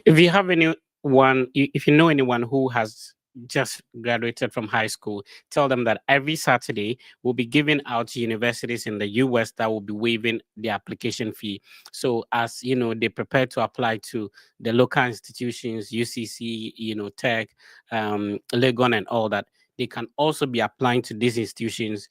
If you have anyone, if you know anyone who has just graduated from high school, tell them that every Saturday we'll be giving out to universities in the US that will be waiving the application fee. So as you know, they prepare to apply to the local institutions, UCC, Tech, Legon, and all that. They can also be applying to these institutions,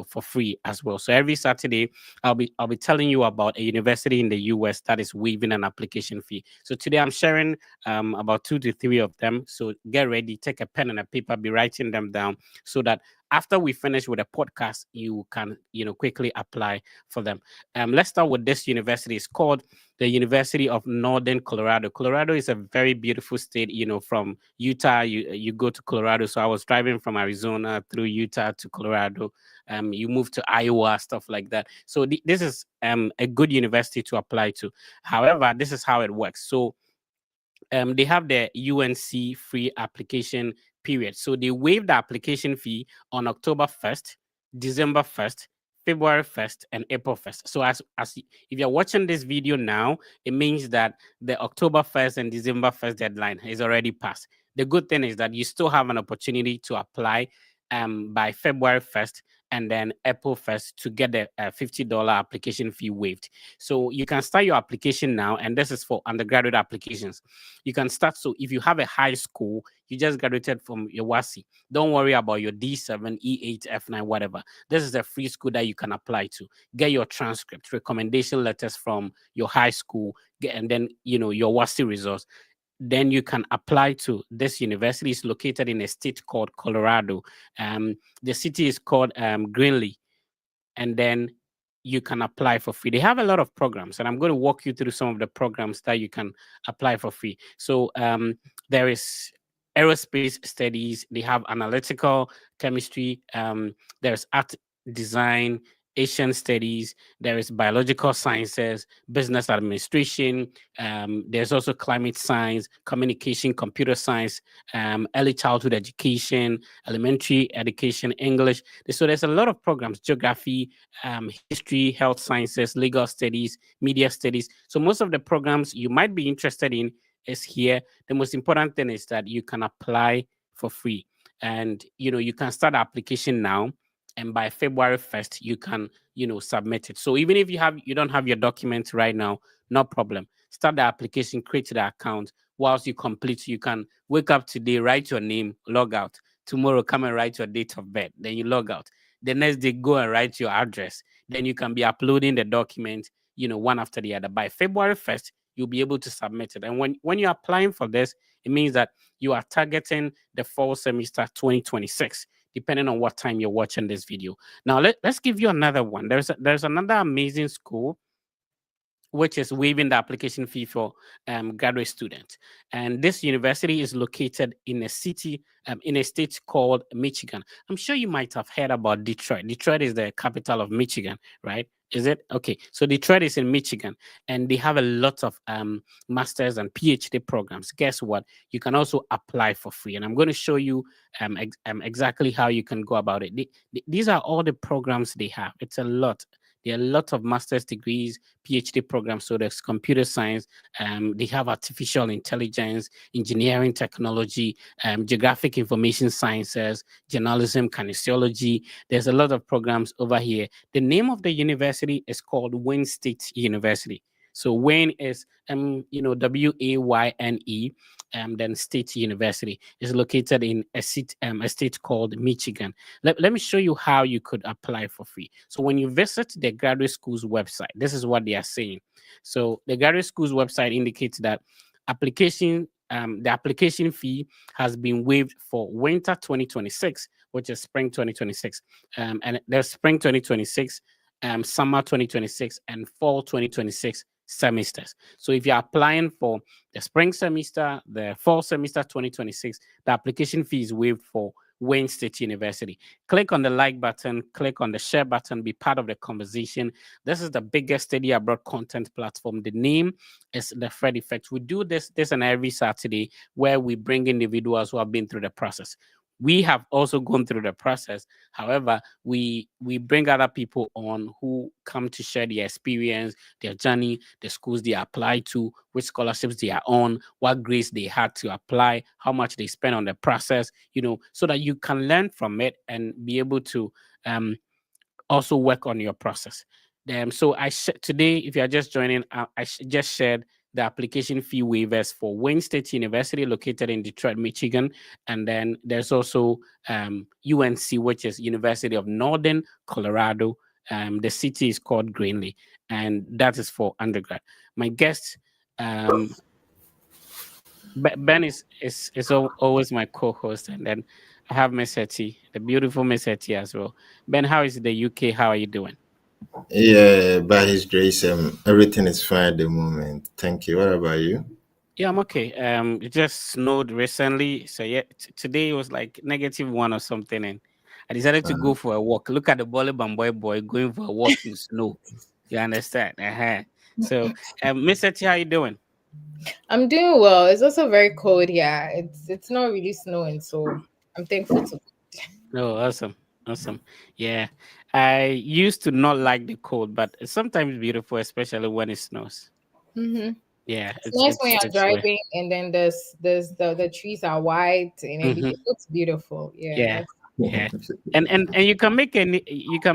for free as well. So every Saturday I'll be telling you about a university in the US that is waiving an application fee. So today I'm sharing about 2 to 3 of them. So get ready, take a pen and a paper, be writing them down so that after we finish with the podcast, you can quickly apply for them. Let's start with this university. It's called the University of Northern Colorado. Colorado is a very beautiful state. From Utah, you go to Colorado. So I was driving from Arizona through Utah to Colorado. You move to Iowa, stuff like that. So this is a good university to apply to. However, this is how it works. So they have the UNC free application period. So they waive the application fee on October 1st, December 1st, February 1st, and April 1st. So if you're watching this video now, it means that the October 1st and December 1st deadline is already passed. The good thing is that you still have an opportunity to apply by February 1st and then April 1st to get the $50 application fee waived. So you can start your application now, and this is for undergraduate applications. You can start. So if you have a high school, you just graduated from your WASI, don't worry about your D7, E8, F9, whatever. This is a free school that you can apply to. Get your transcript, recommendation letters from your high school, and then your WASI results. Then you can apply to this university. Is located in a state called Colorado. The city is called Greenlee, and then you can apply for free. They have a lot of programs, and I'm going to walk you through some of the programs that you can apply for free. So there is aerospace studies. They have analytical chemistry. There's art design, Asian studies. There is biological sciences, business administration. There's also climate science, communication, computer science, early childhood education, elementary education, English. So there's a lot of programs: geography, history, health sciences, legal studies, media studies. So most of the programs you might be interested in is here. The most important thing is that you can apply for free, and you can start the application now, and by February 1st you can submit it. So even if you don't have your documents right now, no problem. Start the application, create the account. Whilst you complete, you can wake up today, write your name, log out. Tomorrow, come and write your date of birth. Then you log out. The next day, go and write your address. Then you can be uploading the document, one after the other. By February 1st, you'll be able to submit it. And when you're applying for this, it means that you are targeting the fall semester 2026, depending on what time you're watching this video. Now, let's give you another one. There's another amazing school which is waiving the application fee for graduate students. And this university is located in a city, in a state called Michigan. I'm sure you might have heard about Detroit. Detroit is the capital of Michigan, right? Is it? Okay. So Detroit is in Michigan, and they have a lot of master's and PhD programs. Guess what? You can also apply for free. And I'm going to show you exactly how you can go about it. These are all the programs they have. It's a lot. There are a lot of master's degrees, PhD programs. So there's computer science, they have artificial intelligence, engineering technology, geographic information sciences, journalism, kinesiology. There's a lot of programs over here. The name of the university is called Wayne State University. So Wayne is Wayne, then State University is located in a state called Michigan. Let me show you how you could apply for free. So when you visit the graduate school's website, this is what they are saying. So the graduate school's website indicates that the application fee has been waived for winter 2026, which is spring 2026, and there's spring 2026, summer 2026, and fall 2026 semesters. So if you're applying for the spring semester, the fall semester 2026, the application fee is waived for Wayne State University. Click on the like button, click on the share button, be part of the conversation. This is the biggest study abroad content platform. The name is The Fred Effect. We do this and every Saturday, where we bring individuals who have been through the process. We have also gone through the process. However, we bring other people on who come to share their experience, their journey, the schools they apply to, which scholarships they are on, what grades they had to apply, how much they spend on the process, so that you can learn from it and be able to um also work on your process. So today, if you are just joining, just shared the application fee waivers for Wayne State University, located in Detroit, Michigan, and then there's also UNC, which is University of Northern Colorado. The city is called Greenlee, and that is for undergrad. My guest, um, Ben is always my co-host, and then I have Miss Hetty, the beautiful Miss Hetty as well. Ben, how is the UK? How are you doing? Yeah, by His grace, everything is fine at the moment. Thank you. What about you? Yeah, I'm okay. It just snowed recently, so yeah, today was like -1 or something, and I decided to go for a walk. Look at the boy going for a walk in snow. You understand? So, Miss Hetty, how you doing? I'm doing well. It's also very cold here. It's not really snowing, so I'm thankful to. Oh, awesome, awesome. Yeah, I used to not like the cold, but it's sometimes beautiful, especially when it snows. Hmm. Yeah, It's it's nice when it's you're it's way. driving and then there's the trees are white and everything. Mm-hmm. It looks beautiful. Yeah, Yeah, that's. yeah, and you can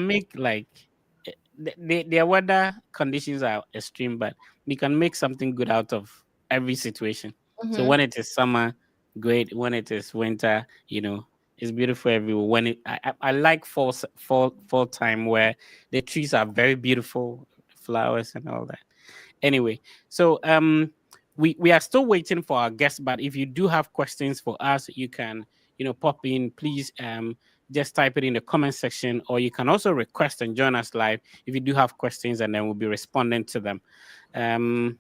make like their weather conditions are extreme, but you can make something good out of every situation. So Hmm. when it is summer, great. When it is winter, it's beautiful everywhere. When I like fall time where the trees are very beautiful, flowers and all that. Anyway, so we are still waiting for our guests, but if you do have questions for us, you can pop in. Please just type it in the comment section, or you can also request and join us live if you do have questions, and then we'll be responding to them. Um,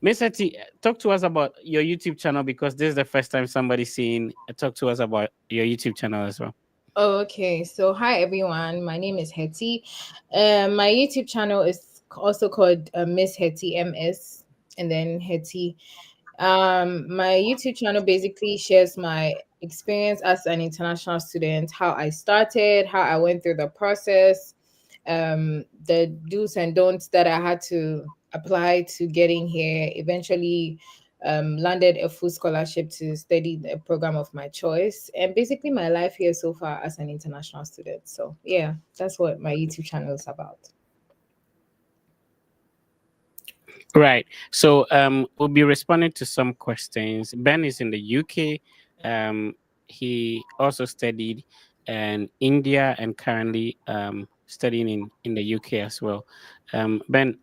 Miss Hetty, talk to us about your YouTube channel, because this is the first time somebody's seeing. Talk to us about your YouTube channel as well. Oh, okay. So hi everyone. My name is Hetty. My YouTube channel is also called Miss Hetty MS, and then Hetty. My YouTube channel basically shares my experience as an international student, how I started, how I went through the process, the do's and don'ts that I had to apply to getting here. Eventually, landed a full scholarship to study the program of my choice, and basically my life here so far as an international student. So yeah, that's what my YouTube channel is about. Right. So we'll be responding to some questions. Ben is in the UK. Um, he also studied in India and currently studying in the UK as well. Ben,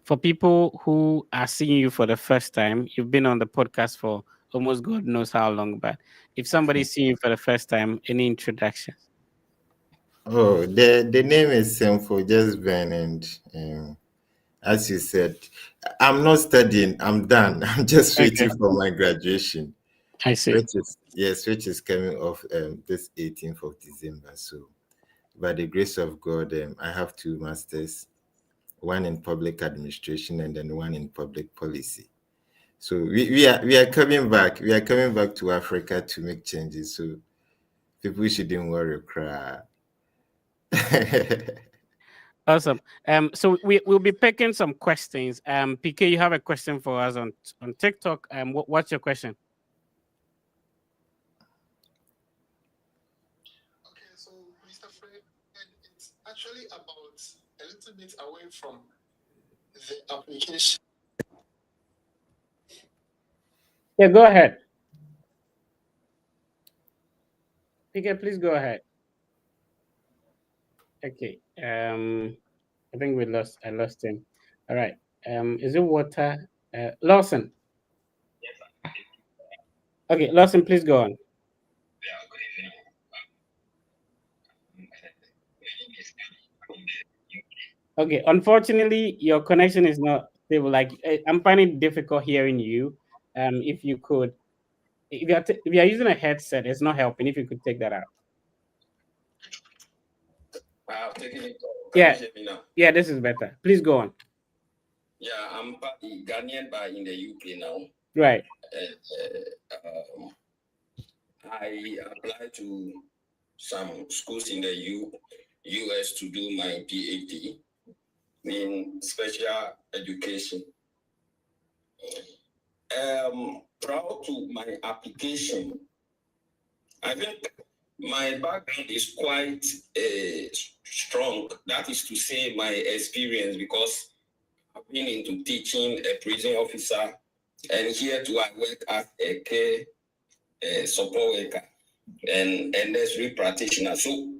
for people who are seeing you for the first time, you've been on the podcast for almost God knows how long, but if somebody's seeing you for the first time, any introductions? Oh, the name is simple, just Ben, and as you said, I'm not studying. I'm done. I'm just Okay, waiting for my graduation, I see. which is coming off this 18th of December. So, by the grace of God, I have two masters, one in public administration and then one in public policy. So we are coming back. We are coming back to Africa to make changes. So people shouldn't worry, cry. Awesome. So we'll be picking some questions. PK, you have a question for us on TikTok. What's your question? Yeah, go ahead. PK, please go ahead. Okay. I think I lost him. All right. Is it water? Lawson. Okay, Lawson, please go on. Okay. Unfortunately, your connection is not stable. Like I'm finding it difficult hearing you. If you could, if you're using a headset, it's not helping. If you could take that out. Yeah. Yeah, this is better. Please go on. Right. I applied to some schools in the US to do my PhD in special education. Prior to my application, I think my background is quite strong. That is to say, my experience, because I've been into teaching, a prison officer, and here too I work as a care support worker and nursery practitioner. So,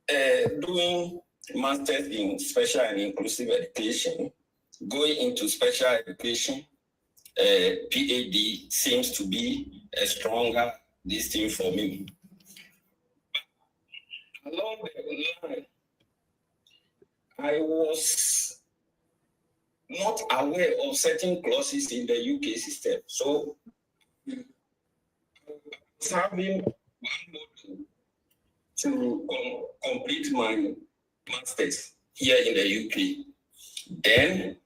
doing masters in special and inclusive education, going into special education, PhD seems to be a stronger this thing for me. Along the line, I was not aware of certain clauses in the UK system. So I was having one module to complete my master's here in the UK. Then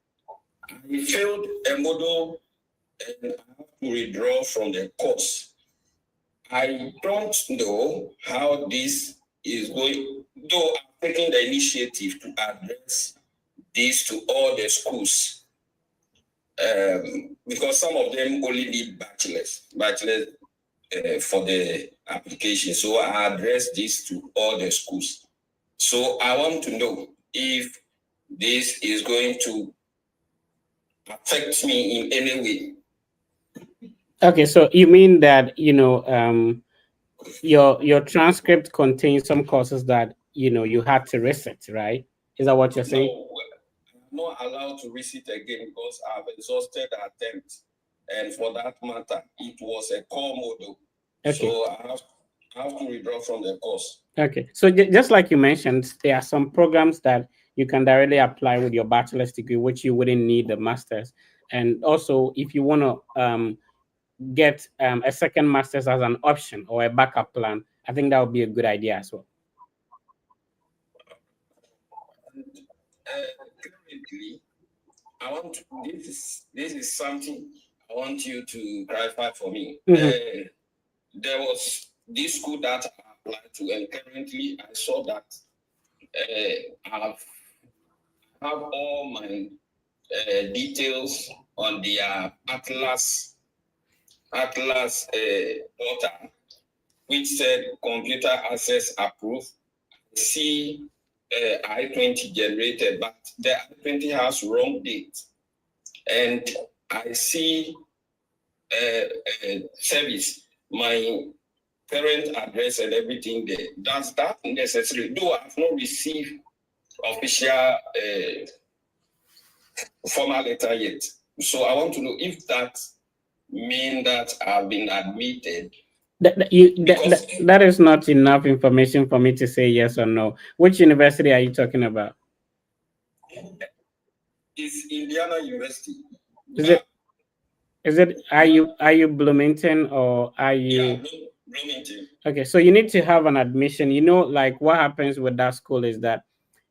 I failed a module and I have to withdraw from the course. I don't know how this is going, though I'm taking the initiative to address this to all the schools, because some of them only need bachelors for the application. So I address this to all the schools. So I want to know if this is going to affect me in any way. Okay, so you mean that your transcript contains some courses that you had to reset, right? Is that what you're saying? No, I'm not allowed to resit again because I've exhausted the attempt, and for that matter, it was a core model. Okay. So I have to withdraw from the course. Okay, so just like you mentioned, there are some programs that you can directly apply with your bachelor's degree, which you wouldn't need the master's. And also, if you want to get a second master's as an option or a backup plan, I think that would be a good idea as well. Currently, I want to, this is something I want you to clarify for me. Mm-hmm. There was this school that I applied to, and currently I saw that I have all my details on their Atlas portal, which said computer access approved. See I-20 generated, but the I-20 has wrong date. And I see service, my current address and everything there. Does that necessary? Though I have not received official formal letter yet. So I want to know if that means that I've been admitted. That is not enough information for me to say yes or no. Which university are you talking about? It's Indiana University. Is it are you Bloomington or are you? Yeah, Bloomington. Okay, so you need to have an admission. Like what happens with that school is that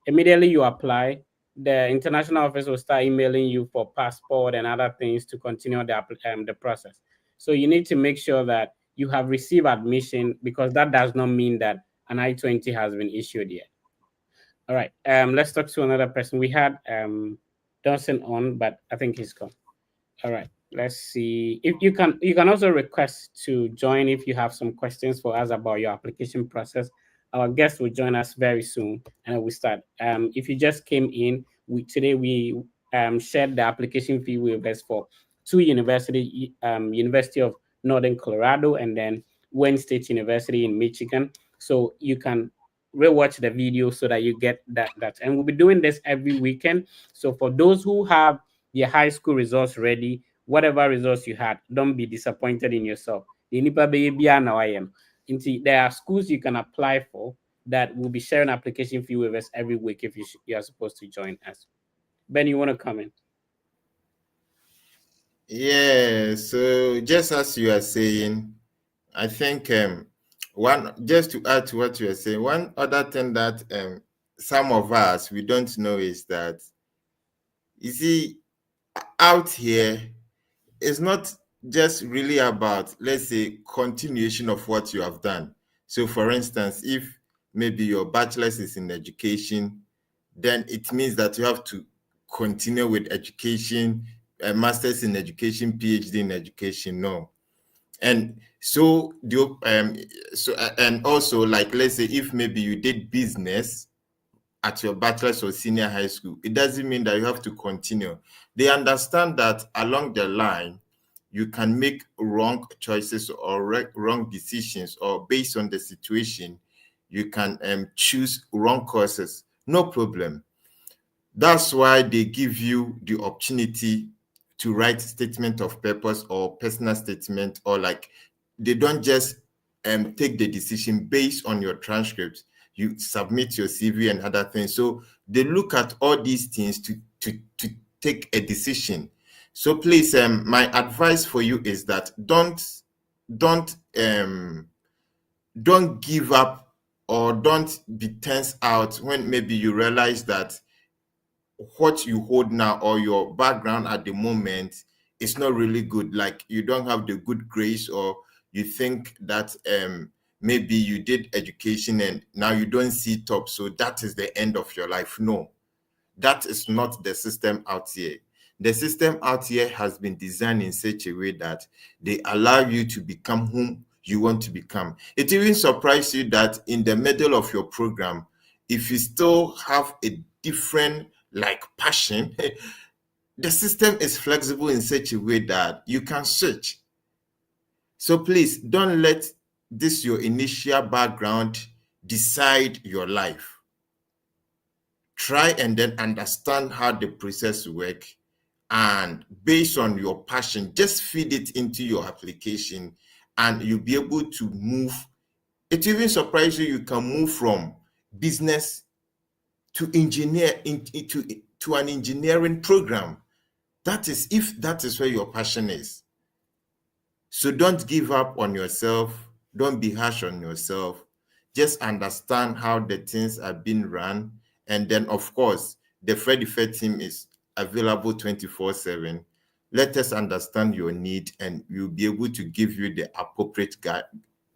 immediately you apply, the international office will start emailing you for passport and other things to continue the process. So you need to make sure that you have received admission, because that does not mean that an I-20 has been issued yet. All right. Let's talk to another person. We had Dawson on, but I think he's gone. All right. Let's see if you can also request to join if you have some questions for us about your application process. Our guest will join us very soon and we start. If you just came in, we shared the application fee waivers for two University of Northern Colorado and then Wayne State University in Michigan. So you can rewatch the video so that you get that. And we'll be doing this every weekend. So for those who have your high school results ready, whatever results you had, don't be disappointed in yourself. There are schools you can apply for that will be sharing application fee waivers every week if you are supposed to join us. Ben, you want to comment? Yeah, so just as you are saying, I think just to add to what you are saying, one other thing that some of us we don't know is that, you see, out here, it's not just really about, let's say, continuation of what you have done. So for instance, if maybe your bachelor's is in education, then it means that you have to continue with education, a master's in education, PhD in education. No. And so and also, like, let's say if maybe you did business at your bachelor's or senior high school, it doesn't mean that you have to continue. They understand that along the line, you can make wrong choices or wrong decisions, or based on the situation, you can choose wrong courses. No problem. That's why they give you the opportunity to write statement of purpose or personal statement, or like they don't just take the decision based on your transcripts. You submit your CV and other things. So they look at all these things to take a decision. So please, my advice for you is that don't don't give up, or don't be tense out when maybe you realize that what you hold now or your background at the moment is not really good. Like you don't have the good grades, or you think that maybe you did education and now you don't see top, so that is the end of your life. No, that is not the system out here. The system out here has been designed in such a way that they allow you to become whom you want to become. It even surprises you that in the middle of your program, if you still have a different like passion, the system is flexible in such a way that you can switch. So please don't let this your initial background decide your life. Try and then understand how the process works, and based on your passion, just feed it into your application, and you'll be able to move. It even surprises you, you can move from business to engineer to an engineering program. That is, if that is where your passion is. So don't give up on yourself. Don't be harsh on yourself. Just understand how the things are being run. And then, of course, the Freddy Fair team is available 24/7. Let us understand your need, and we'll be able to give you the appropriate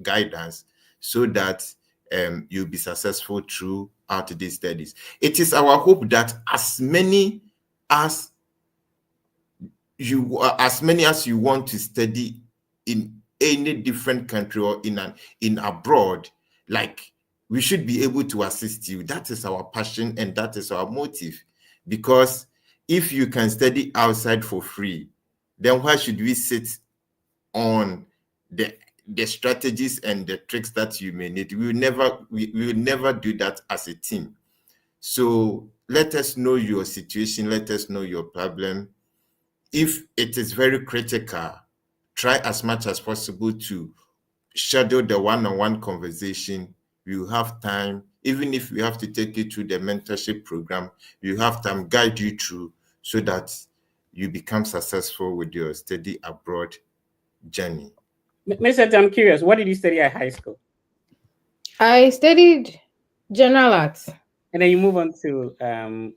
guidance so that you'll be successful throughout these studies. It is our hope that as many as you want to study in any different country or in abroad, like, we should be able to assist you. That is our passion and that is our motive. Because if you can study outside for free, then why should we sit on the strategies and the tricks that you may need? We will never do that as a team. So let us know your situation, let us know your problem. If it is very critical, try as much as possible to schedule the one-on-one conversation. You have time. Even if we have to take you through the mentorship program, you have time, guide you through, so that you become successful with your study abroad journey. Mr. I'm curious, what did you study at high school? I studied general arts. And then you move on to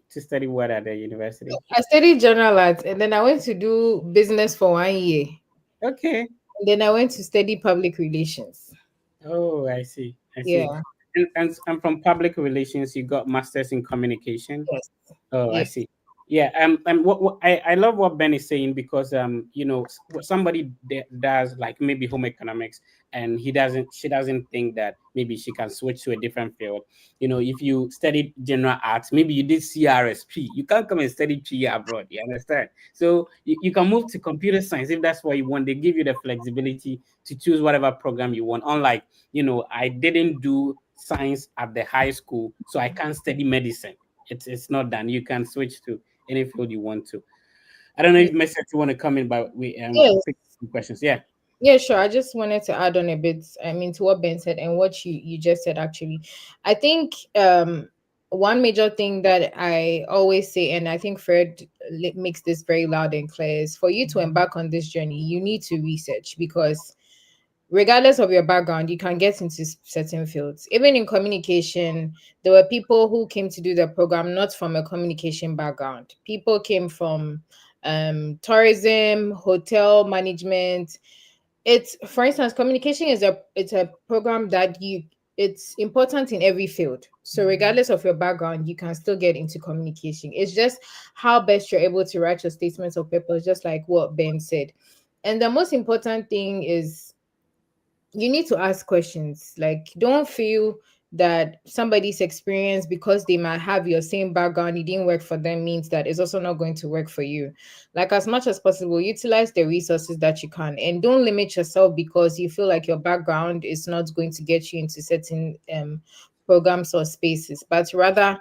study what at the university? I studied general arts, and then I went to do business for 1 year. Okay. And then I went to study public relations. Oh, I see. Yeah. And from public relations, you got masters in communication. Yes. Oh, I Yes. see. Yeah. And what I love what Ben is saying, because somebody does like maybe home economics, and she doesn't think that maybe she can switch to a different field. If you studied general arts, maybe you did CRSP, you can't come and study PE abroad. You understand? So you can move to computer science if that's what you want. They give you the flexibility to choose whatever program you want. Unlike, I didn't do science at the high school, so I can't study medicine. It's not done. You can switch to any field you want to. I don't know if Messi, you want to come in, but we Yes. pick some questions. Yeah. Yeah, sure. I just wanted to add on a bit, I mean, to what Ben said and what you just said, actually. I think one major thing that I always say, and I think Fred makes this very loud and clear, is for you to embark on this journey, you need to research, because regardless of your background, you can get into certain fields. Even in communication, there were people who came to do the program not from a communication background. People came from tourism, hotel management. It's, for instance, communication is a program that it's important in every field. So regardless of your background, you can still get into communication. It's just how best you're able to write your statements of purpose, just like what Ben said. And the most important thing is you need to ask questions. Like, don't feel that somebody's experience, because they might have your same background, it didn't work for them, means that it's also not going to work for you. Like, as much as possible, utilize the resources that you can, and don't limit yourself because you feel like your background is not going to get you into certain programs or spaces, but rather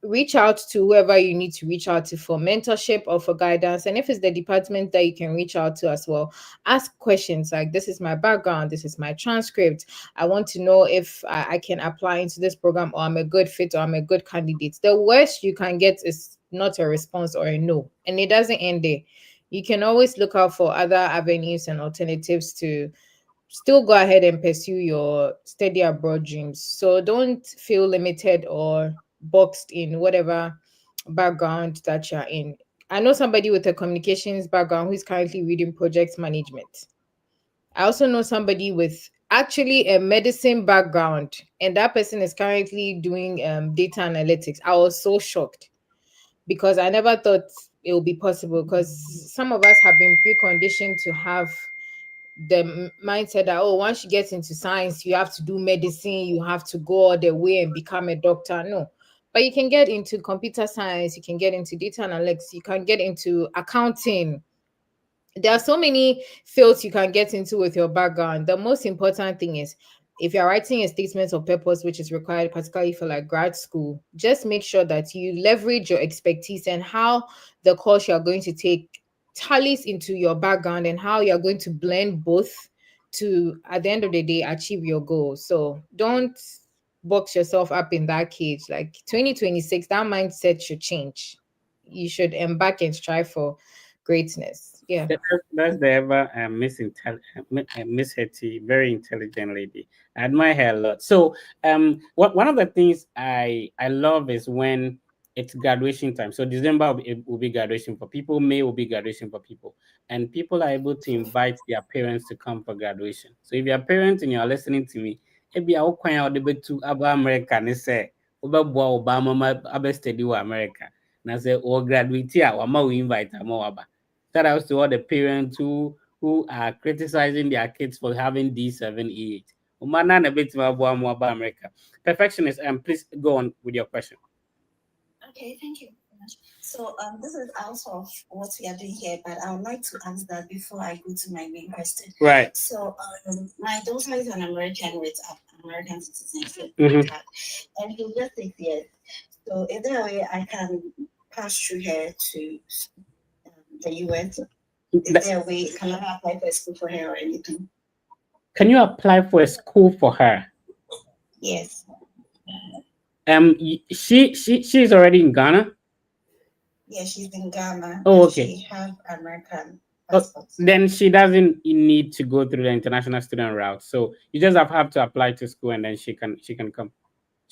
reach out to whoever you need to reach out to for mentorship or for guidance. And if it's the department that you can reach out to as well, ask questions like, this is my background, this is my transcript, I want to know if I can apply into this program, or I'm a good fit, or I'm a good candidate. The worst you can get is not a response or a no, and it doesn't end there. You can always look out for other avenues and alternatives to still go ahead and pursue your study abroad dreams. So don't feel limited or boxed in whatever background that you're in. I know somebody with a communications background who's currently reading project management. I also know somebody with actually a medicine background, and that person is currently doing data analytics. I was so shocked because I never thought it would be possible, because some of us have been preconditioned to have the mindset that, oh, once you get into science you have to do medicine, you have to go all the way and become a doctor. No, but you can get into computer science, you can get into data analytics, you can get into accounting. There are so many fields you can get into with your background. The most important thing is, if you're writing a statement of purpose, which is required particularly for like grad school, just make sure that you leverage your expertise and how the course you're going to take tallies into your background, and how you're going to blend both to, at the end of the day, achieve your goal. So don't box yourself up in that cage. Like 2026, that mindset should change. You should embark and strive for greatness. Yeah. That's the ever Miss Hetty, very intelligent lady. I admire her a lot. So one of the things I love is when it's graduation time. So December will be graduation for people, May will be graduation for people, and people are able to invite their parents to come for graduation. So if you're parents and you're listening to me, maybe I will point out the bit to about America and say Obama abe study America. And I say, or graduate here, or we invite them over. Shout out to all the parents who are criticizing their kids for having D7, E8. Umana na bit more about America. Perfectionist, please go on with your question. Okay, thank you very much. So this is out of what we are doing here, but I would like to ask that before I go to my main question. Right. So my daughter is an American with American citizenship, Mhm. and she's just 6 years. So is there a way I can pass through her to the US? Is there a way, can I apply for a school for her or anything? Can you apply for a school for her? Yes. She's already in Ghana. Yeah, she's in Ghana. Oh, okay. She has American Oh, passport. then she doesn't need to go through the international student route. So you just have to apply to school, and then she can come.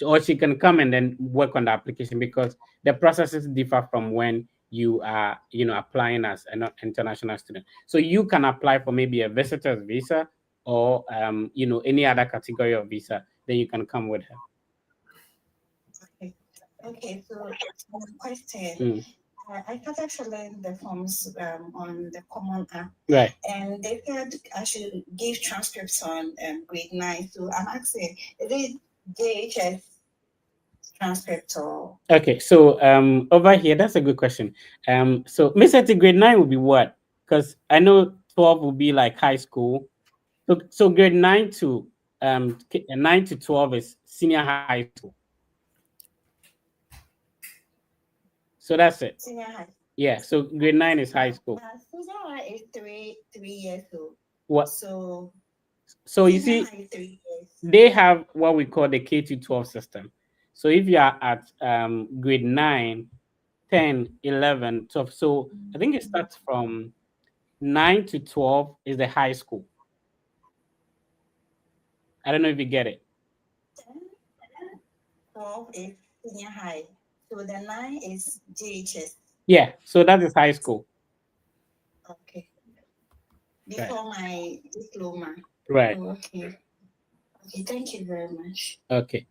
Or she can come and then work on the application, because the processes differ from when you are applying as an international student. So you can apply for maybe a visitor's visa, or any other category of visa, then you can come with her. Okay, so one question. Mm. I started filling the forms on the Common app, Right. and they said I should give transcripts on grade 9. So I'm asking, is it JHS transcript or? Okay, so over here, that's a good question. So Miss Etty, grade 9 will be what? Because I know 12 will be like high school. So grade 9 to 12 is senior high school. So that's it. Senior high. Yeah. So grade 9 is high school. Senior high is 3 years old. What? So you see, high is 3 years. they have what we call the K to 12 system. So if you are at grade 9, 10, 11, 12, so I think it starts from 9 to 12 is the high school. I don't know if you get it. 12 is senior high. So the 9 is JHS. Yeah, so that is high school. before my diploma. Right. Oh, okay. Okay, thank you very much. Okay.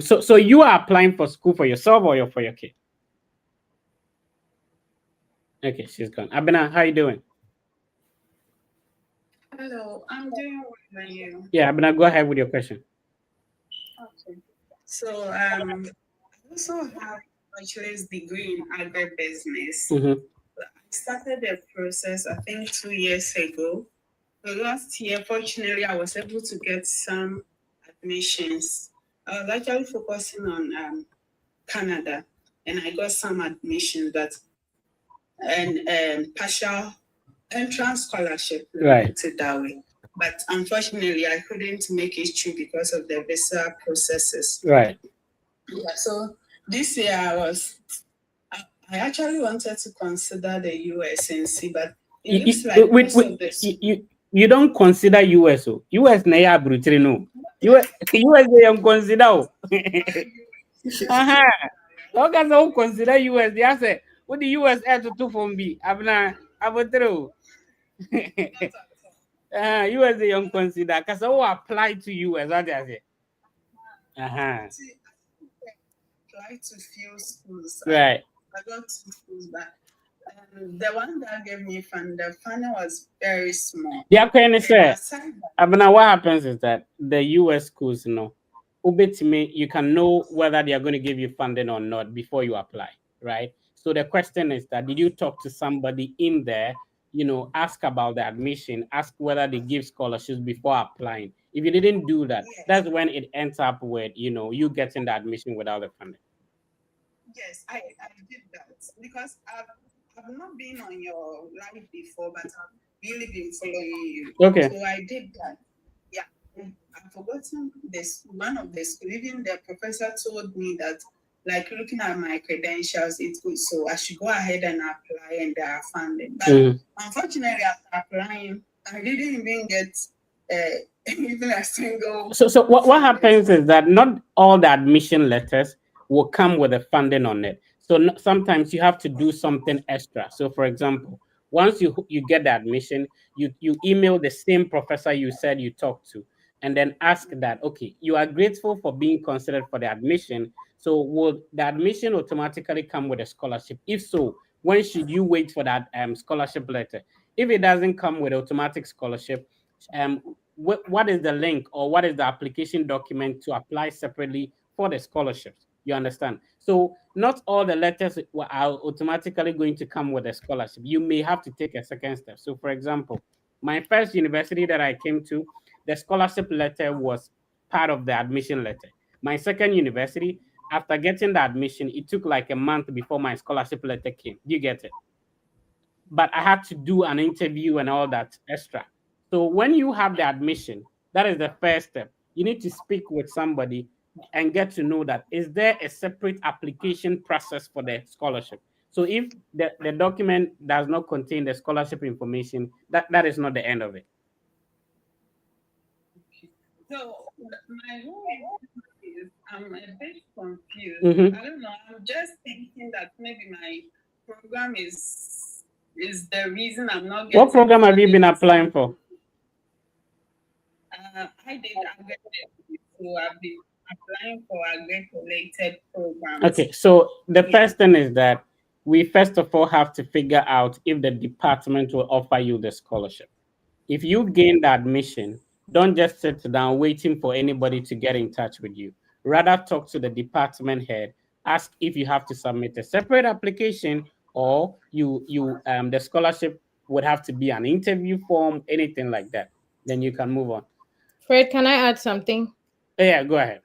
So you are applying for school for yourself or for your kid? Okay, she's gone. Abena, how you doing? Hello, I'm doing well, and you? Yeah, Abena, go ahead with your question. Okay. So, I also have a bachelor's degree in agribusiness. Mm-hmm. I started the process, I think, 2 years ago. The last year, fortunately, I was able to get some admissions. I was actually focusing on Canada, and I got some admissions and partial entrance scholarship, Right. put it that way. But unfortunately, I couldn't make it through because of the visa processes. Right. Yeah, so this year I actually wanted to consider the US and see, but it looks like most of this. You don't consider US. US na ya brutri no. US they don't consider. Okay, so consider US. They say what the US had to do for me. Abna abotro. US they don't consider because who apply to US. What they say. Apply to few schools. Right. I got 2 schools, but the one that gave me the funding was very small. Yeah, can say. Abna, what happens is that the US schools, you can know whether they are going to give you funding or not before you apply, right? So the question is that did you talk to somebody in there, ask about the admission, ask whether they give scholarships before applying. If you didn't do that, Yes. that's when it ends up with, you getting the admission without the funding. Yes, I did that because I've not been on your live before, but I've really been following you. Okay. So I did that. Yeah. I've forgotten this one of the school. Even the professor told me that, like, looking at my credentials, it's good. So I should go ahead and apply and they are funded. But unfortunately, after applying, I didn't even get even a single. So what happens is that not all the admission letters will come with a funding on it. So sometimes you have to do something extra. So for example, once you get the admission, you email the same professor you said you talked to, and then ask that, okay, you are grateful for being considered for the admission. So will the admission automatically come with a scholarship? If so, when should you wait for that scholarship letter? If it doesn't come with automatic scholarship, what is the link or what is the application document to apply separately for the scholarships? You understand? So not all the letters are automatically going to come with a scholarship. You may have to take a second step. So for example, my first university that I came to, the scholarship letter was part of the admission letter. My second university, after getting the admission, it took like a month before my scholarship letter came. Do you get it? But I had to do an interview and all that extra. So when you have the admission, that is the first step. You need to speak with somebody and get to know that is there a separate application process for the scholarship. So if the document does not contain the scholarship information, that is not the end of it. So my whole is I'm a bit confused. Mhm. I don't know. I'm just thinking that maybe my program is the reason I'm not getting. What program have you been applying for? I did agri, so I've been applying for agri-related programs. Okay, so the first thing is that we first of all have to figure out if the department will offer you the scholarship. If you gain the admission, don't just sit down waiting for anybody to get in touch with you. Rather, talk to the department head, ask if you have to submit a separate application or the scholarship would have to be an interview form, anything like that. Then you can move on. Fred, can I add something? Yeah, go ahead.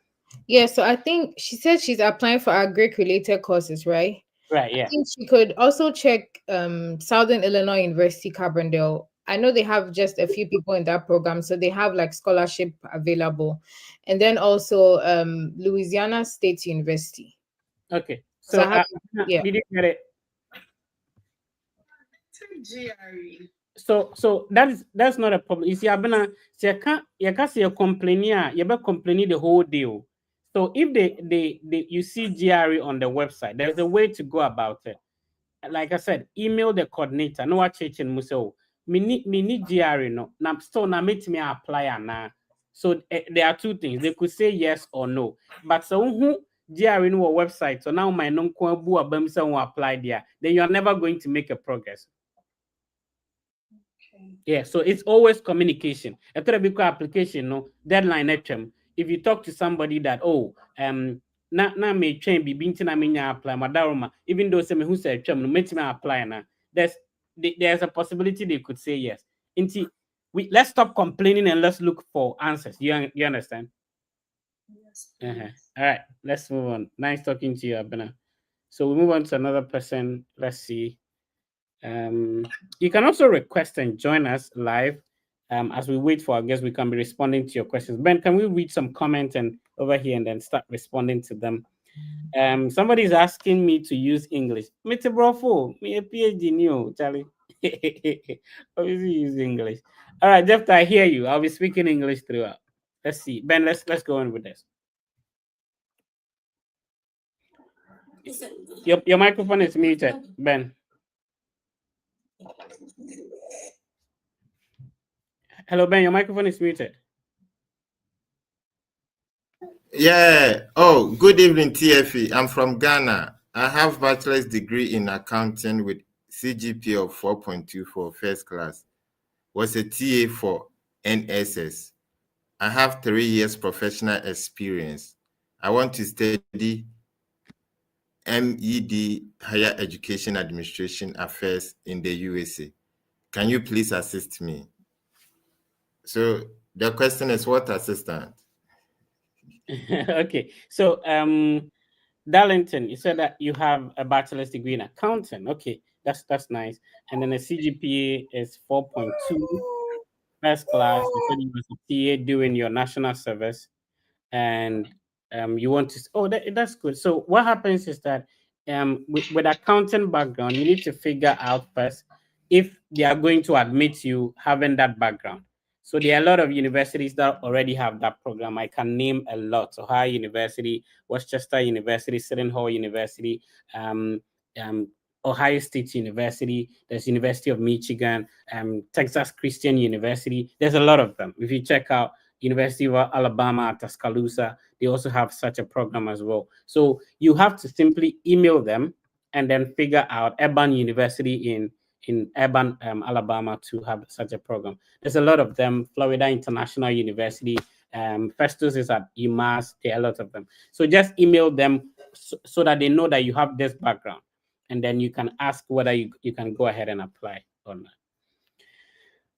Yeah, so I think she said she's applying for agric related courses, right? Right, yeah. I think she could also check Southern Illinois University Carbondale. I know they have just a few people in that program, so they have like scholarship available. And then also Louisiana State University. Okay. So I have, yeah. Did you get it? GRE. So that's not a problem. You see, Abena, you can't say complaining, you be complaining the whole deal. So if they you see GRE on the website, there's a way to go about it. Like I said, email the coordinator. No, what church in Museo. mini GRE no. Now still na make me apply and so there are two things. They could say yes or no. But so who GRE no website. So now my non kwabu abemsa will apply there. Then you are never going to make a progress. Yeah, so it's always communication. A therapy application, no deadline term. If you talk to somebody that na me train be binti na me apply madaroma, even though some who said term no me apply na there's a possibility they could say yes. Let's stop complaining and let's look for answers. You understand? Yes. All right, let's move on. Nice talking to you, Abena. So we move on to another person. Let's see. You can also request and join us live. As we wait for our guests, we can be responding to your questions. Ben, can we read some comments and over here and then start responding to them? Somebody is asking me to use English. Mr. Brofo, me a PhD new, Charlie. Obviously use English. All right, Jeff, I hear you. I'll be speaking English throughout. Let's see. Ben, let's go on with this. Your microphone is muted, Ben. Hello, Ben. Your microphone is muted. Yeah. Oh, good evening, TFE. I'm from Ghana. I have bachelor's degree in accounting with CGPA of 4.2 for first class. Was a TA for NSS. I have 3 years professional experience. I want to study MED, Higher Education Administration Affairs in the USA. Can you please assist me? So the question is, what assistant? Okay, so Darlington, you said that you have a bachelor's degree in accounting. Okay, that's nice. And then the CGPA is 4.2, first class. You said you was a TA doing your national service, and you want to. Oh, that's good. So what happens is that with accounting background, you need to figure out first if they are going to admit you having that background. So there are a lot of universities that already have that program. I can name a lot. Ohio University, Westchester University, Seton Hall University, um, um, Ohio State University. There's University of Michigan, Texas Christian University. There's a lot of them. If you check out University of Alabama at Tuscaloosa, they also have such a program as well. So you have to simply email them and then figure out Urban University in Urban, Alabama to have such a program. There's a lot of them. Florida International University, Festus is at UMass. There are a lot of them. So just email them so that they know that you have this background, and then you can ask whether you can go ahead and apply or not.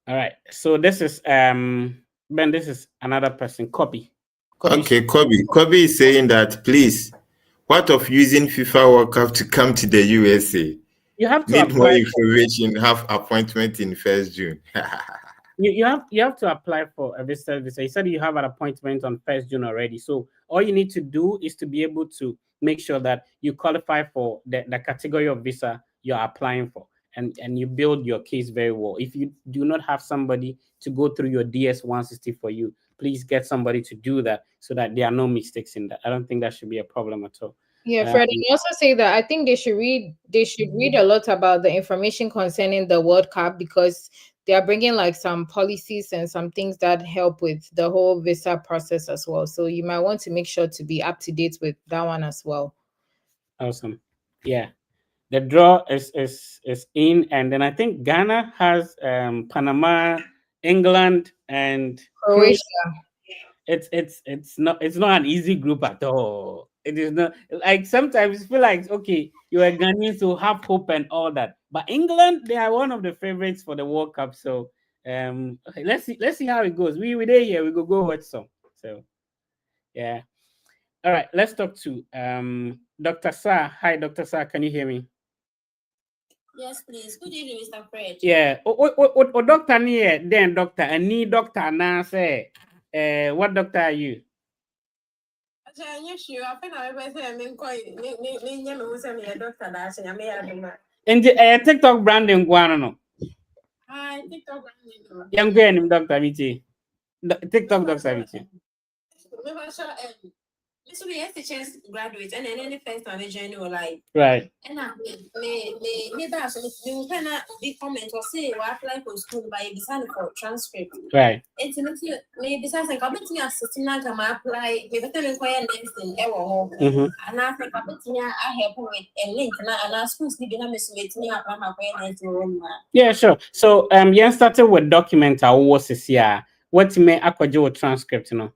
All right. So this is Ben. This is another person. Copy. Okay, Kobe is saying that, please, what of using FIFA World Cup to come to the USA? You have to Need more apply. information, have appointment in 1st June. You have to apply for a visitor visa. You said you have an appointment on 1st June already. So all you need to do is to be able to make sure that you qualify for the category of visa you're applying for. And you build your case very well. If you do not have somebody to go through your DS-160 for you, please get somebody to do that so that there are no mistakes in that. I don't think that should be a problem at all. Yeah, Fred, and you also say that I think they should read a lot about the information concerning the World Cup, because they are bringing like some policies and some things that help with the whole visa process as well. So you might want to make sure to be up to date with that one as well. Awesome. Yeah. The draw is in, and then I think Ghana has Panama, England, and Croatia. It's not an easy group at all. It is not, like, sometimes you feel like, okay, you are Ghanaian, so have hope and all that. But England, they are one of the favorites for the World Cup. So okay, let's see how it goes. We there here, we go watch some. So yeah. All right, let's talk to Dr. Sa. Hi, Dr. Sa, can you hear me? Yes, please. Good evening, Mr. Fred. Yeah. Doctor near then doctor. I need doctor now say. What doctor are you? And TikTok branding guano. Hi, TikTok branding. Young girl doctor Vici. TikTok doctor Vici. So we have to chance graduate and then any first time journey or like Right. and me that so me kind of be comment or say we apply for school by design for transcript. Right. It's me besides like me assisting na come apply me better inquire next thing home. And I think I help with a link and our schools need to miss me apply my next room. Yeah, sure. So yeah, started with document was here. What may akwajo transcript, you know?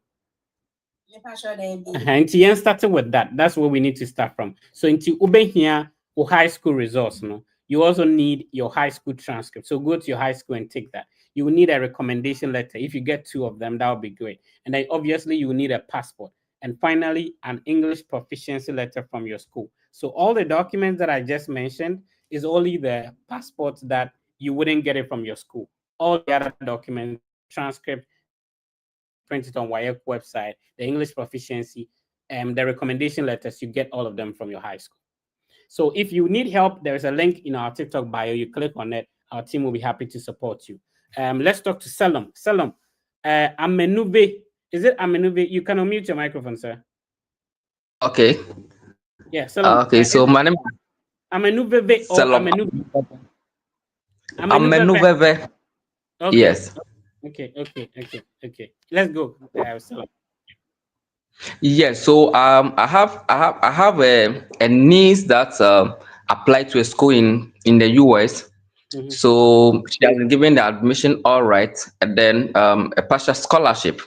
And yeah, started with that. That's where we need to start from. So into ube here or high school results, no. You also need your high school transcript. So go to your high school and take that. You will need a recommendation letter. If you get 2 of them, that would be great. And then obviously you will need a passport. And finally, an English proficiency letter from your school. So all the documents that I just mentioned is only the passports that you wouldn't get it from your school. All the other documents, transcript, print it on WIEC website, the English proficiency, and the recommendation letters, you get all of them from your high school. So if you need help, there's a link in our TikTok bio. You click on it. Our team will be happy to support you. Let's talk to Selim. Selim, Amenube. Is it Amenube? You can unmute your microphone, sir. Okay. Yeah, Selim. Okay, so my name Amenube or Amenube? Amenuveve. Okay. Yes. Okay. Let's go, Selim. Yes. So I have a niece that applied to a school in the US. So she has been given the admission all right, and then a partial scholarship.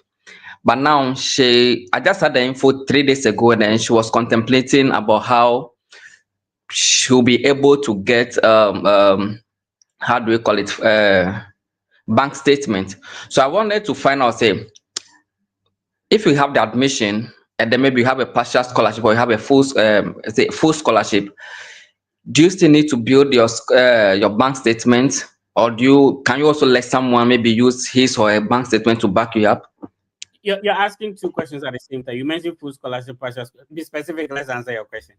But now I just had the info 3 days ago, and then she was contemplating about how she'll be able to get how do we call it, bank statement. So I wanted to find out, say, if you have the admission and then maybe you have a partial scholarship or you have a full scholarship, do you still need to build your bank statement, or can you also let someone maybe use his or her bank statement to back you up? You're asking 2 questions at the same time. You mentioned full scholarship, partial. Be specific. Let's answer your question.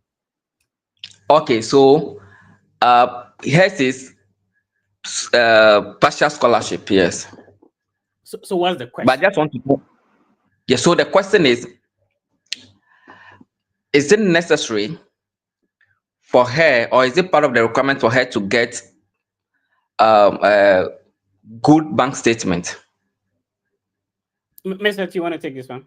Okay, so hers is partial scholarship, yes. So what's the question? But I just want to know. Yeah, so the question is it necessary for her, or is it part of the requirement for her to get a good bank statement? Mr. T, you want to take this one?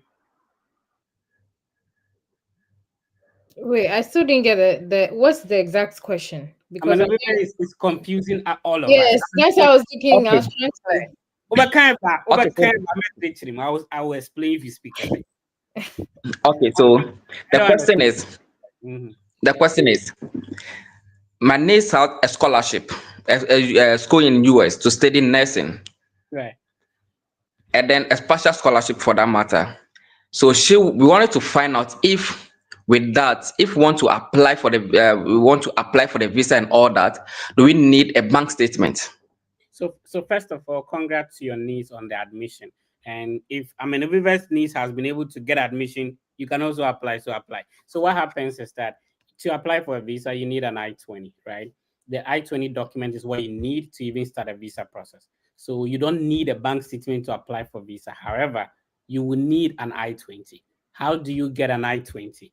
Wait, I still didn't get it. What's the exact question? Because it's confusing all of yes, us. that's what I was thinking. Okay. I was trying to. I will explain if you speak. Okay, so the question is, my niece had a scholarship, a school in US to study nursing, right? And then a special scholarship for that matter. So we wanted to find out if with that, if we want to apply for the visa and all that, do we need a bank statement? So first of all, congrats to your niece on the admission. And if Amenuveve's niece has been able to get admission, you can also apply. So what happens is that to apply for a visa, you need an I-20, right? The I-20 document is what you need to even start a visa process. So you don't need a bank statement to apply for visa. However, you will need an I-20. How do you get an I-20?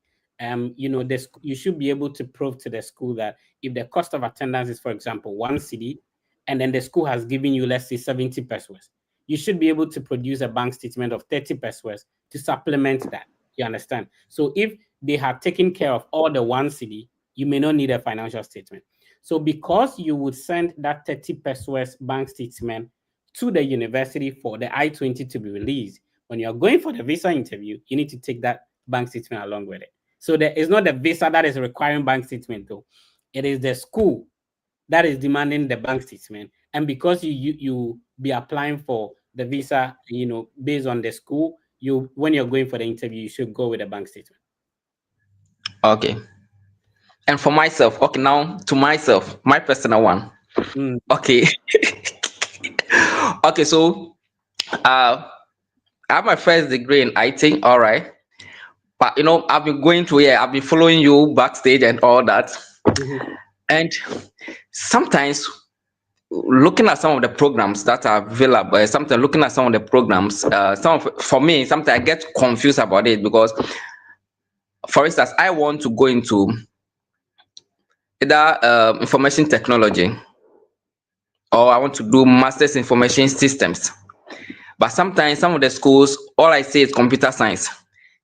You should be able to prove to the school that if the cost of attendance is, for example, 1 cedi, and then the school has given you, let's say, 70 pesos, you should be able to produce a bank statement of 30 pesos to supplement that. You understand? So if they have taken care of all the 1 cedi, you may not need a financial statement. So because you would send that 30 pesos bank statement to the university for the I-20 to be released, when you're going for the visa interview, you need to take that bank statement along with it. So there is not the visa that is requiring bank statement, though. It is the school that is demanding the bank statement. And because you be applying for the visa, based on the school, when you're going for the interview, you should go with a bank statement. Okay. And for myself, okay, now to myself, my personal one. Okay. Okay, so I have my first degree in IT, all right. But I've been following you backstage and all that. And sometimes looking at some of the programs that are available, sometimes looking at some of the programs, for me, sometimes I get confused about it, because for instance, I want to go into either information technology, or I want to do master's information systems. But sometimes some of the schools, all I say is computer science,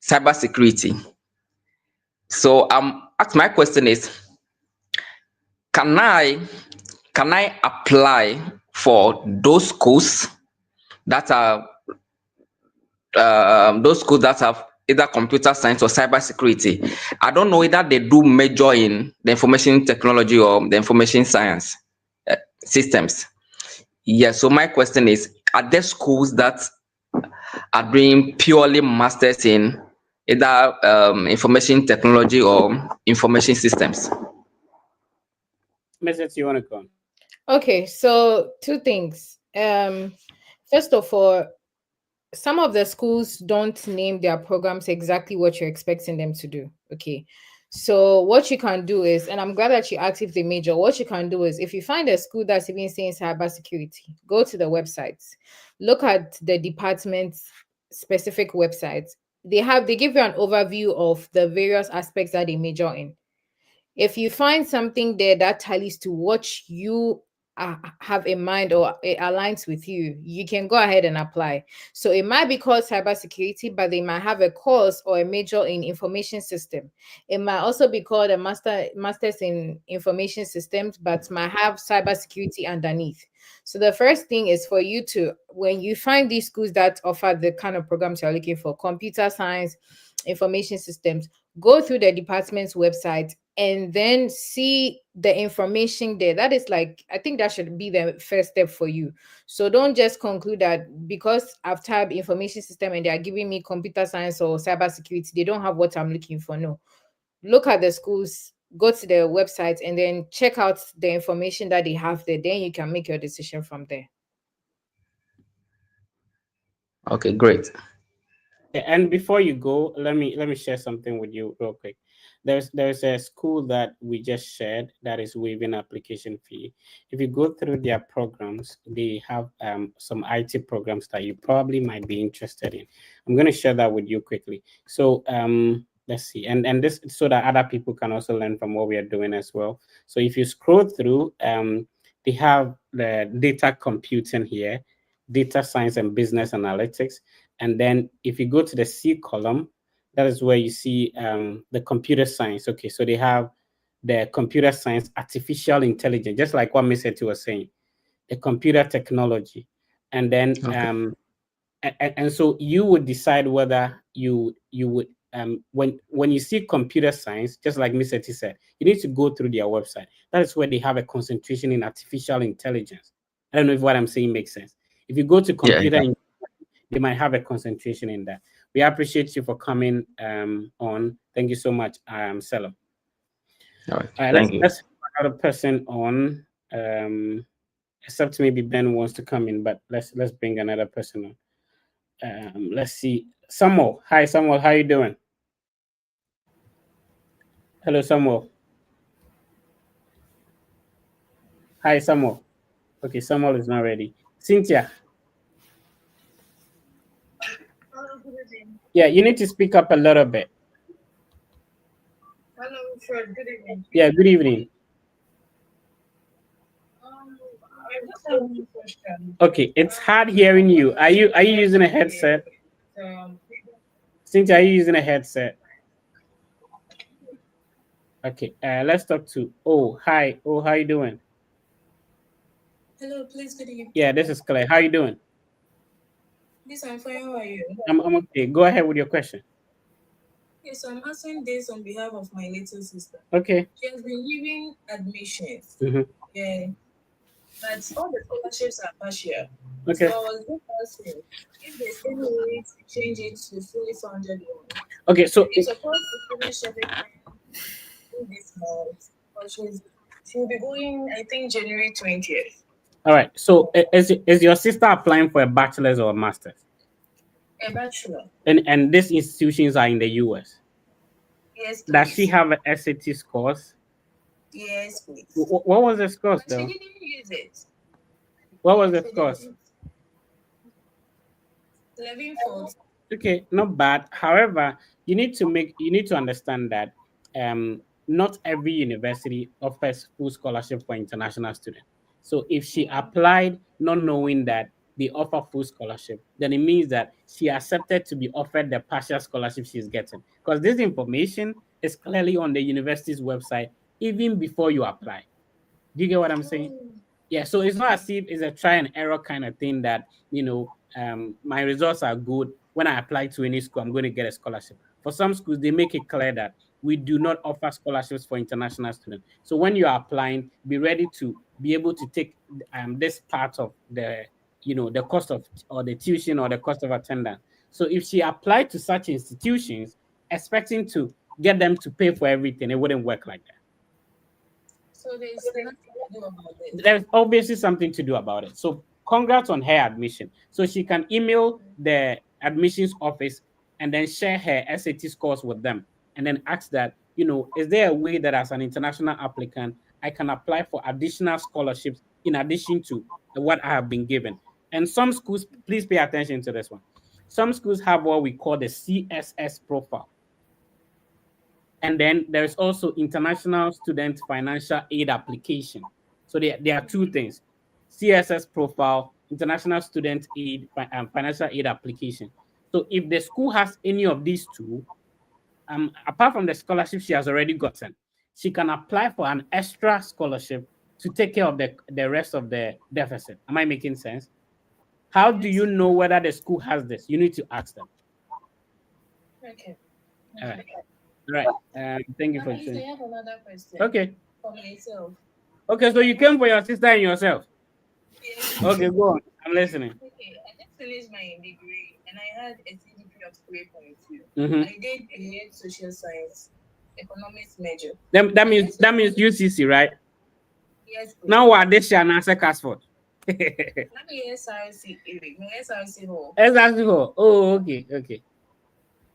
cyber security. So my question is, can I apply for those schools that are have either computer science or cyber security? I don't know whether they do major in the information technology or the information science systems. Yeah, so my question is, are there schools that are doing purely masters in either information technology or information systems? Mrs. You want to come? Okay, so two things. First of all, some of the schools don't name their programs exactly what you're expecting them to do. Okay. So what you can do is, and I'm glad that you asked if they major, what you can do is, if you find a school that's even saying cybersecurity, go to the websites, look at the department's specific websites. They give you an overview of the various aspects that they major in. If you find something there that tallies to what you have in mind, or it aligns with you, you can go ahead and apply. So it might be called cybersecurity, but they might have a course or a major in information system. It might also be called a master's in information systems, but might have cybersecurity underneath. So the first thing is for you to, when you find these schools that offer the kind of programs you're looking for, computer science, information systems, go through the department's website and then see the information there. That is like, I think that should be the first step for you. So don't just conclude that because I've typed information system and they are giving me computer science or cybersecurity, they don't have what I'm looking for. No. Look at the schools, go to their website, and then check out the information that they have there. Then you can make your decision from there. Okay, great. And before you go, let me share something with you real quick. There's a school that we just shared that is waiving application fee. If you go through their programs, they have some IT programs that you probably might be interested in. I'm going to share that with you quickly. So let's see, and this, so that other people can also learn from what we are doing as well. So if you scroll through, they have the data computing here, data science and business analytics. And then if you go to the C column, that is where you see the computer science. Okay, so they have the computer science, artificial intelligence, just like what Miss Eti was saying, the computer technology. And then and so you would decide whether you would when you see computer science, just like Miss Eti said, you need to go through their website. That is where they have a concentration in artificial intelligence. I don't know if what I'm saying makes sense. If you go to computer, they might have a concentration in that. We appreciate you for coming on. Thank you so much, Selim. All right, thank you. Let's put another person on. Except maybe Ben wants to come in, but let's bring another person on. Let's see. Samuel. Hi, Samuel. How you doing? Hello, Samuel. Hi, Samuel. Okay, Samuel is not ready. Cynthia. Yeah, you need to speak up a little bit. Hello, Fred. Good evening. Yeah, good evening. I just have one question. Okay, it's hard hearing you. Are you using a headset? Cynthia, are you using a headset? Okay, let's talk to. Oh, hi. Oh, how you doing? Hello, please. Good evening. Yeah, this is Claire. How you doing? Yes, I'm fine. How are you? I'm okay. Go ahead with your question. Yes, I'm asking this on behalf of my little sister. Okay. She has been giving admissions. Mm-hmm. Yeah, but all the scholarships are partial. Okay. So I was just asking if there's any way to change it to fully funded one. Okay, so She's supposed to finish everything this month, but she'll be going, I think, January 20th. All right. So is your sister applying for a bachelor's or a master's? A bachelor. And these institutions are in the US. Yes, please. Does she have an SAT scores? Yes, please. What was the scores But though? she didn't use it. What was the scores? 1140. Okay, not bad. However, you need to understand that not every university offers full scholarship for international students. So if she applied not knowing that they offer full scholarship, then it means that she accepted to be offered the partial scholarship she's getting. Because this information is clearly on the university's website even before you apply. Do you get what I'm saying? Yeah, so it's not as if it's a try and error kind of thing that, my results are good. When I apply to any school, I'm going to get a scholarship. For some schools, they make it clear that we do not offer scholarships for international students. So when you are applying, be ready to be able to take this part of the cost of or the tuition or the cost of attendance. So if she applied to such institutions expecting to get them to pay for everything, it wouldn't work like that. So there's nothing to do about it. There's obviously something to do about it. So congrats on her admission. So she can email the admissions office and then share her SAT scores with them and then ask that, is there a way that as an international applicant, I can apply for additional scholarships in addition to what I have been given? And some schools, please pay attention to this one. Some schools have what we call the CSS profile. And then there's also International Student Financial Aid Application. So there are two things: CSS profile, International Student Aid, Financial Aid Application. So if the school has any of these two, apart from the scholarship she has already gotten, she can apply for an extra scholarship to take care of the rest of the deficit. Am I making sense? How do you know whether the school has this? You need to ask them. Okay. All right. Right. Thank you for sharing. I have another question. Okay. For myself. Okay, so you came for your sister and yourself. Yes. Okay, go on. I'm listening. Okay, I just finished my degree and I had a CGPA of 3.2. Mm-hmm. I did a social science economics major. That means UCC, right? Yes. Please. Now what this shall answer Casford. Let me SRC hall. SRC hall. Oh, okay.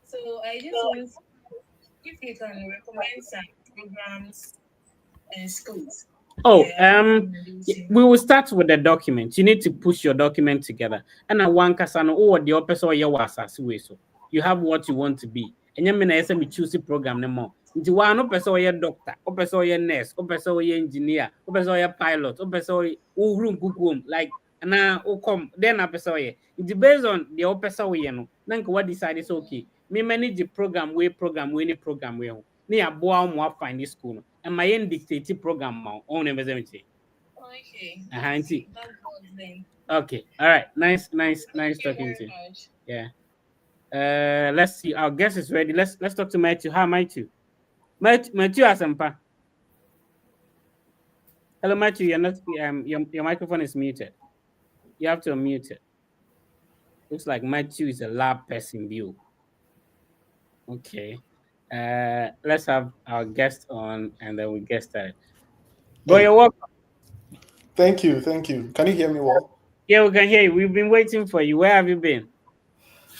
So I just want if you can recommend some programs and schools. Oh, we will start with the document. You need to push your document together. And a one casano or the opposite your was way so. You have what you want to be. And you mean I say we choose a program no more. Into one opposite your doctor, opposite your nurse, opposite your engineer, opposite your pilot, opposite room like and now come then opposite. It's based on the opposite way, Then what decide is okay. Me manage the program we any program we ni aboa mo find this school. And my end dictate program on Okay. Okay. All right. Nice talking to you. Much. Yeah. Let's see. Our guest is ready. Let's talk to Matthew. Hi, Matthew. Matthew Asampa. Hello, Matthew. You're not your microphone is muted. You have to unmute it. Looks like Matthew is a lab person view. Okay. Let's have our guest on and then we get started. Bro, you're welcome. Thank you. Can you hear me well? Yeah, we can hear you. We've been waiting for you. Where have you been?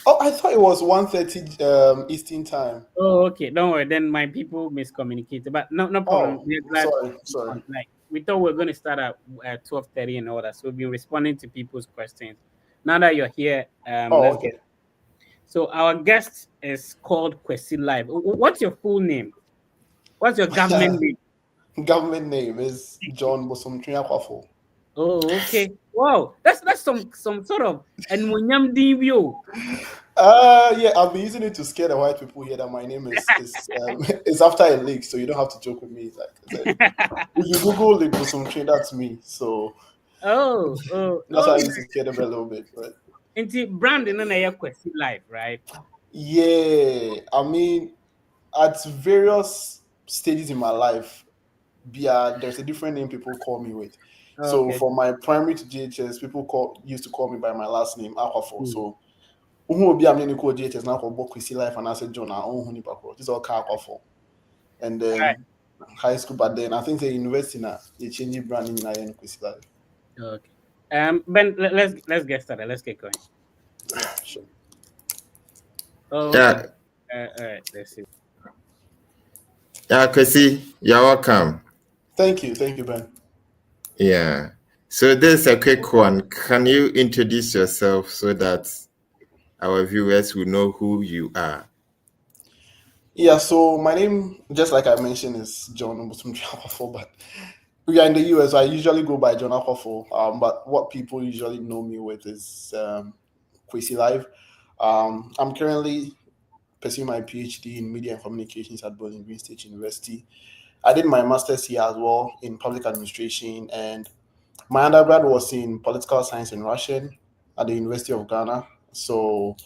Oh, I thought it was 1:30 Eastern time. Oh, okay. Don't worry. Then my people miscommunicated. But no problem. Oh, We're glad. sorry. Like we thought we were going to start at 12:30 and all that. So we've been responding to people's questions. Now that you're here, let's get. So our guest is called Kwesi Live. What's your full name? What's your government name? Government name is John Bosomtri Akwafo. Oh, okay. Wow, that's some sort of Enmunyam DBO. Yeah, I've been using it to scare the white people here that my name is after a leak, so you don't have to joke with me. Like if you Google the Bosomtri, that's me. So that's how I used to scare them a little bit, right? Into brand in an Kwesi Live, right? Yeah, I mean, at various stages in my life, there's a different name people call me with. Okay. So from my primary to JHS, people used to call me by my last name, Akwafo. So I'm call JHS now called Kwesi Life, and I said John, this is all Akwafo. And then high school, but then I think the university now they changed brand name in Kwesi Life. Okay. Ben, let's get started. Let's get going. Sure. Oh, Yeah. All right. Let's see. Yeah, Kwesi, you're welcome. Thank you, Ben. Yeah. So there's a quick one. Can you introduce yourself so that our viewers will know who you are? Yeah, so my name, just like I mentioned, is John Omotumji Akwafo, but we are in the US. So I usually go by John Akwafo, but what people usually know me with is Kwesi Live. I'm currently pursuing my PhD in Media and Communications at Bowling Green State University. I did my master's here as well in public administration, and my undergrad was in political science and Russian at the University of Ghana. So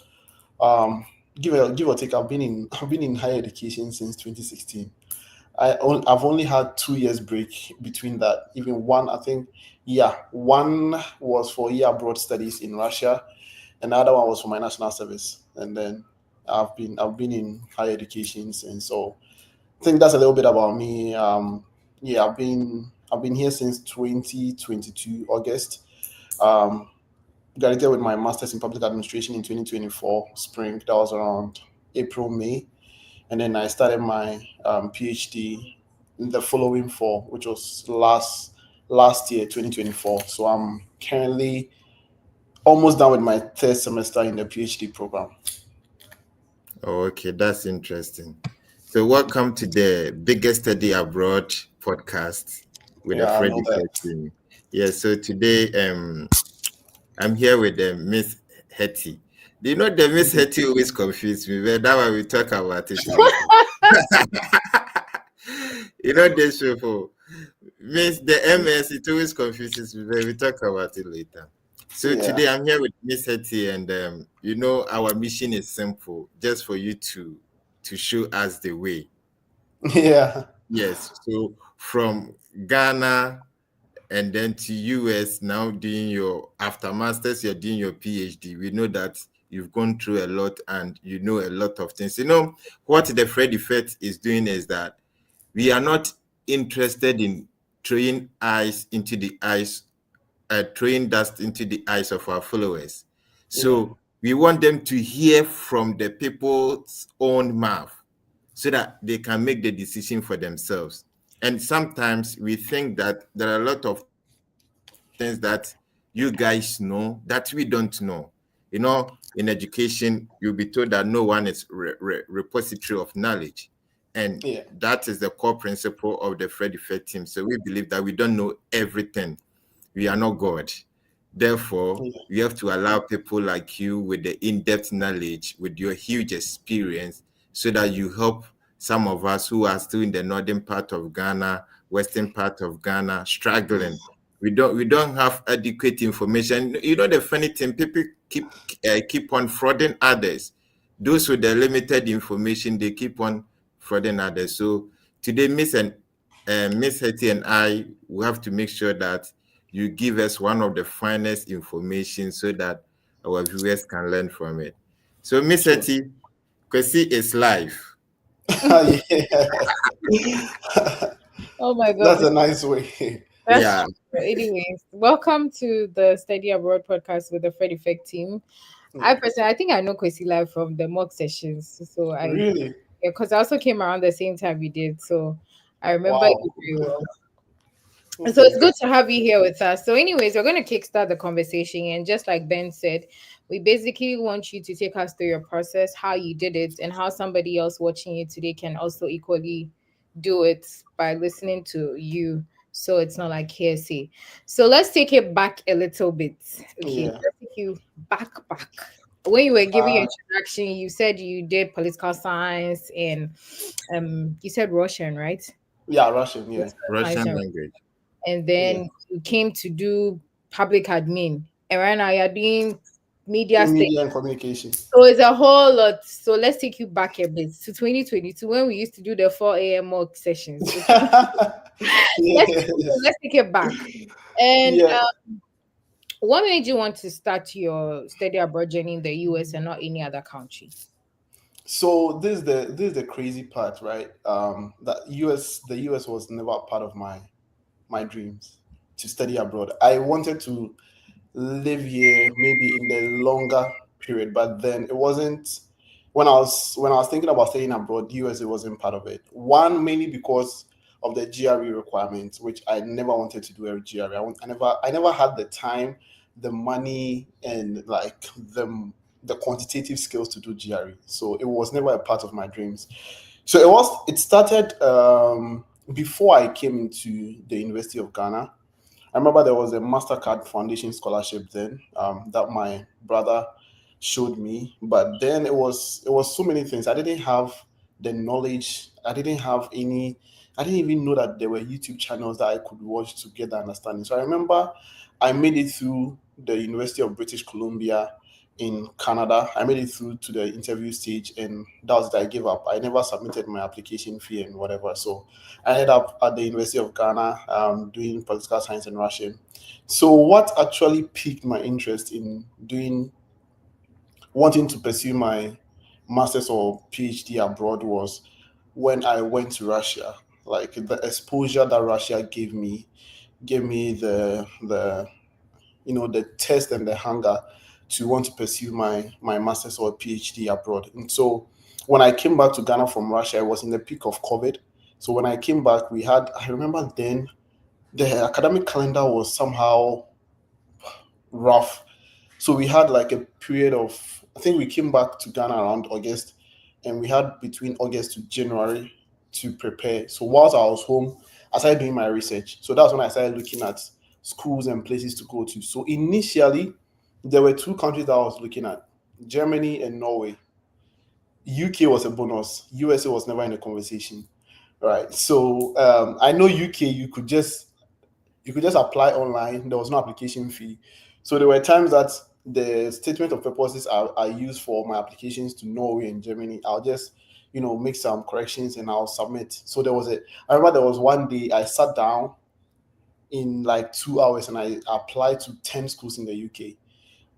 um, give or take, I've been in higher education since 2016. I've only had 2 years break between that. Even one, I think, yeah, one was for year abroad studies in Russia, and the other one was for my national service. And then I've been in higher education since. So I think that's a little bit about me. Yeah, I've been here since 2022 August. Um, Graduated with my master's in public administration in 2024 spring. That was around April May, and then I started my PhD in the following fall, which was last year, 2024. So I'm currently almost done with my third semester in the PhD program. Oh, okay, that's interesting. So, welcome to the biggest study abroad podcast with the Yeah, I know Freddie that. team. Yeah, so today I'm here with Miss Hetty. Do you know the Miss Hetty always confused me? But that one we talk about it later. You know this people. Miss the MS, it always confuses me, but we talk about it later. So Yeah. today I'm here with Miss Hetty, and you know our mission is simple, just for you to show us the way. Yeah. Yes. So from Ghana and then to US, now doing your after masters, you're doing your PhD. We know that you've gone through a lot and you know a lot of things. You know what the Fred effect is doing is that we are not interested in throwing eyes into the eyes, throwing dust into the eyes of our followers. So we want them to hear from the people's own mouth so that they can make the decision for themselves. And sometimes we think that there are a lot of things that you guys know that we don't know. You know, in education, you'll be told that no one is repository of knowledge. And that is the core principle of the Fred Effect team. So we believe that we don't know everything. We are not God. Therefore, we have to allow people like you with the in-depth knowledge, with your huge experience, so that you help some of us who are still in the northern part of Ghana, western part of Ghana, struggling. We don't have adequate information. You know the funny thing, people keep on frauding others. Those with the limited information, they keep on frauding others. So today, Miss Hetty and I will have to make sure that you give us one of the finest information so that our viewers can learn from it. So, Miss Hetty, Kwesi is live. Oh my God. That's a nice way. That's true. Anyways, welcome to the Study Abroad podcast with the Fred Effect team. I think I know Kwesi Live from the mock sessions. So Really? because I also came around the same time we did. So I remember you very well. Okay. So it's good to have you here with us. So, anyways, we're going to kickstart the conversation. And just like Ben said, we basically want you to take us through your process, how you did it, and how somebody else watching you today can also equally do it by listening to you. So it's not like hearsay. So let's take it back a little bit. Okay, let's take you back. When you were giving your introduction, you said you did political science and you said Russian, right? Yeah, Russian, yeah. Russian language. And then you came to do public admin, and right now you're doing media and communication. So it's a whole lot. So let's take you back a bit to 2022 when we used to do the 4 a.m. mock sessions. So let's take it back. And what made you want to start your study abroad journey in the US and not any other country? So this is the crazy part, right? The US was never part of my dreams to study abroad. I wanted to live here maybe in the longer period, but then it wasn't when I was thinking about studying abroad, US it wasn't part of it. One, mainly because of the GRE requirements, which I never wanted to do a GRE. I never had the time, the money, and the quantitative skills to do GRE. So it was never a part of my dreams. So it started before I came into the University of Ghana. I remember there was a MasterCard Foundation scholarship then that my brother showed me, but then it was so many things. I didn't have the knowledge. I didn't have any. I didn't even know that there were YouTube channels that I could watch to get the understanding. So I remember I made it through the University of British Columbia in Canada. I made it through to the interview stage, and that was it. I gave up. I never submitted my application fee and whatever. So I ended up at the University of Ghana doing political science and Russian. So what actually piqued my interest in wanting to pursue my master's or PhD abroad was when I went to Russia. Like the exposure that Russia gave me the test and the hunger to want to pursue my master's or PhD abroad. And so when I came back to Ghana from Russia, I was in the peak of COVID. So when I came back, I remember then the academic calendar was somehow rough. So we had like a period of, I think we came back to Ghana around August, and we had between August to January to prepare. So whilst I was home, I started doing my research. So that's when I started looking at schools and places to go to. So initially, there were two countries that I was looking at, Germany and Norway. UK was a bonus. USA was never in the conversation. Right. So I know UK, you could just apply online. There was no application fee. So there were times that the statement of purposes are used for my applications to Norway and Germany. I'll just, make some corrections and I'll submit. So I remember there was one day I sat down in like 2 hours and I applied to 10 schools in the UK,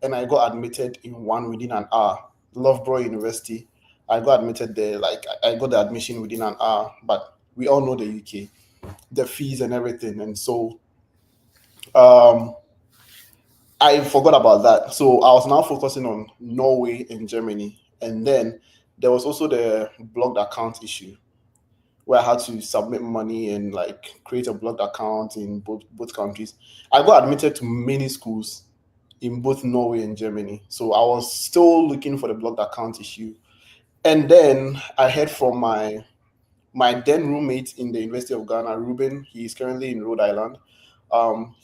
and I got admitted in one within an hour. Loughborough University. I got admitted there, like I got the admission within an hour, but we all know the UK, the fees and everything. And so um I forgot about that. So I was now focusing on Norway and Germany. And then there was also the blocked account issue where I had to submit money and like create a blocked account in both countries. I got admitted to many schools in both Norway and Germany. So I was still looking for the blocked account issue. And then I heard from my then roommate in the University of Ghana, Ruben. He is currently in Rhode Island. Um,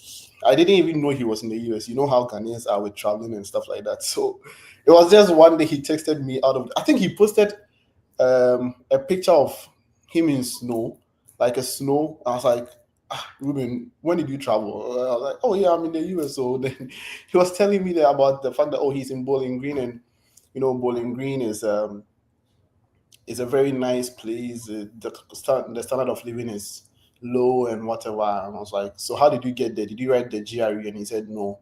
I didn't even know he was in the US. You know how Ghanaians are with traveling and stuff like that. So it was just one day he texted me out of. I think he posted a picture of him in snow, like a snow. I was like, Ruben, when did you travel? I was like, oh yeah, I'm in the US. So then he was telling me that about the fact that he's in Bowling Green, and Bowling Green is it's a very nice place. The standard of living is low and whatever. And I was like, so how did you get there? Did you write the GRE? And he said, no,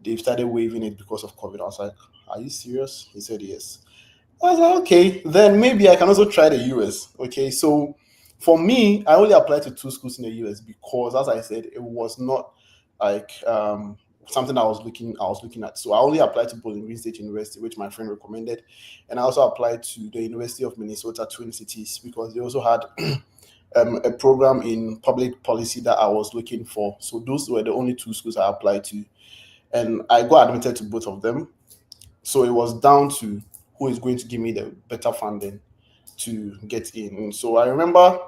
they've started waiving it because of COVID. I was like, are you serious? He said, yes. I was like, okay, then maybe I can also try the US. Okay, so for me, I only applied to two schools in the US because, as I said, it was not like something I was looking at. So I only applied to Bowling Green State University, which my friend recommended, and I also applied to the University of Minnesota Twin Cities because they also had a program in public policy that I was looking for. So those were the only two schools I applied to, and I got admitted to both of them. So it was down to who is going to give me the better funding to get in. And so I remember,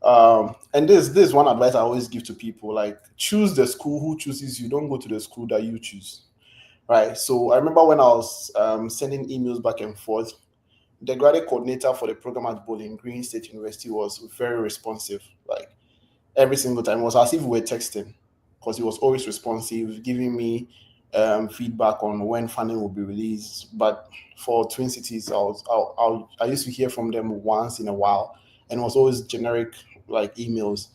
and this is one advice I always give to people: like choose the school who chooses you. Don't go to the school that you choose. Right. So I remember when I was sending emails back and forth, the graduate coordinator for the program at Bowling Green State University was very responsive. Like every single time, it was as if we were texting because he was always responsive, giving me feedback on when funding will be released. But for Twin Cities, I used to hear from them once in a while, and it was always generic like emails.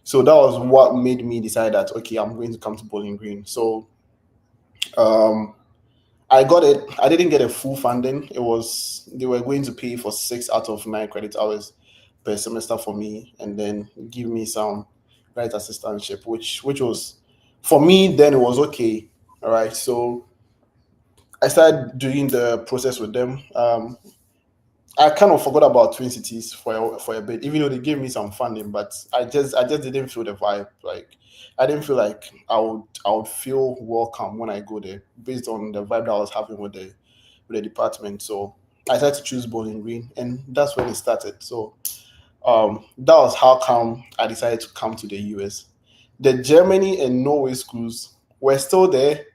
So that was what made me decide that okay, I'm going to come to Bowling Green. So um, I got it. I didn't get a full funding. They were going to pay for 6 out of 9 credit hours per semester for me, and then give me some grant assistantship, which was for me then it was okay. All right, so I started doing the process with them. I kind of forgot about Twin Cities for a bit, even though they gave me some funding, but I just didn't feel the vibe. Like I didn't feel like I would feel welcome when I go there based on the vibe that I was having with the department. So I decided to choose Bowling Green, and that's when it started. So that was how come I decided to come to the US. The Germany and Norway schools were still there,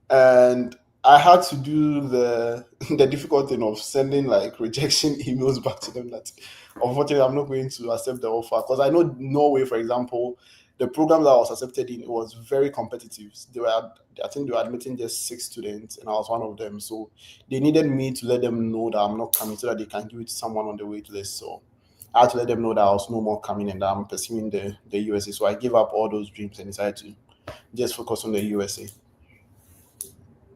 and I had to do the the difficult thing of sending like rejection emails back to them that unfortunately I'm not going to accept the offer, because I know Norway, for example, the program that I was accepted in was very competitive. I think they were admitting just 6 students, and I was one of them. So they needed me to let them know that I'm not coming so that they can give it to someone on the wait list. So I had to let them know that I was no more coming and that I'm pursuing the USA. So I gave up all those dreams and decided to just focus on the USA.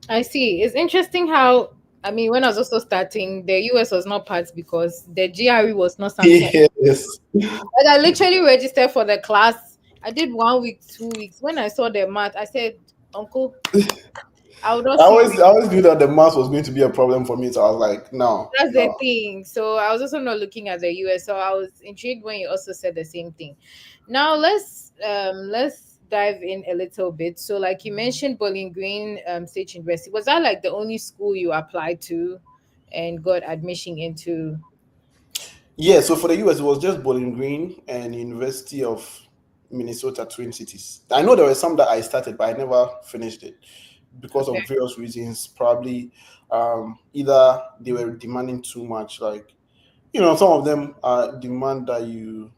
I see. It's interesting how, I mean, when I was also starting, the US was not part because the GRE was not something. Yes. But I literally registered for the class. I did 1 week, 2 weeks. When I saw the math, I said, Uncle, I would not see you. I always knew that the math was going to be a problem for me. So I was like, no, That's the no. thing. So I was also not looking at the US. So I was intrigued when you also said the same thing. Now let's dive in a little bit. So like you mentioned Bowling Green State University. Was that like the only school you applied to and got admission into? Yeah, so for the US, it was just Bowling Green and University of Minnesota Twin Cities. I know there were some that I started, but I never finished it because Okay. of various reasons. Probably either they were demanding too much, like some of them demand that you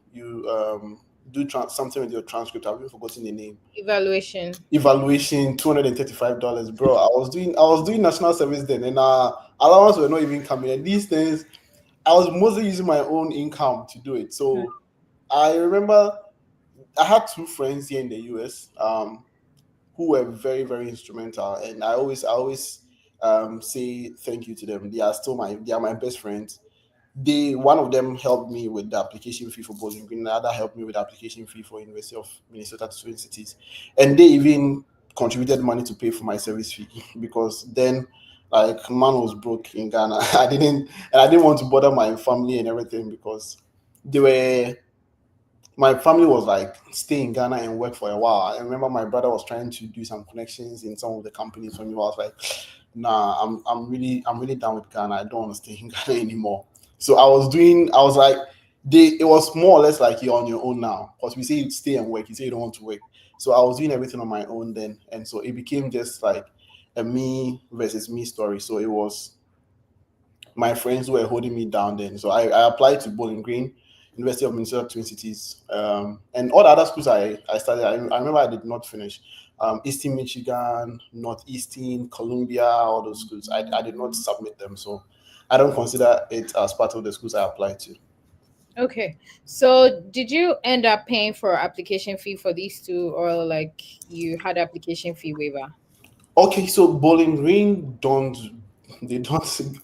do something with your transcript. I've even forgotten the name. Evaluation. Evaluation, $235, bro. I was doing national service then, and allowance were not even coming. And these things, I was mostly using my own income to do it. So I remember I had two friends here in the US who were very, very instrumental, and I always say thank you to them. They are my best friends. One of them helped me with the application fee for Bowling Green, the other helped me with the application fee for University of Minnesota Twin Cities, and they even contributed money to pay for my service fee because then like man was broke in Ghana. I didn't want to bother my family and everything because they were my family was like stay in Ghana and work for a while. I remember my brother was trying to do some connections in some of the companies for me. I was like, nah, I'm really done with Ghana. I don't want to stay in Ghana anymore. So I was like, it was more or less like you're on your own now. Because we say you stay and work, you say you don't want to work. So I was doing everything on my own then. And so it became just like a me versus me story. So it was my friends who were holding me down then. So I applied to Bowling Green, University of Minnesota Twin Cities, and all the other schools I started. I remember I did not finish. Eastern Michigan, Northeastern, Columbia, all those schools. I did not submit them. So I don't consider it as part of the schools I applied to. Okay. So did you end up paying for application fee for these two, or like you had application fee waiver? Okay, so Bowling Green don't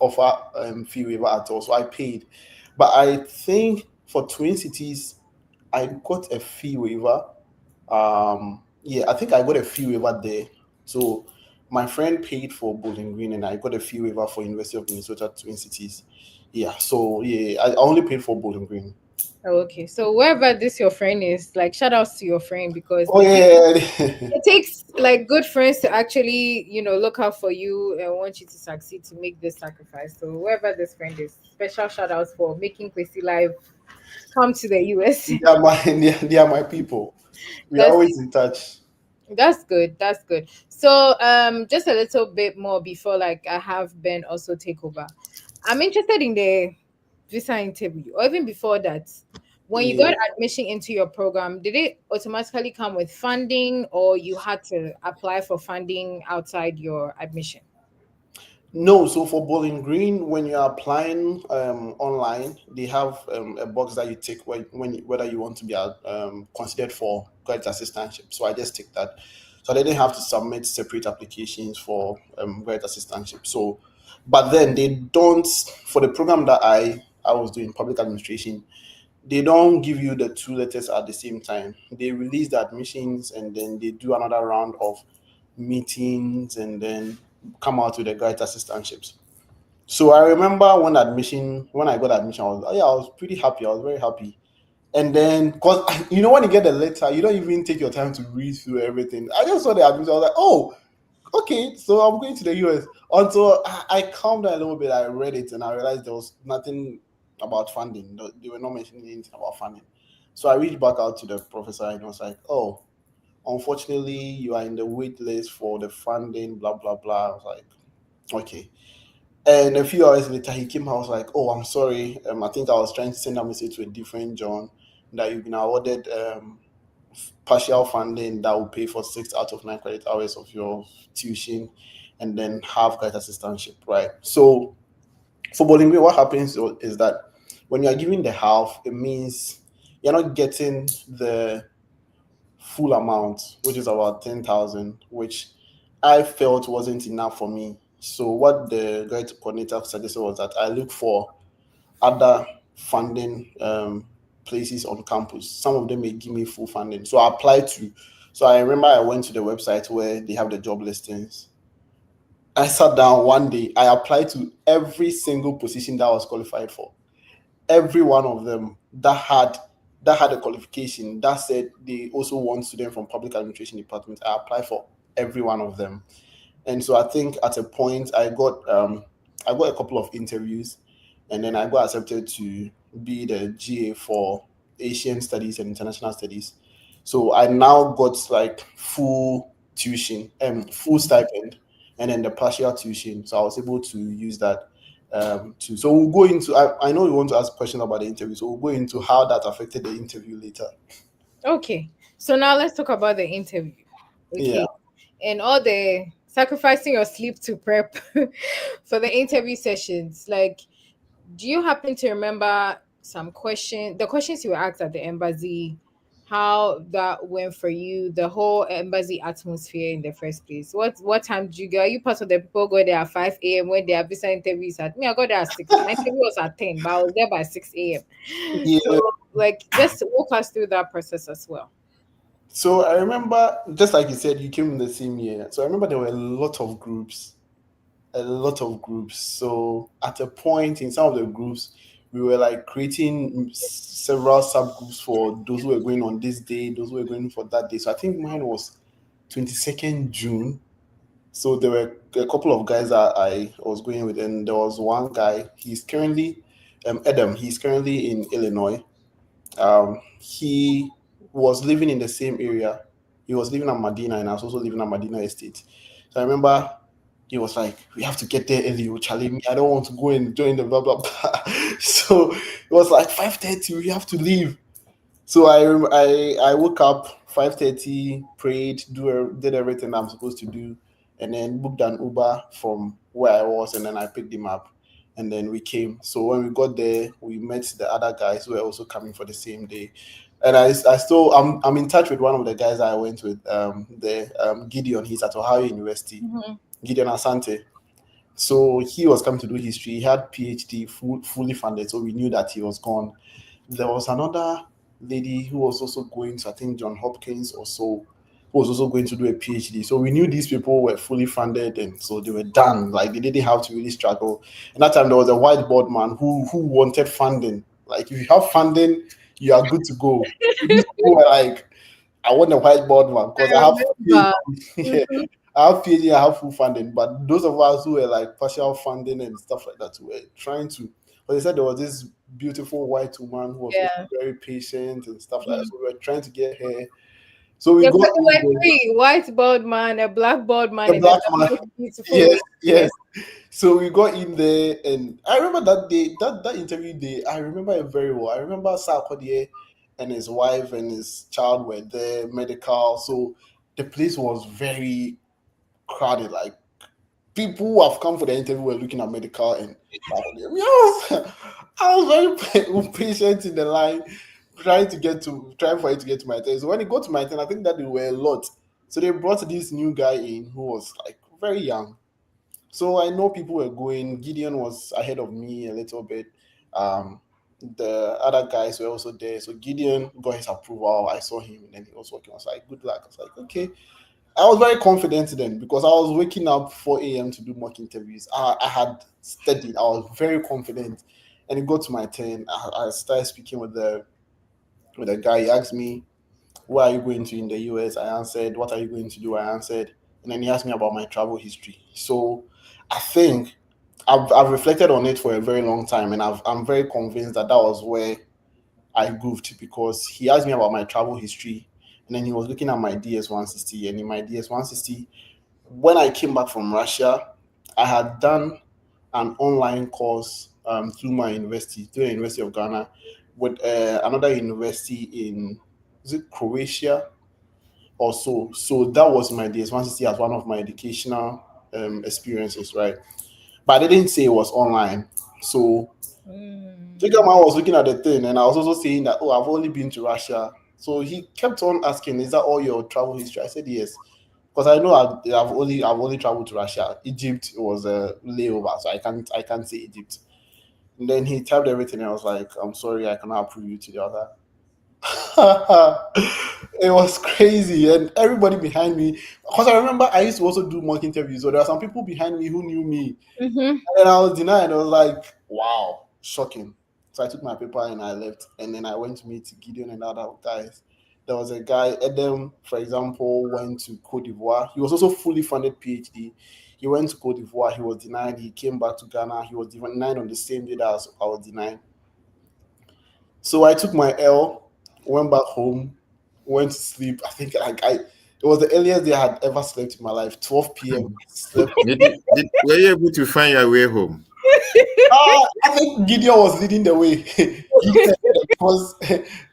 offer fee waiver at all. So I paid, but I think for Twin Cities I got a fee waiver. Yeah, I think I got a fee waiver there. So my friend paid for Bowling Green, and I got a fee waiver for University of Minnesota Twin Cities. Yeah, so yeah, I only paid for Bowling Green. Oh, okay. So wherever this your friend is, like shout outs to your friend because Oh yeah, it takes like good friends to actually, look out for you and want you to succeed to make this sacrifice. So wherever this friend is, special shout outs for making Kwesi Live come to the US. they are my people. We are That's always in touch. That's good. That's good. So, just a little bit more before like I have Ben also take over. I'm interested in the visa interview, or even before that. When you got Yeah. admission into your program, did it automatically come with funding, or you had to apply for funding outside your admission? No, so for Bowling Green, when you're applying online, they have a box that you tick whether you want to be considered for graduate assistantship. So I just ticked that. So I didn't have to submit separate applications for graduate assistantship. So, but then they don't, for the program that I was doing, public administration, they don't give you the two letters at the same time. They release the admissions and then they do another round of meetings and then come out with the graduate assistantships. So I remember when I got admission, I was pretty happy. I was very happy. And then, because when you get the letter, you don't even take your time to read through everything. I just saw the admission. I was like, oh, okay, so I'm going to the US. Until I calmed down a little bit, I read it and I realized there was nothing about funding. They were not mentioning anything about funding. So I reached back out to the professor and I was like, oh, unfortunately, you are in the wait list for the funding, blah, blah, blah. I was like, okay. And a few hours later, he came. I was like, "Oh, I'm sorry. I think I was trying to send a message to a different John that you've been awarded partial funding that will pay for 6 out of 9 credit hours of your tuition, and then half credit assistantship, right?" So for Bolingwe, what happens is that when you are giving the half, it means you're not getting the full amount, which is about 10,000, which I felt wasn't enough for me. So what the grant coordinator suggested was that I look for other funding places on campus. Some of them may give me full funding. So I applied to. So I remember I went to the website where they have the job listings. I sat down one day. I applied to every single position that I was qualified for. Every one of them that had a qualification that said they also want students from public administration department. I applied for every one of them. And so I think at a point I got a couple of interviews, and then I got accepted to be the GA for Asian Studies and International Studies. So I now got like full tuition and full stipend, and then the partial tuition. So I was able to use that too. So we'll go into. I know you want to ask questions about the interview, so we'll go into how that affected the interview later. Okay, so now let's talk about the interview. Yeah. Okay, and all the sacrificing your sleep to prep for the interview sessions. Like, do you happen to remember the questions you were asked at the embassy, how that went for you, the whole embassy atmosphere in the first place? What time did you go? Are you part of the people go there at 5 a.m. when they have visa interviews? At me, I got there at 6. My interview was at 10, but I was there by 6 a.m. Yeah. So, like, just walk us through that process as well. So I remember, just like you said, you came in the same year. So I remember there were a lot of groups. So at a point in some of the groups, we were like creating several subgroups for those who were going on this day, those who were going for that day. So I think mine was 22nd June. So there were a couple of guys that I was going with, and there was one guy. He's currently, Adam. He's currently in Illinois. He was living in the same area. He was living at Medina, and I was also living at Medina Estate. So I remember he was like, "We have to get there early, oh, Charlie. Me, I don't want to go and join the blah blah blah." So it was like 5:30. We have to leave. So I woke up 5:30, prayed, did everything I'm supposed to do, and then booked an Uber from where I was, and then I picked him up, and then we came. So when we got there, we met the other guys who were also coming for the same day, and I still I'm in touch with one of the guys I went with, Gideon. He's at Ohio University, Gideon Asante. So he was coming to do history. He had PhD fully funded, so we knew that he was gone. There was another lady who was also going to, I think, John Hopkins or so, who was also going to do a PhD. So we knew these people were fully funded, and so they were done. Like they didn't have to really struggle. And that time there was a whiteboard man who wanted funding. Like if you have funding, you are good to go. These people were like, I want a whiteboard man because I have PhD. Yeah, I have PhD, I have full funding. But those of us who were like partial funding and stuff like that, were trying to. But they said there was this beautiful white woman who was also very patient and stuff like that. So we were trying to get her. So we Yeah, got but there were in three: whiteboard man, a blackboard man, the and then black man. that beautiful Yes, lady. yes. So we got in there, and I remember that day, that interview day. I remember it very well. I remember Sarkodie and his wife and his child were there, medical. So the place was very crowded. Like people who have come for the interview were looking at medical and yes, I was very patient in the line, trying for it to get to my turn. So when it got to my turn, I think that there were a lot. So they brought this new guy in who was like very young. So I know people were going. Gideon was ahead of me a little bit. The other guys were also there. So Gideon got his approval. I saw him and then he was working. I was like, good luck. I was like, okay. I was very confident then because I was waking up 4 a.m. to do mock interviews. I had studied. I was very confident. And it got to my turn. I started speaking with the guy. He asked me, where are you going to in the US? I answered. What are you going to do? I answered. and then he asked me about my travel history. So I think I've reflected on it for a very long time, and I'm very convinced that was where I goofed, because he asked me about my travel history, and then he was looking at my DS-160, and in my DS-160, when I came back from Russia, I had done an online course through my university, through the University of Ghana, with another university in, is it Croatia or so? So that was my DS-160 as one of my educational experiences, right? But I didn't say it was online. So Jacob man was looking at the thing, and I was also saying that, oh, I've only been to Russia. So he kept on asking, is that all your travel history? I said yes, because I know I've only traveled to Russia. Egypt was a layover, so I can't say Egypt. And then he typed everything, and I was like, I'm sorry, I cannot approve you to the other. It was crazy, and everybody behind me, because I remember I used to also do mock interviews, so there are some people behind me who knew me, and I was denied. I was like, wow, shocking. So I took my paper and I left, and then I went to meet Gideon and other guys. There was a guy, Adam, for example, went to Cote d'Ivoire. He was also fully funded PhD. He went to Cote d'Ivoire. He was denied. He came back to Ghana. He was denied on the same day that I was denied. So I took my L, went back home, went to sleep. I think it was the earliest day I had ever slept in my life. 12 p.m. Slept. Were you able to find your way home? I think Gideon was leading the way. Because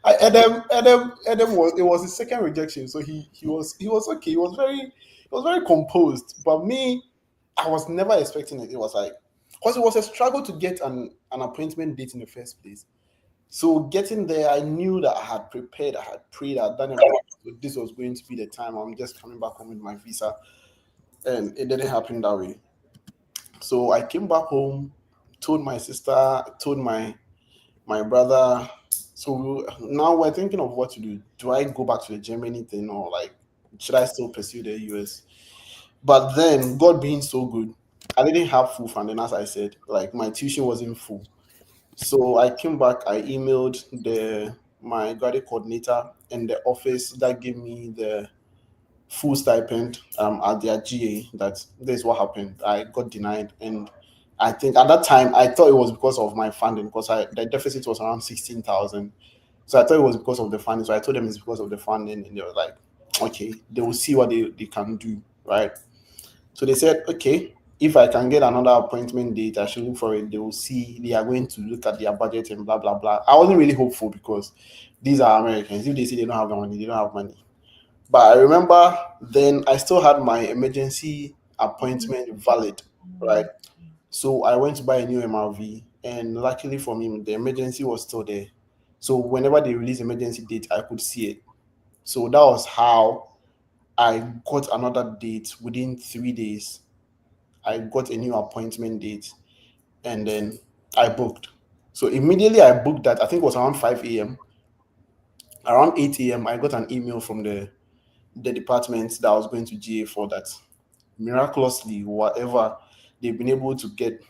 Adam was his second rejection, so he was okay. He was very composed. But me, I was never expecting it. It was like, because it was a struggle to get an appointment date in the first place. So getting there, I knew that I had prepared, I had prayed, I had done everything. So this was going to be the time. I'm just coming back home with my visa, and it didn't happen that way. So I came back home, told my sister, told my brother. So now we're thinking of what to do. Do I go back to the Germany thing, or like should I still pursue the US? But then God being so good, I didn't have full funding, as I said. Like my tuition wasn't full. So I came back, I emailed my graduate coordinator in the office that gave me the full stipend at their GA, that this is what happened. I got denied, and I think at that time I thought it was because of my funding, because the deficit was around 16,000. So I thought it was because of the funding. So I told them it's because of the funding, and they were like, okay, they will see what they can do, right? So they said, okay, if I can get another appointment date, I should look for it. They will see, they are going to look at their budget and blah, blah, blah. I wasn't really hopeful, because these are Americans. If they say they don't have the money, they don't have money. But I remember then I still had my emergency appointment valid, right? So I went to buy a new MRV, and luckily for me, the emergency was still there. So whenever they release emergency date, I could see it. So that was how I got another date within 3 days. I got a new appointment date, and then I booked. So immediately I booked that. I think it was around 5 a.m. Around 8 a.m. I got an email from the department that I was going to GA for, that miraculously, whatever, they've been able to get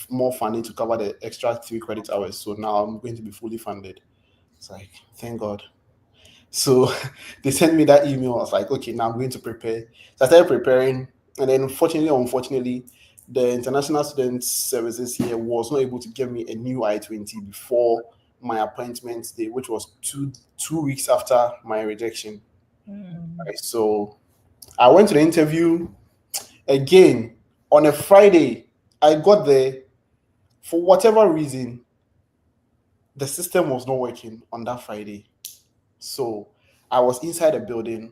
more funding to cover the extra 3 credit hours. So now I'm going to be fully funded. It's like, thank God. So they sent me that email. I was like, okay, now I'm going to prepare. So I started preparing, and then unfortunately, the International Student Services here was not able to give me a new I-20 before my appointment day, which was two weeks after my rejection. Right, so I went to the interview again on a Friday. I got there. For whatever reason, the system was not working on that Friday. So I was inside the building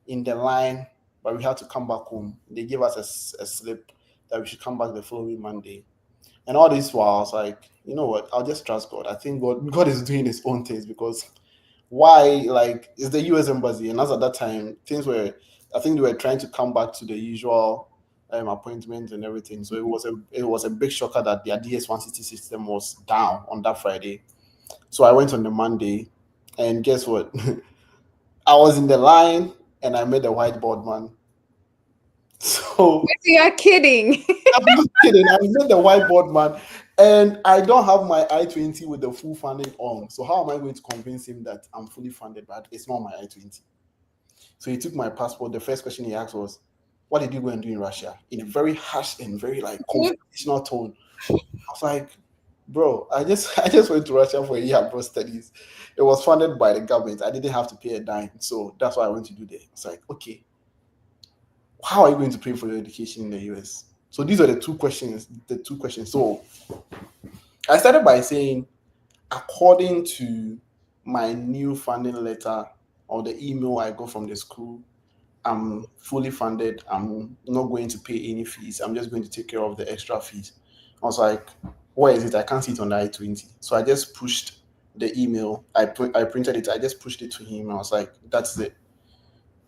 in the line, but we had to come back home. They gave us a slip that we should come back the following Monday. And all this while, I was like, you know what? I'll just trust God. I think God is doing his own things, because why? Like, it's the US Embassy. And as at that time, I think they were trying to come back to the usual appointment and everything. So it was a big shocker that their DS-160 system was down on that Friday. So I went on the Monday, and guess what? I was in the line, and I met the whiteboard man. So You are kidding. I'm not kidding. I met the whiteboard man, and I don't have my I-20 with the full funding on. So how am I going to convince him that I'm fully funded, but it's not my I-20? So he took my passport. The first question he asked was, what did you go and do in Russia? In a very harsh and very like confrontational tone. I was like, bro, I just went to Russia for a year abroad studies. It was funded by the government. I didn't have to pay a dime. So that's why I went to do there. It's like, okay, how are you going to pay for your education in the US? So these are the two questions. So I started by saying, according to my new funding letter or the email I got from the school, I'm fully funded. I'm not going to pay any fees. I'm just going to take care of the extra fees. I was like, where is it? I can't see it on the I-20. So I just pushed the email. I printed it. I just pushed it to him. I was like, that's it.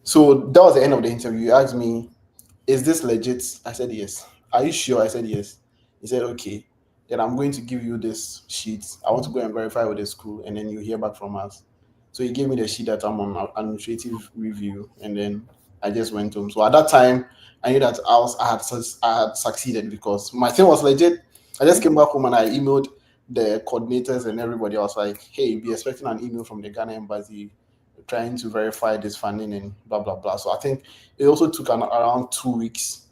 So that was the end of the interview. He asked me, is this legit? I said, yes. Are you sure? I said, yes. He said, okay. Then I'm going to give you this sheet. I want to go and verify with the school, and then you hear back from us. So he gave me the sheet that I'm on administrative review, and then I just went home. So at that time, I knew that I had succeeded because my thing was legit. I just came back home and I emailed the coordinators and everybody. I was like, hey, be expecting an email from the Ghana embassy trying to verify this funding and blah blah blah. So I think it also took around 2 weeks.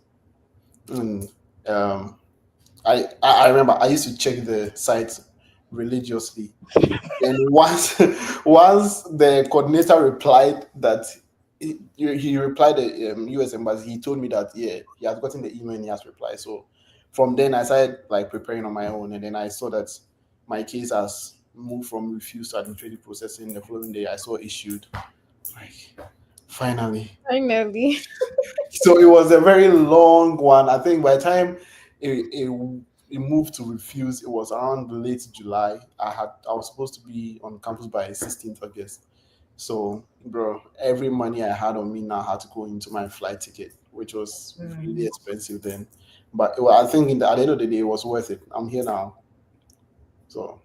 And I remember I used to check the site religiously. And once the coordinator replied that he replied the US embassy, he told me that yeah, he has gotten the email and he has replied. So from then I started like preparing on my own, and then I saw that my case has moved from refused to administrative processing. The following day I saw issued. Like finally. So it was a very long one. I think by the time it moved to refuse, it was around late July. I was supposed to be on campus by 16th August. So, bro, every money I had on me now had to go into my flight ticket, which was really expensive then. But I think at the end of the day, it was worth it. I'm here now. So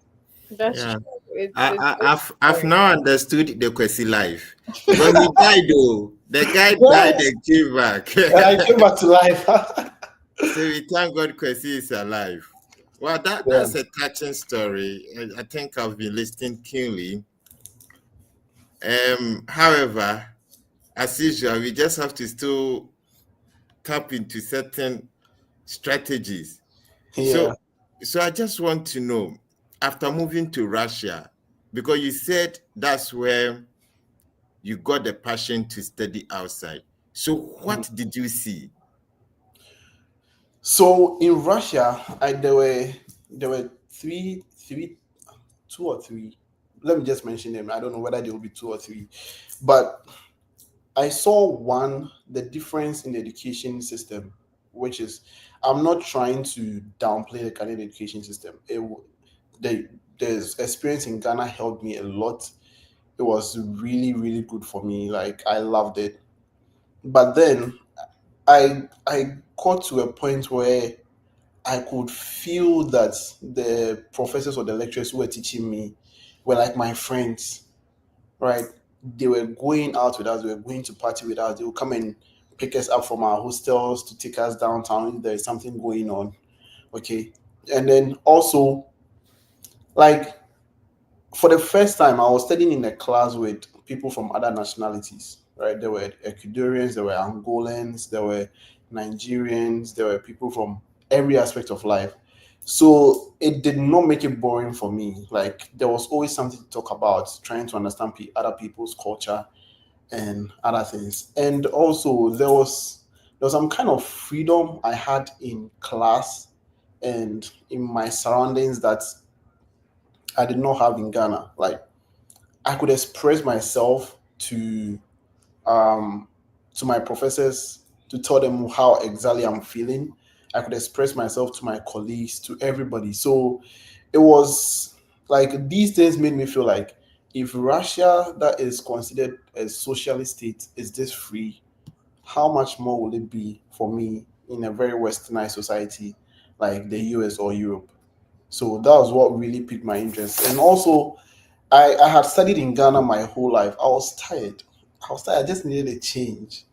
That's Yeah. true. It's I've now understood the Kwesi life. Because he died though. The guy died and came back. I came back to life. So we thank God Kwesi is alive. Well, that's a touching story. I think I've been listening keenly. However, as usual, we just have to still tap into certain strategies. Yeah. So I just want to know, after moving to Russia, because you said that's where you got the passion to study outside. So what did you see? So in Russia, there were two or three. Let me just mention them. I don't know whether there will be two or three, but I saw one, the difference in the education system, which is, I'm not trying to downplay the Canadian education system. The experience in Ghana helped me a lot. It was really, really good for me. Like I loved it. But then I got to a point where I could feel that the professors or the lecturers who were teaching me were like my friends, right? They were going out with us, they were going to party with us, they would come and pick us up from our hostels to take us downtown if there is something going on. Okay. And then also, like, for the first time, I was studying in a class with people from other nationalities, right? There were Ecuadorians, there were Angolans, there were Nigerians, there were people from every aspect of life. So it did not make it boring for me. Like there was always something to talk about, trying to understand other people's culture and other things. And also there was some kind of freedom I had in class and in my surroundings that I did not have in Ghana. Like I could express myself um to my professors to tell them how exactly I'm feeling. I could express myself to my colleagues, to everybody. So it was like these things made me feel like if Russia, that is considered a socialist state, is this free, how much more will it be for me in a very westernized society like the US or Europe? So that was what really piqued my interest. And also I had studied in Ghana my whole life. I was tired. I just needed a change.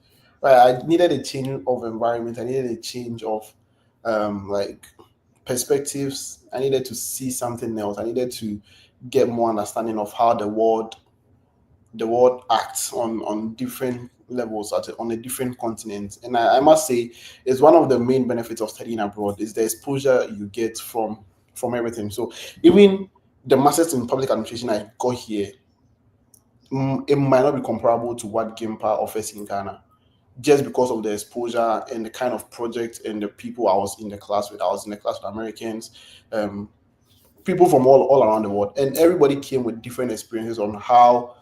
Right? I needed a change of environment. I needed a change of like perspectives. I needed to see something else. I needed to get more understanding of how the world acts on different levels on a different continent. And I must say, it's one of the main benefits of studying abroad is the exposure you get from everything. So even the masters in public administration I got here, it might not be comparable to what GIMPA offers in Ghana, just because of the exposure and the kind of project and the people I was in the class with. I was in the class with Americans, people from all around the world, and everybody came with different experiences on how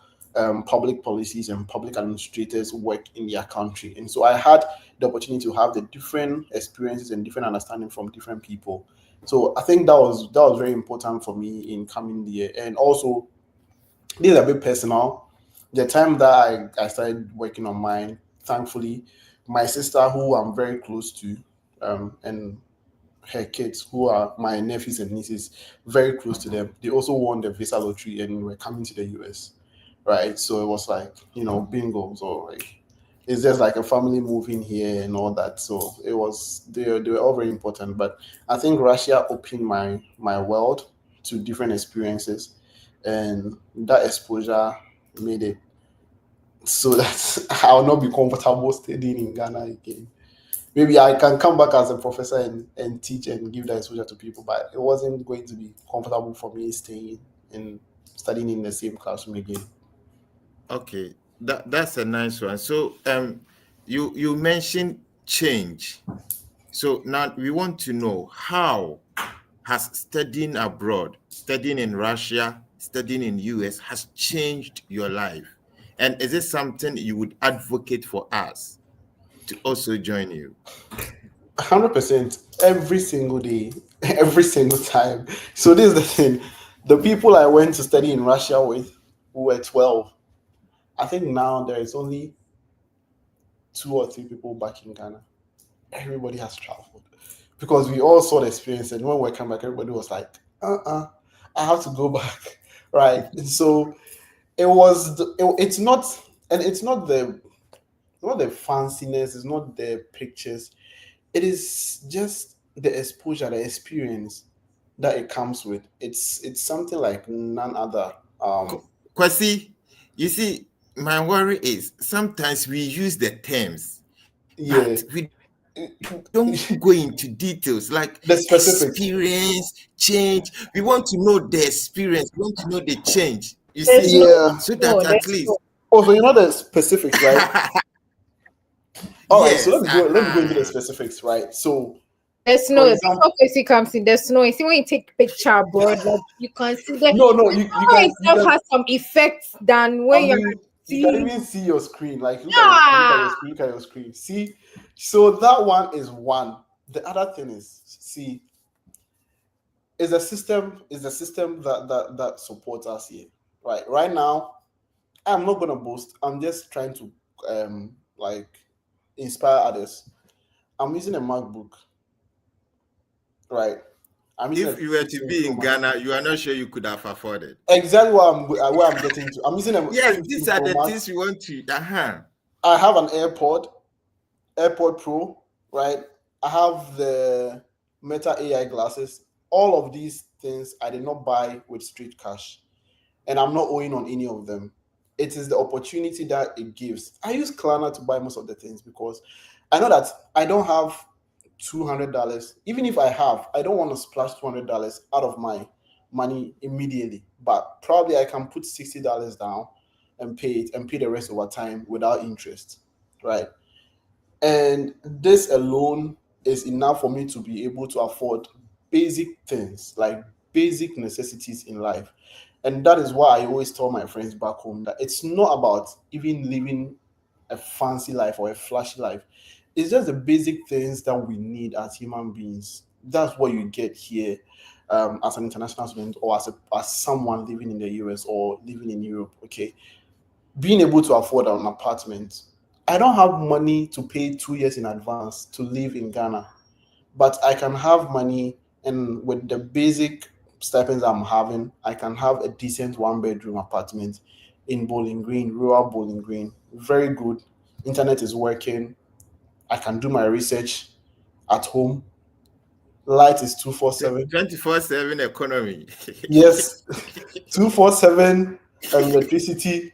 public policies and public administrators work in their country. And so I had the opportunity to have the different experiences and different understanding from different people. So I think that was very important for me in coming here. And also, this is a bit personal. The time that I started working on mine, thankfully, my sister, who I'm very close to, and her kids, who are my nephews and nieces, very close to them, they also won the visa lottery and were coming to the US, right? So it was like, bingo. So like, it's just like a family moving here and all that. So it was, they were all very important. But I think Russia opened my world to different experiences, and that exposure made it so that I'll not be comfortable studying in Ghana again. Maybe I can come back as a professor and teach and give that exposure to people, but it wasn't going to be comfortable for me staying and studying in the same classroom again. Okay, that's a nice one. So you mentioned change. So now we want to know, how has studying abroad, studying in Russia, studying in US has changed your life? And is it something you would advocate for us to also join you? 100%, every single day, every single time. So this is the thing. The people I went to study in Russia with, who were 12, I think now there is only 2 or 3 people back in Ghana. Everybody has traveled because we all saw the experience, and when we came back, everybody was like, I have to go back. Right. And so it's not, and it's not the fanciness, it's not the pictures, it is just the exposure, the experience that it comes with. It's something like none other. Kwasi, you see, my worry is sometimes we use the terms, but we don't go into details like the specifics. Experience, change. We want to know the experience, we want to know the change. You see, so that at least. Oh, so you know the specifics, right? All right, so Yes, let me go into the specifics, right? So there's no hypocrisy comes in. There's no. You see, when you take picture abroad, like you can see that. No, you itself has some effects than when you can even see your screen. Like look at your screen. See, so that one is one. The other thing is, see, is the system that supports us here, right? Right now, I'm not gonna boast. I'm just trying to like inspire others. I'm using a MacBook, right? If you were to be in Ghana, you are not sure you could have afforded. Exactly where I'm getting to. I'm using a yes. These are the things we want to. I have an AirPod Pro, right? I have the Meta AI glasses. All of these things I did not buy with street cash, and I'm not owing on any of them. It is the opportunity that it gives. I use Klarna to buy most of the things because I know that I don't have $200. Even if I have, I don't want to splash $200 out of my money immediately, but probably I can put $60 down and pay it and pay the rest over time without interest, right? And this alone is enough for me to be able to afford basic things, like basic necessities in life. And that is why I always tell my friends back home that it's not about even living a fancy life or a flashy life. It's just the basic things that we need as human beings. That's what you get here as an international student or as someone living in the US or living in Europe. Okay, being able to afford an apartment. I don't have money to pay 2 years in advance to live in Ghana, but I can have money, and with the basic stipends I'm having, I can have a decent 1-bedroom apartment in Bowling Green, rural Bowling Green. Very good. Internet is working. I can do my research at home. Light is 247. 24/7 economy. Yes, 247 electricity.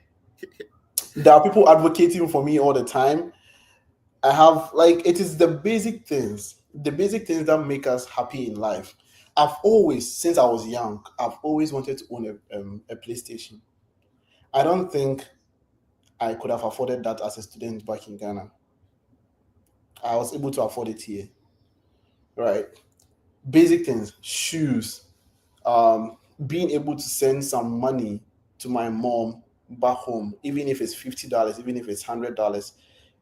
There are people advocating for me all the time. I have like it is the basic things that make us happy in life. I've always, since I was young, I've always wanted to own a PlayStation. I don't think I could have afforded that as a student back in Ghana. I was able to afford it here, right? Basic things, shoes, being able to send some money to my mom back home, even if it's $50, even if it's $100,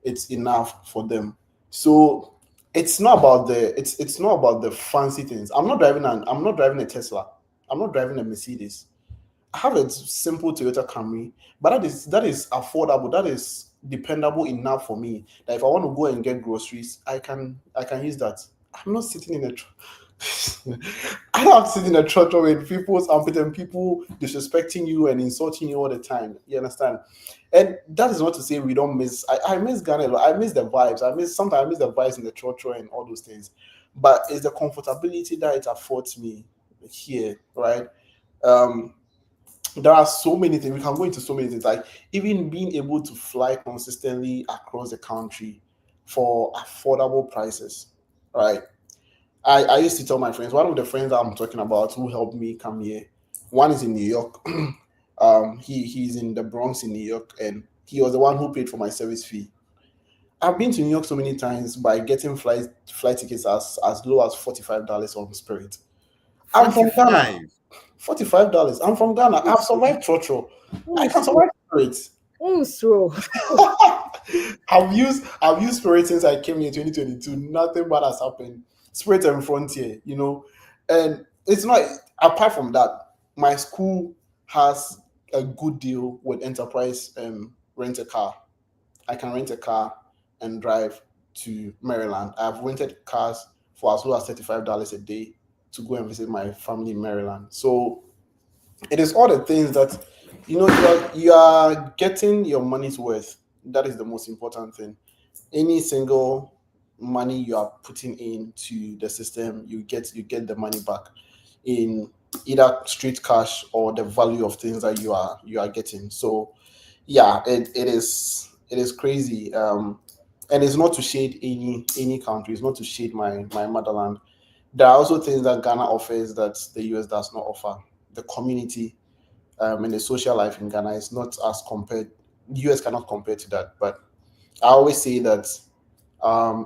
it's enough for them. So it's not about the fancy things. I'm not driving a Tesla. I'm not driving a Mercedes. I have a simple Toyota Camry, but that is affordable. That is dependable enough for me that if I want to go and get groceries, I can use that. I'm not sitting in a I don't have to sit in a church with people's armpit and people disrespecting you and insulting you all the time. You understand? And that is not to say we don't miss. I miss Ghana a lot. I miss the vibes. I miss the vibes in the church and all those things. But it's the comfortability that it affords me here, right? Um, there are so many things we can go into. So many things, like even being able to fly consistently across the country for affordable prices, right? I used to tell my friends, one of the friends that I'm talking about who helped me come here, one is in New York. He's in the Bronx in New York, and he was the one who paid for my service fee. I've been to New York so many times by getting flight tickets as low as $45 on Spirit. I'm from Ghana. 45. $45. I'm from Ghana. I've survived Trotro. I can survive Spirit. So I've used Spirit since I came here in 2022. Nothing bad has happened. Spirit and Frontier, and it's not. Apart from that, my school has a good deal with Enterprise rent a car. I can rent a car and drive to Maryland. I've rented cars for as low as $35 a day to go and visit my family in Maryland. So it is all the things that you are getting your money's worth. That is the most important thing. Any single money you are putting into the system, you get the money back in either straight cash or the value of things that you are getting. So yeah, it is crazy. And it's not to shade any country. It's not to shade my motherland. There are also things that Ghana offers that the US does not offer. The community and the social life in Ghana is not as compared. US cannot compare to that. But I always say that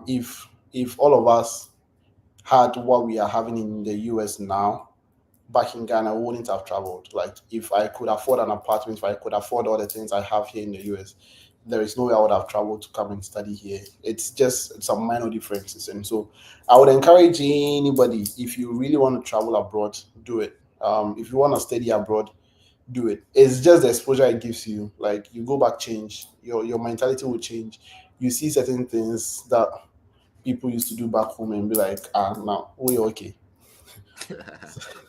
if all of us had what we are having in the US now, back in Ghana, we wouldn't have traveled. Like if I could afford an apartment, if I could afford all the things I have here in the US, there is no way I would have traveled to come and study here. It's just some minor differences. And so I would encourage anybody, if you really want to travel abroad, do it. If you want to study abroad, do it. It's just the exposure it gives you. Like you go back, change, your mentality will change. You see certain things that people used to do back home and be like, now we're okay.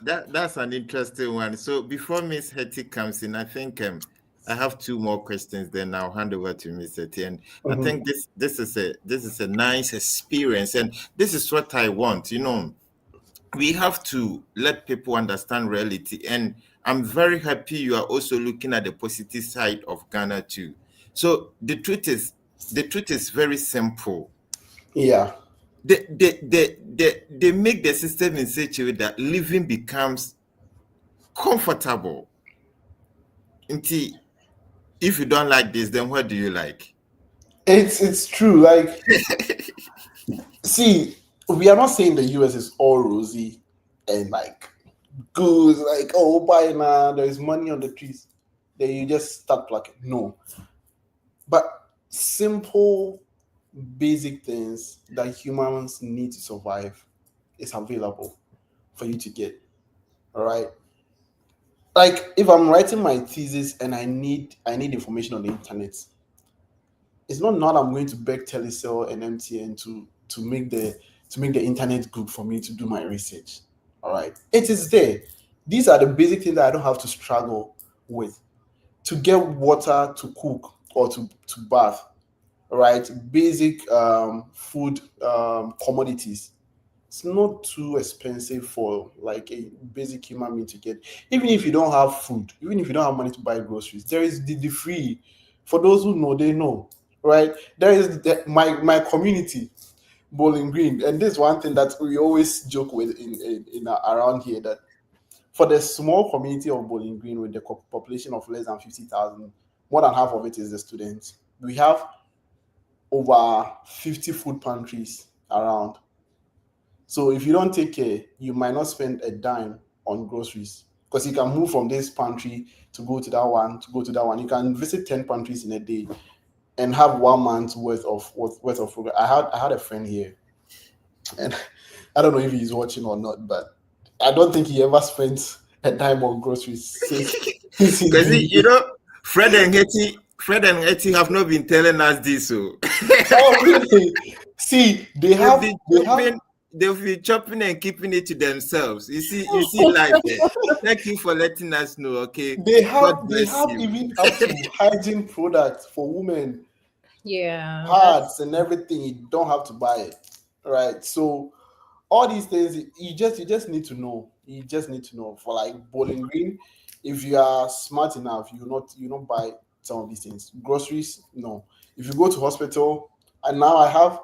That's an interesting one. So before Miss Hetty comes in, I think I have two more questions. Then I'll hand over to Miss Hetty. And I think this is a nice experience, and this is what I want. We have to let people understand reality, and I'm very happy you are also looking at the positive side of Ghana too. So the truth is very simple. Yeah. They make the system in such a way that living becomes comfortable. If you don't like this, then what do you like? It's true. Like, see, we are not saying the US is all rosy and like good. Like, oh, buy now, there is money on the trees. Then you just start plucking. No, but simple, basic things that humans need to survive is available for you to get. All right. Like if I'm writing my thesis and I need information on the internet, it's not I'm going to beg Telecel and MTN to make the internet good for me to do my research. All right. It is there. These are the basic things that I don't have to struggle with. To get water to cook or to bath, right? Basic food commodities. It's not too expensive for like a basic human being to get. Even if you don't have food, even if you don't have money to buy groceries, there is the free For those who know, they know, right? There is my community, Bowling Green, and this is one thing that we always joke with in around here, that for the small community of Bowling Green with the population of less than 50,000, more than half of it is the students. We have over 50 food pantries around. So if you don't take care, you might not spend a dime on groceries, because you can move from this pantry to go to that one, to go to that one. You can visit 10 pantries in a day and have 1 month's worth of food. I had a friend here, and I don't know if he's watching or not, but I don't think he ever spent a dime on groceries since he's Because been you know, Fred and Hetty have not been telling us this. So Oh, really? See, they've been chopping and keeping it to themselves. You see life. Thank you for letting us know. Okay. they have God they bless have you. even up to hygiene products for women, Yeah, pads and everything. You don't have to buy it, right? So all these things, you just need to know. You just need to know. For like Bowling Green, if you are smart enough, you not buy some of these things. Groceries, no. If you go to hospital, and now I have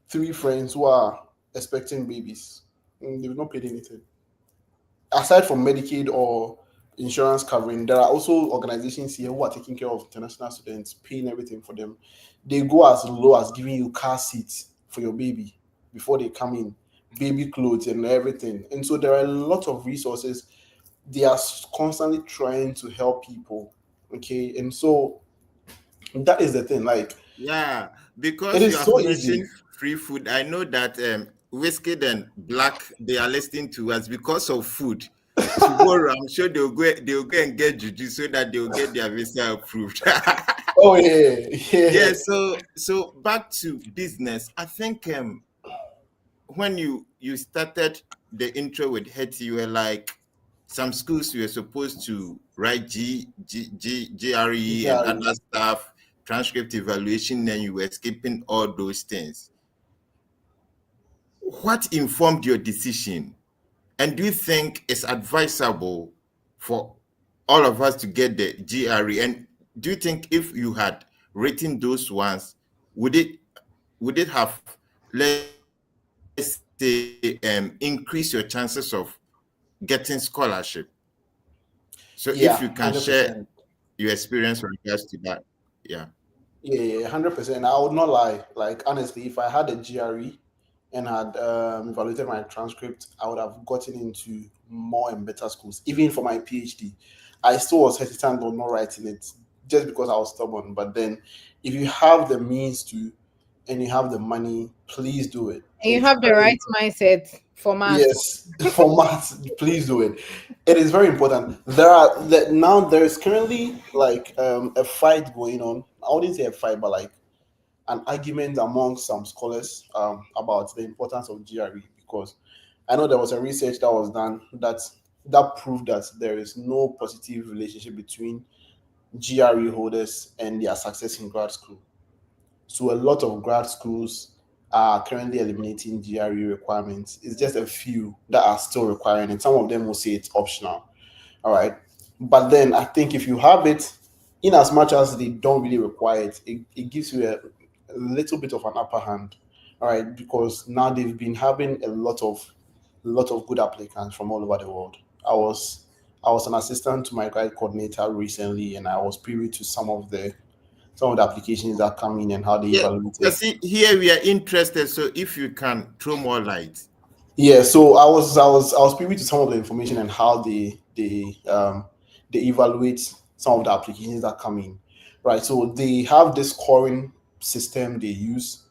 3 friends who are expecting babies, they've not paid anything aside from Medicaid or insurance covering. There are also organizations here who are taking care of international students, paying everything for them. They go as low as giving you car seats for your baby before they come in, baby clothes and everything. And so there are a lot of resources. They are constantly trying to help people. Okay. And so that is the thing. Like, Yeah, it because you is have so easy. mentioned free food, I know that Whiskey and Black, they are listening to us because of food. Tomorrow, I'm sure they'll go and get juju so that they'll get their visa approved. Oh, yeah. Yeah. Yeah. So back to business. I think when you started the intro with Hetty, you were like, some schools you were supposed to write GRE and Gary. other stuff, transcript evaluation, and you were skipping all those things. What informed your decision? And do you think it's advisable for all of us to get the GRE? And do you think if you had written those ones, would it have, let's say, increase your chances of getting scholarship? So if you can Yeah, share 100%. your experience with regards to that. Yeah. Yeah, 100%. I would not lie. Like, honestly, if I had a GRE and had evaluated my transcript, I would have gotten into more and better schools, even for my PhD. I still was hesitant on not writing it just because I was stubborn. But then, if you have the means to and you have the money, please do it. and you It's have the very right mindset for maths. Yes, for maths, please do it. It is very important. Now there is currently like a fight going on. I wouldn't say a fight, but like an argument among some scholars about the importance of GRE, because I know there was a research that was done that proved that there is no positive relationship between GRE holders and their success in grad school. So a lot of grad schools are currently eliminating GRE requirements. It's just a few that are still requiring it. Some of them will say it's optional. All right. But then I think if you have it, in as much as they don't really require it, it gives you a little bit of an upper hand. All right, because now they've been having a lot of good applicants from all over the world. I was I was an assistant to my grad coordinator recently, and I was privy to some of the applications that come in and how they Yeah. evaluate it. Because here we are interested. So if you can throw more light. Yeah, so I was privy to some of the information and how they evaluate some of the applications that come in, right? So they have this scoring system they use,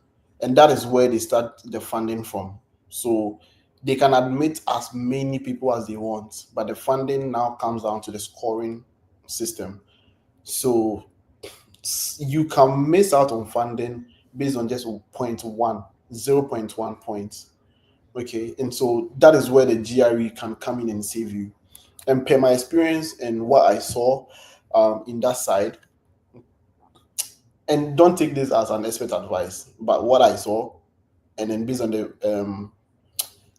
and that is where they start the funding from. So they can admit as many people as they want, but the funding now comes down to the scoring system. So you can miss out on funding based on just point one, 0.1 points. Okay, and so that is where the GRE can come in and save you. And per my experience and what I saw in that side, and don't take this as an expert advice, but what I saw, and then based on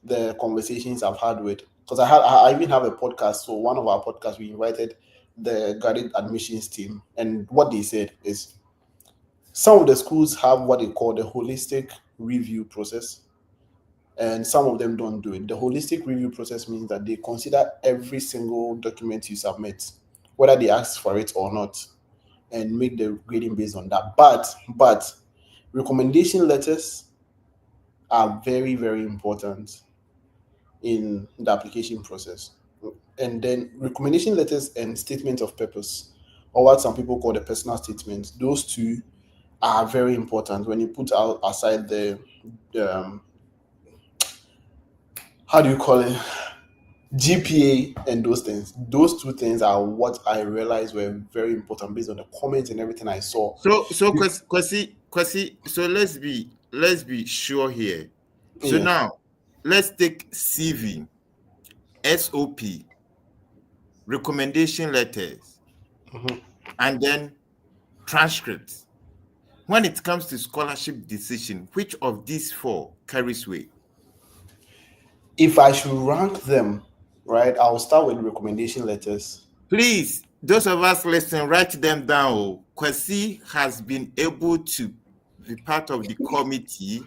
the conversations I've had with, because I even have a podcast. So one of our podcasts we invited the graduate admissions team, and what they said is some of the schools have what they call the holistic review process, and some of them don't do it. The holistic review process means that they consider every single document you submit, whether they ask for it or not, and make the grading based on that. But recommendation letters are very, very important in the application process. And then recommendation letters and statement of purpose, or what some people call the personal statement, those two are very important when you put out aside the how do you call it, GPA and those things. Those two things are what I realized were very important based on the comments and everything I saw. So Kwesi, so let's be sure here. So Yeah. now let's take CV, SOP, recommendation letters, and then transcripts. When it comes to scholarship decision, which of these four carries weight? If I should rank them, right, I'll start with recommendation letters. Please, those of us listening, write them down. Kwesi has been able to be part of the committee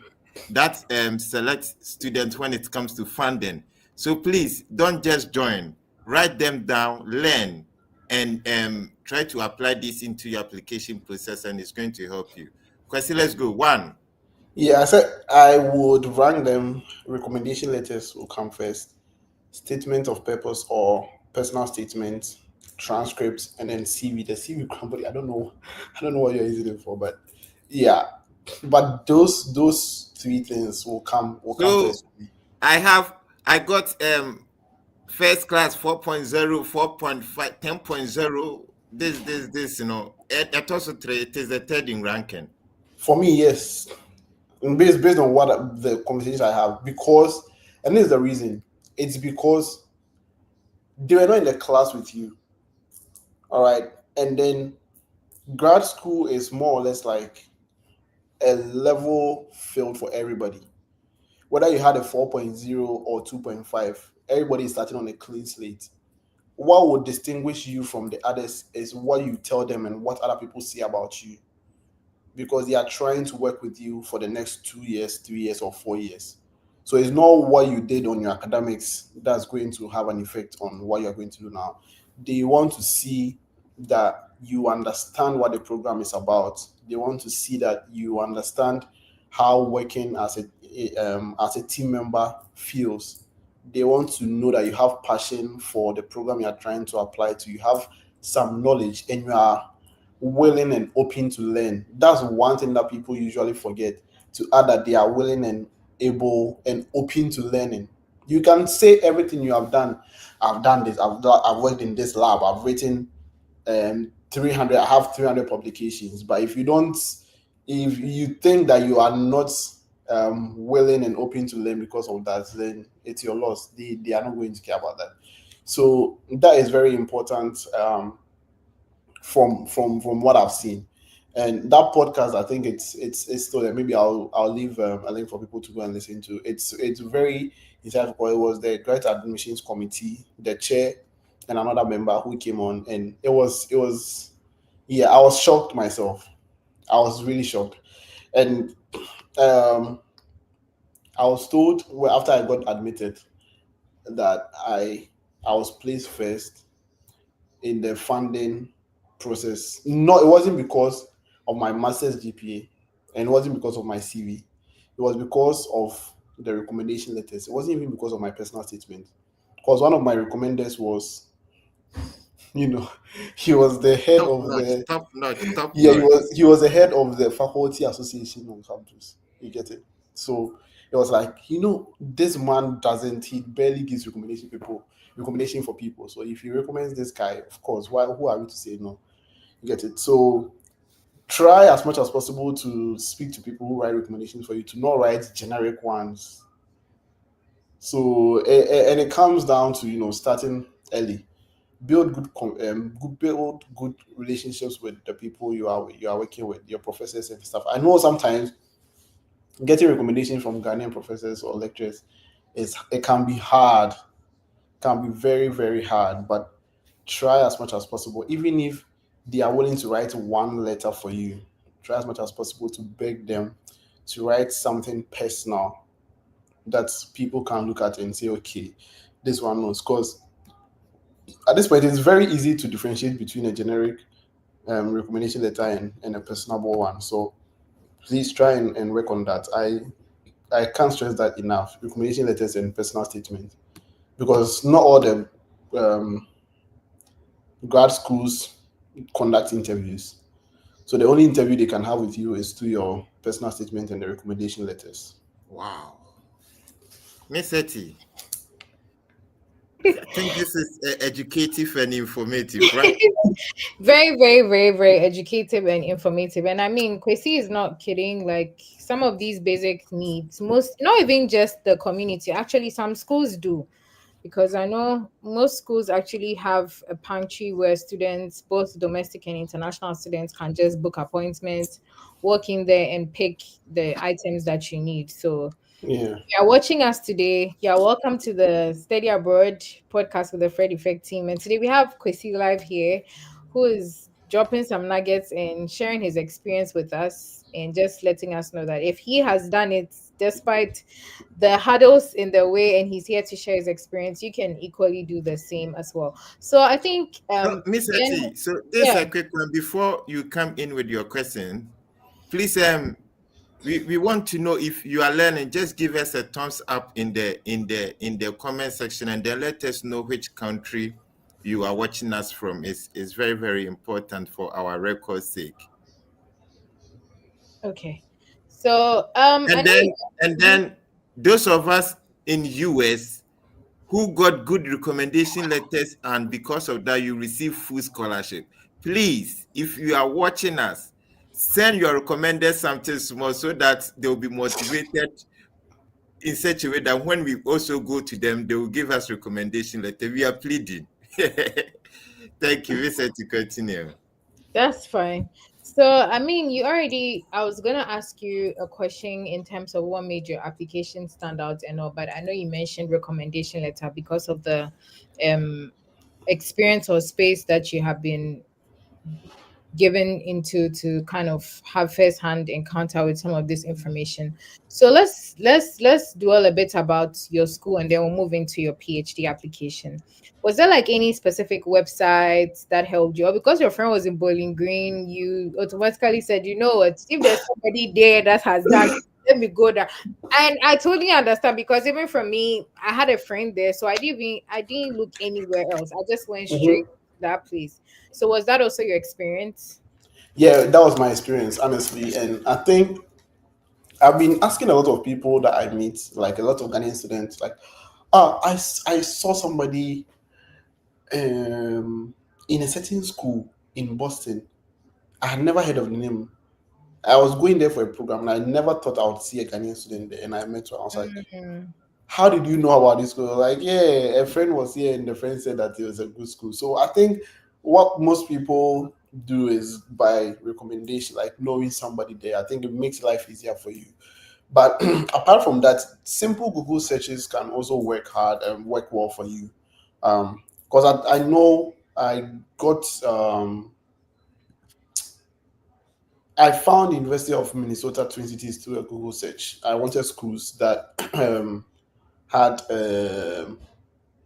that selects students when it comes to funding. So please don't just join. Write them down, learn, and try to apply this into your application process, and it's going to help you. Kwesi, let's go. One. Yeah, I said I would rank them. Recommendation letters will come first. Statement of purpose or personal statements, transcripts, and then CV. The CV company, I don't know what you're using it for, but yeah. But those three things will come So first. I got first class 4.0, 4.5, 10.0. This, it also it is the third in ranking. For me, yes. And based on what the conversations I have, because, and this is the reason, it's because they were not in the class with you. All right. And then grad school is more or less like a level field for everybody. Whether you had a 4.0 or 2.5, everybody is starting on a clean slate. What would distinguish you from the others is what you tell them and what other people say about you, because they are trying to work with you for the next 2 years, 3 years, or 4 years. So it's not what you did on your academics that's going to have an effect on what you're going to do now. They want to see that you understand what the program is about. They want to see that you understand how working as a team member feels. They want to know that you have passion for the program you are trying to apply to. You have some knowledge and you are willing and open to learn. That's one thing that people usually forget, to add that they are willing and able and open to learning. You can say everything you have done. I've done this. I've worked in this lab. I've written 300. I have 300 publications. But if you think that you are not willing and open to learn because of that, then it's your loss. They are not going to care about that. So that is very important. From what I've seen, and that podcast, I think it's still there. Maybe I'll leave a link for people to go and listen to. It's very insightful. It was the Great Admissions Committee, the chair, and another member who came on, and it was yeah. I was shocked myself. I was really shocked, and I was told after I got admitted that I was placed first in the funding process. No, it wasn't because of my master's GPA, and it wasn't because of my CV. It was because of the recommendation letters. It wasn't even because of my personal statement. Because one of my recommenders was, he was the head of the top notch. yeah, he was the head of the faculty association on campus. You get it? So it was like, this man he barely gives recommendation for people. So if he recommends this guy, of course, who are we to say no? You get it? So try as much as possible to speak to people who write recommendations for you, to not write generic ones. So and it comes down to starting early. Build good relationships with the people you are working with, your professors and stuff. I know sometimes getting recommendations from Ghanaian professors or lecturers it can be hard, can be very, very hard. But try as much as possible, even if they are willing to write one letter for you, try as much as possible to beg them to write something personal that people can look at and say, okay, this one knows. Because at this point, it's very easy to differentiate between a generic recommendation letter and a personable one. So please try and work on that. I can't stress that enough. Recommendation letters and personal statements, because not all the um, grad schools conduct interviews. So the only interview they can have with you is through your personal statement and the recommendation letters. Wow. Miss Etty, I think this is educative and informative, right? Very, very, very, very educative and informative. And I mean, Kwesi is not kidding. Like some of these basic needs, most not even just the community, actually, some schools do. Because I know most schools actually have a pantry where students, both domestic and international students, can just book appointments, walk in there and pick the items that you need. So Yeah. if you're watching us today, you're welcome to the Steady Abroad podcast with the Fred Effect team. And today we have Kwesi Live here, who is dropping some nuggets and sharing his experience with us and just letting us know that if he has done it despite the hurdles in the way and he's here to share his experience, you can equally do the same as well. So I think So, Miss then, Etty, so this is yeah. a quick one. Before you come in with your question, please we want to know if you are learning. Just give us a thumbs up in the comment section, and then let us know which country you are watching us from. Is very, very important for our record's sake. Okay. So And I know then and then those of us in US who got good recommendation letters, and because of that you receive full scholarship. Please, if you are watching us, send your recommended something small so that they'll be motivated in such a way that when we also go to them, they will give us recommendation letter. We are pleading. Thank you. Vincent, to continue. that's fine. So, I mean, I was going to ask you a question in terms of what made your application stand out and all, but I know you mentioned recommendation letter because of the um, experience or space that you have been given into to kind of have first-hand encounter with some of this information. So let's dwell a bit about your school and then we'll move into your PhD application. Was there like any specific websites that helped you? Or because your friend was in Bowling Green, you automatically said, you know what, if there's somebody there that has done it, let me go there. And I totally understand because even for me, I had a friend there, so I didn't look anywhere else. I just went straight to that place. So was that also your experience? Yeah, that was my experience, honestly. And I think I've been asking a lot of people that I meet, like a lot of Ghanaian students, like, I saw somebody in a certain school in Boston. I had never heard of the name. I was going there for a program and I never thought I would see a Ghanaian student there. And I met her. I was like, Mm, how did you know about this school? Like, yeah, a friend was here and the friend said that it was a good school. So I think what most people do is by recommendation, like knowing somebody there. I think it makes life easier for you. But apart from that, simple Google searches can also work hard and work well for you. Because I know I got I found University of Minnesota Twin Cities through a Google search. I wanted schools that had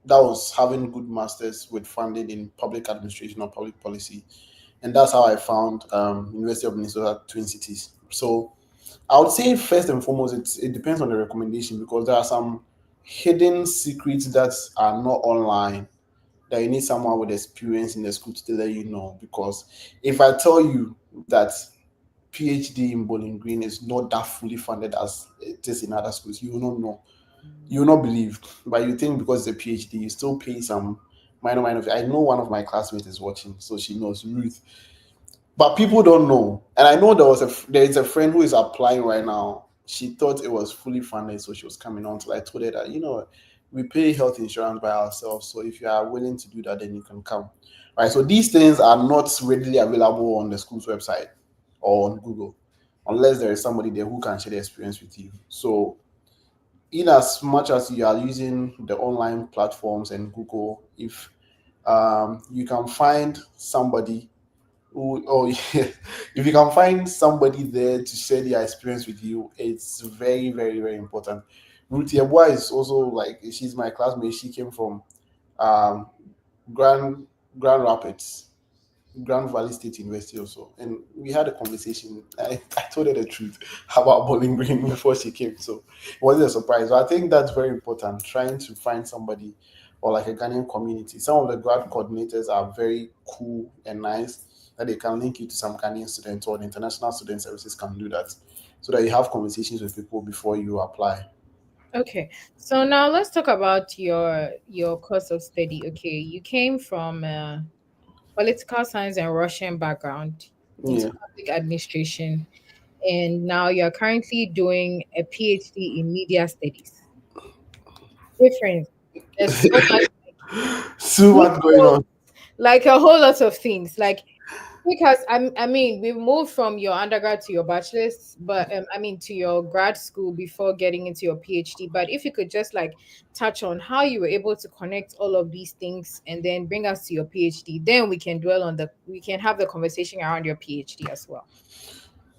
that was having good masters with funding in public administration or public policy, and that's how I found University of Minnesota Twin Cities. So I would say first and foremost, it depends on the recommendation because there are some hidden secrets that are not online that you need someone with experience in the school to let you know. Because if I tell you that PhD in Bowling Green is not that fully funded as it is in other schools, you will not know. You will not believe. But you think because it's a PhD, you still pay some minor fee. I know one of my classmates is watching, so she knows, Ruth. But people don't know. And I know there is a friend who is applying right now. She thought it was fully funded, so she was coming on till I told her that, we pay health insurance by ourselves. So if you are willing to do that, then you can come. Right. So these things are not readily available on the school's website or on Google, unless there is somebody there who can share the experience with you. So in as much as you are using the online platforms and Google, if You can find somebody who, oh yeah, if you can find somebody there to share their experience with you, it's very, very, very important. Ruth Yeboah is also like, she's my classmate. She came from um, Grand Grand Rapids, Grand Valley State University also. And we had a conversation. I told her the truth about Bowling Green before she came. So it wasn't a surprise. So I think that's very important, trying to find somebody or like a Ghanaian community. Some of the grad coordinators are very cool and nice that they can link you to some Ghanaian students, or the international student services can do that so that you have conversations with people before you apply. Okay, so now let's talk about your course of study. Okay, you came from political science and Russian background into Yeah. public administration, and now you're currently doing a PhD in media studies. Different. There's so much So much going like, on. like a whole lot of things. Like because I mean, we moved from your undergrad to your bachelor's, but I mean to your grad school before getting into your PhD. But if you could just like touch on how you were able to connect all of these things and then bring us to your PhD, then we can have the conversation around your PhD as well.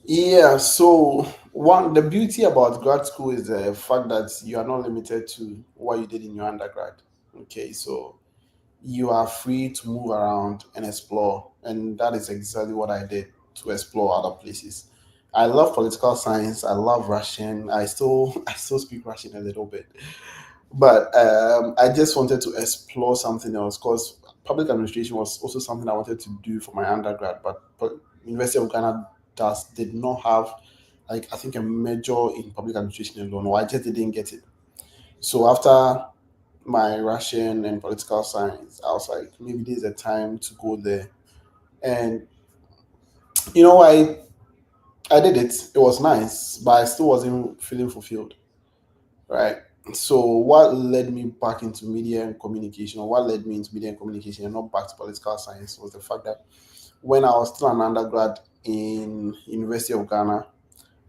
Yeah, so one the beauty about grad school is the fact that you are not limited to what you did in your undergrad. Okay, so you are free to move around and explore, and that is exactly what I did to explore other places. I love political science. I love Russian. I still speak Russian a little bit, but I just wanted to explore something else because public administration was also something I wanted to do for my undergrad. But University of Ghana does did not have like I think a major in public administration alone, or I just didn't get it. So after my Russian and political science, I was like, maybe there's a time to go there. And you know, I did it. It was nice, but I still wasn't feeling fulfilled, right? So what led me back into media and communication, or what led me into media and communication and not back to political science, was the fact that when I was still an undergrad in University of Ghana,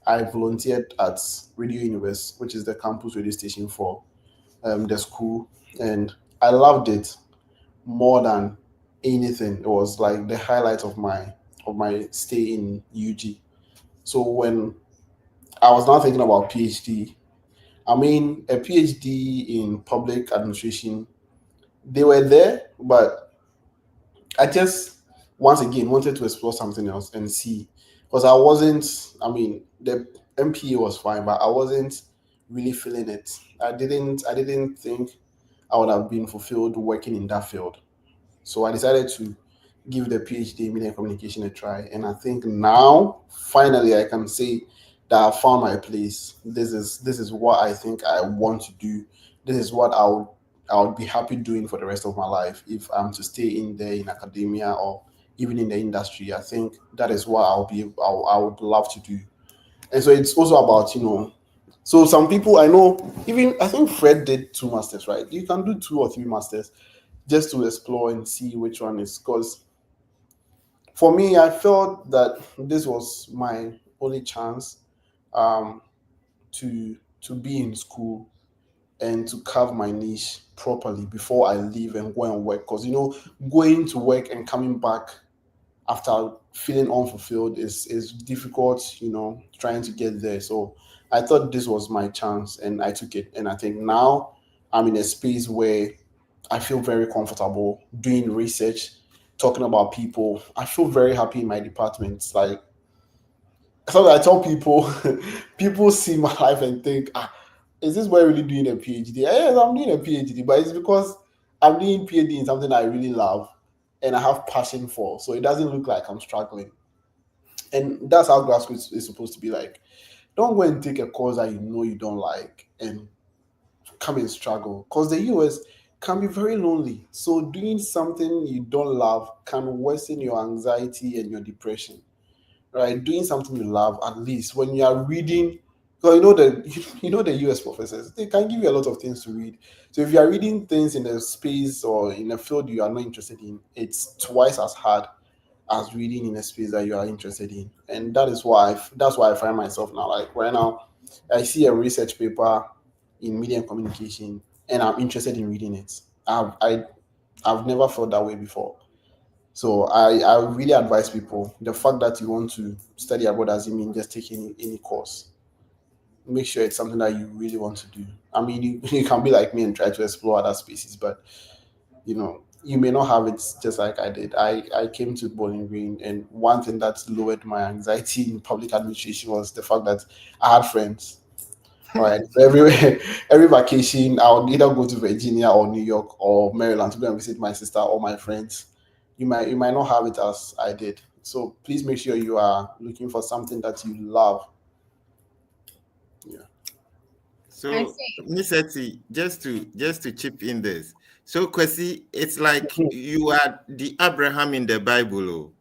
I volunteered at Radio Universe, which is the campus radio station for the school, and I loved it more than anything. It was like the highlight of my stay in UG. So when I was now thinking about PhD, I mean a PhD in public administration, they were there, but I just once again wanted to explore something else and see because I wasn't. I mean, the MPA was fine, but I wasn't really feeling it. I didn't think I would have been fulfilled working in that field. So I decided to give the PhD in media and communication a try. And I think now, finally, I can say that I found my place. This is what I think I want to do. This is what I would be happy doing for the rest of my life if I'm to stay in there in academia or even in the industry. I think that is what I would love to do. And so it's also about so some people I know, even I think Fred did 2 masters, right? You can do 2 or 3 masters just to explore and see which one is. Because for me, I felt that this was my only chance um, to be in school and to carve my niche properly before I leave and go and work. Because going to work and coming back after feeling unfulfilled is difficult. Trying to get there. So I thought this was my chance, and I took it. And I think now I'm in a space where I feel very comfortable doing research, talking about people. I feel very happy in my department. It's like so I tell people, people see my life and think, is this boy really doing a PhD? Yes, I'm doing a PhD, but it's because I'm doing PhD in something I really love and I have passion for. So it doesn't look like I'm struggling. And that's how grassroots is supposed to be like. Don't go and take a course that you know you don't like and come and struggle because the US can be very lonely. So doing something you don't love can worsen your anxiety and your depression. Right? Doing something you love, at least when you are reading, because the US professors, they can give you a lot of things to read. So if you are reading things in a space or in a field you are not interested in, it's twice as hard as reading in a space that you are interested in. And that's why I find myself now. Like right now, I see a research paper in media and communication, and I'm interested in reading it. I I've never felt that way before. So I really advise people, the fact that you want to study abroad doesn't mean just taking any course. Make sure it's something that you really want to do. I mean, you can be like me and try to explore other spaces, but you may not have it just like I did. I came to Bowling Green, and one thing that lowered my anxiety in public administration was the fact that I had friends. Right. So every vacation, I would either go to Virginia or New York or Maryland to go and visit my sister or my friends. You might not have it as I did. So please make sure you are looking for something that you love. Yeah. I So, see. Miss Etty, just to chip in this. So, Kwesi, it's like you are the Abraham in the Bible. Oh.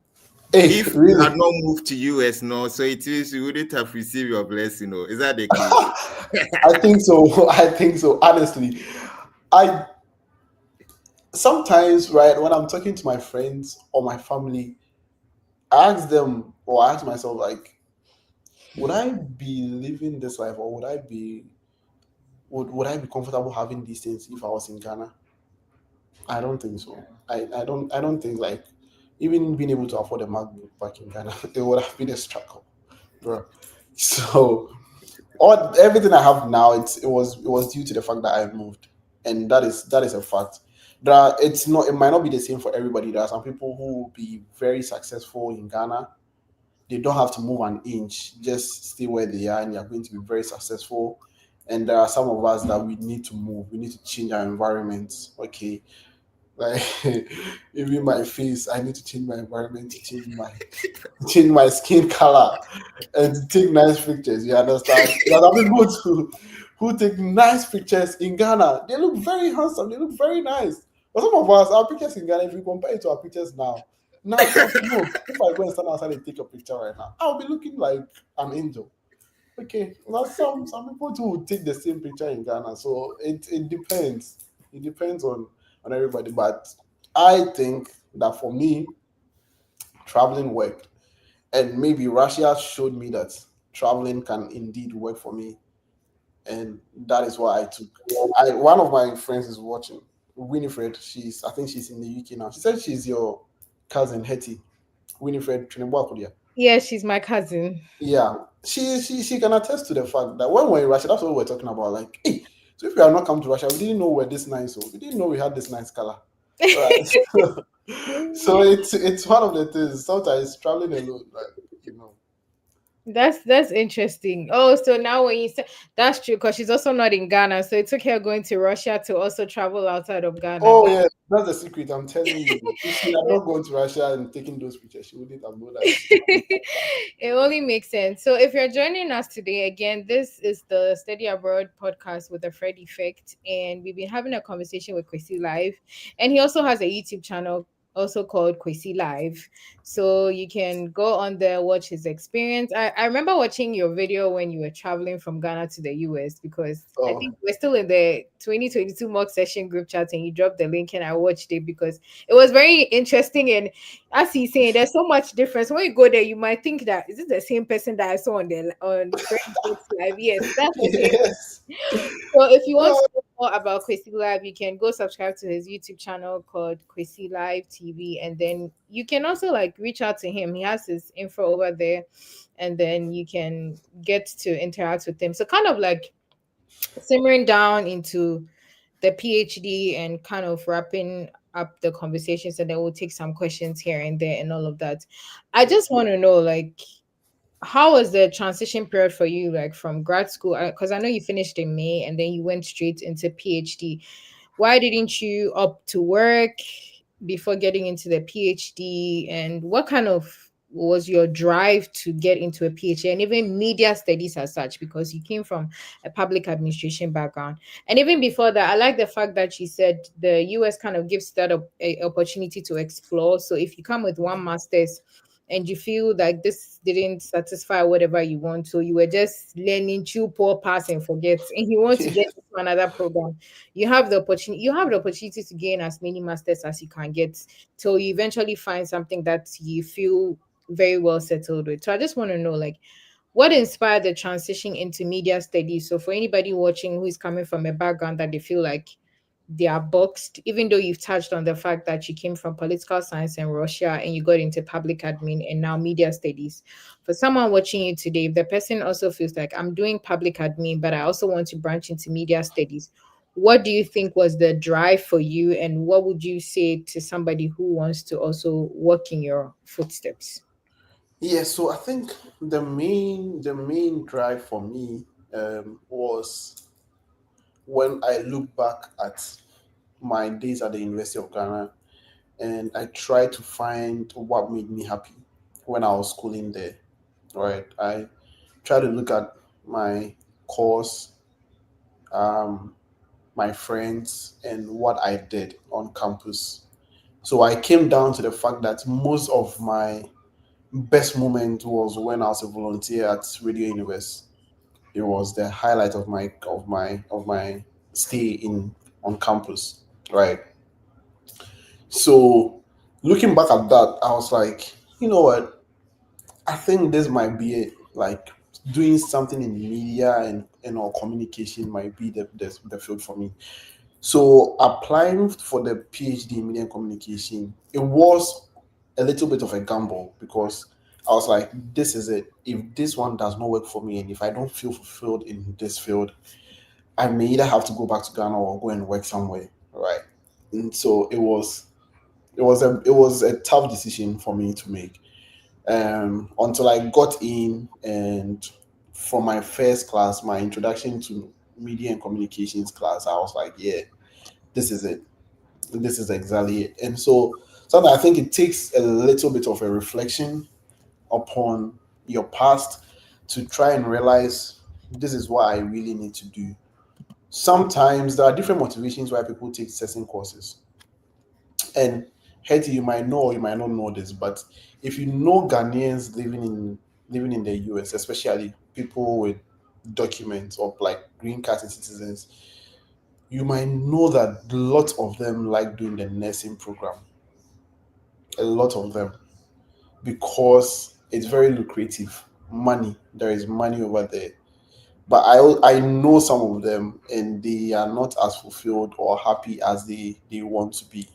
Hey, If you had really? not moved to US, no, so it is you wouldn't have received your blessing. Oh. Is that the case? I think so. I think so. Honestly, I sometimes, right, when I'm talking to my friends or my family, I ask them or I ask myself, like, would I be living this life, or would I be comfortable having these things if I was in Ghana? I don't think so. I don't think, like, even being able to afford a MacBook back in Ghana, it would have been a struggle, bro. So everything I have now, it was due to the fact that I moved, and that is a fact. It might not be the same for everybody. There are some people who will be very successful in Ghana. They don't have to move an inch, just stay where they are, and you're going to be very successful. And there are some of us that we need to move. We need to change our environment. Okay, like even my face, I need to change my environment to change my skin color and to take nice pictures. You understand? There are people who take nice pictures in Ghana. They look very handsome. They look very nice. But some of us, our pictures in Ghana, if you compare it to our pictures now, nothing. Look, if I go and stand outside and take a picture right now, I'll be looking like an angel. Okay, now some people too will take the same picture in Ghana, so it depends. It depends on everybody, but I think that for me, traveling worked, and maybe Russia showed me that traveling can indeed work for me, and that is why I took. One of my friends is watching, Winifred. I think she's in the UK now. She said she's your cousin Hetty, Winifred Trinidad. Yeah, she's my cousin. Yeah, she can attest to the fact that when we're in Russia, that's what we're talking about. Like, hey, so if we had not come to Russia, we didn't know we're this nice, so we didn't know we had this nice color, right? So it's one of the things. Sometimes traveling alone, like. That's interesting. Oh, so now when you say that's true, because she's also not in Ghana, so it took her going to Russia to also travel outside of Ghana. Oh yeah, that's the secret. I'm telling you. If she had not gone to Russia and taken those pictures, she wouldn't have known that. It only makes sense. So, if you're joining us today, again, this is the Study Abroad podcast with the Fred Effect, and we've been having a conversation with Kwesi Live, and he also has a YouTube channel also called Kwesi Live. So you can go on there, watch his experience. I remember watching your video when you were traveling from Ghana to the US, because I Oh, think we're still in the 2022 mock session group chat, and you dropped the link and I watched it because it was very interesting. And as he's saying, there's so much difference. When you go there, you might think that is it the same person that I saw on Freddy Fox Live? Yes, that's the same. yes. So if you want to know more about Kwesi Live, you can go subscribe to his YouTube channel called Kwesi Live TV, and then you can also like reach out to him. He has his info over there, and then you can get to interact with him. So kind of like simmering down into the PhD and kind of wrapping up the conversations, and then we'll take some questions here and there and all of that. I just want to know, like, how was the transition period for you, like from grad school? Because I know you finished in May and then you went straight into PhD. Why didn't you opt to work before getting into the PhD? And what kind of was your drive to get into a PhD and even media studies as such? Because you came from a public administration background. And even before that, I like the fact that you said the US kind of gives that a opportunity to explore. So if you come with one master's, and you feel like this didn't satisfy whatever you want, so you were just learning chew poor pass and forget, and you want to get into another program, you have the opportunity to gain as many masters as you can get till you eventually find something that you feel very well settled with. So I just want to know, like, what inspired the transition into media studies? So for anybody watching who is coming from a background that they feel like they are boxed, even though you've touched on the fact that you came from political science in Russia and you got into public admin and now media studies. For someone watching you today, if the person also feels like I'm doing public admin, but I also want to branch into media studies, what do you think was the drive for you? And what would you say to somebody who wants to also walk in your footsteps? Yeah, so I think the main drive for me was when I look back at my days at the University of Ghana, and I tried to find what made me happy when I was schooling there. Right, I try to look at my course, um, my friends, and what I did on campus. So I came down to the fact that most of my best moment was when I was a volunteer at Radio Universe. It was the highlight of my stay in on campus. Right. So looking back at that, I was like, you know what? I think this might be it. Like doing something in media and or communication might be the field for me. So applying for the PhD in media and communication, it was a little bit of a gamble because I was like, this is it. If this one does not work for me and if I don't feel fulfilled in this field, I may either have to go back to Ghana or go and work somewhere. Right. And so it was a tough decision for me to make until I got in, and for my first class, my introduction to media and communications class, I was like, yeah, this is it. This is exactly it. And so sometimes I think it takes a little bit of a reflection upon your past to try and realize this is what I really need to do. Sometimes there are different motivations why people take certain courses. And Hetty, you might know or you might not know this, but if you know Ghanaians living in the US, especially people with documents or like green cards and citizens, you might know that a lot of them like doing the nursing program. A lot of them, because it's very lucrative. Money, there is money over there. But I know some of them, and they are not as fulfilled or happy as they want to be.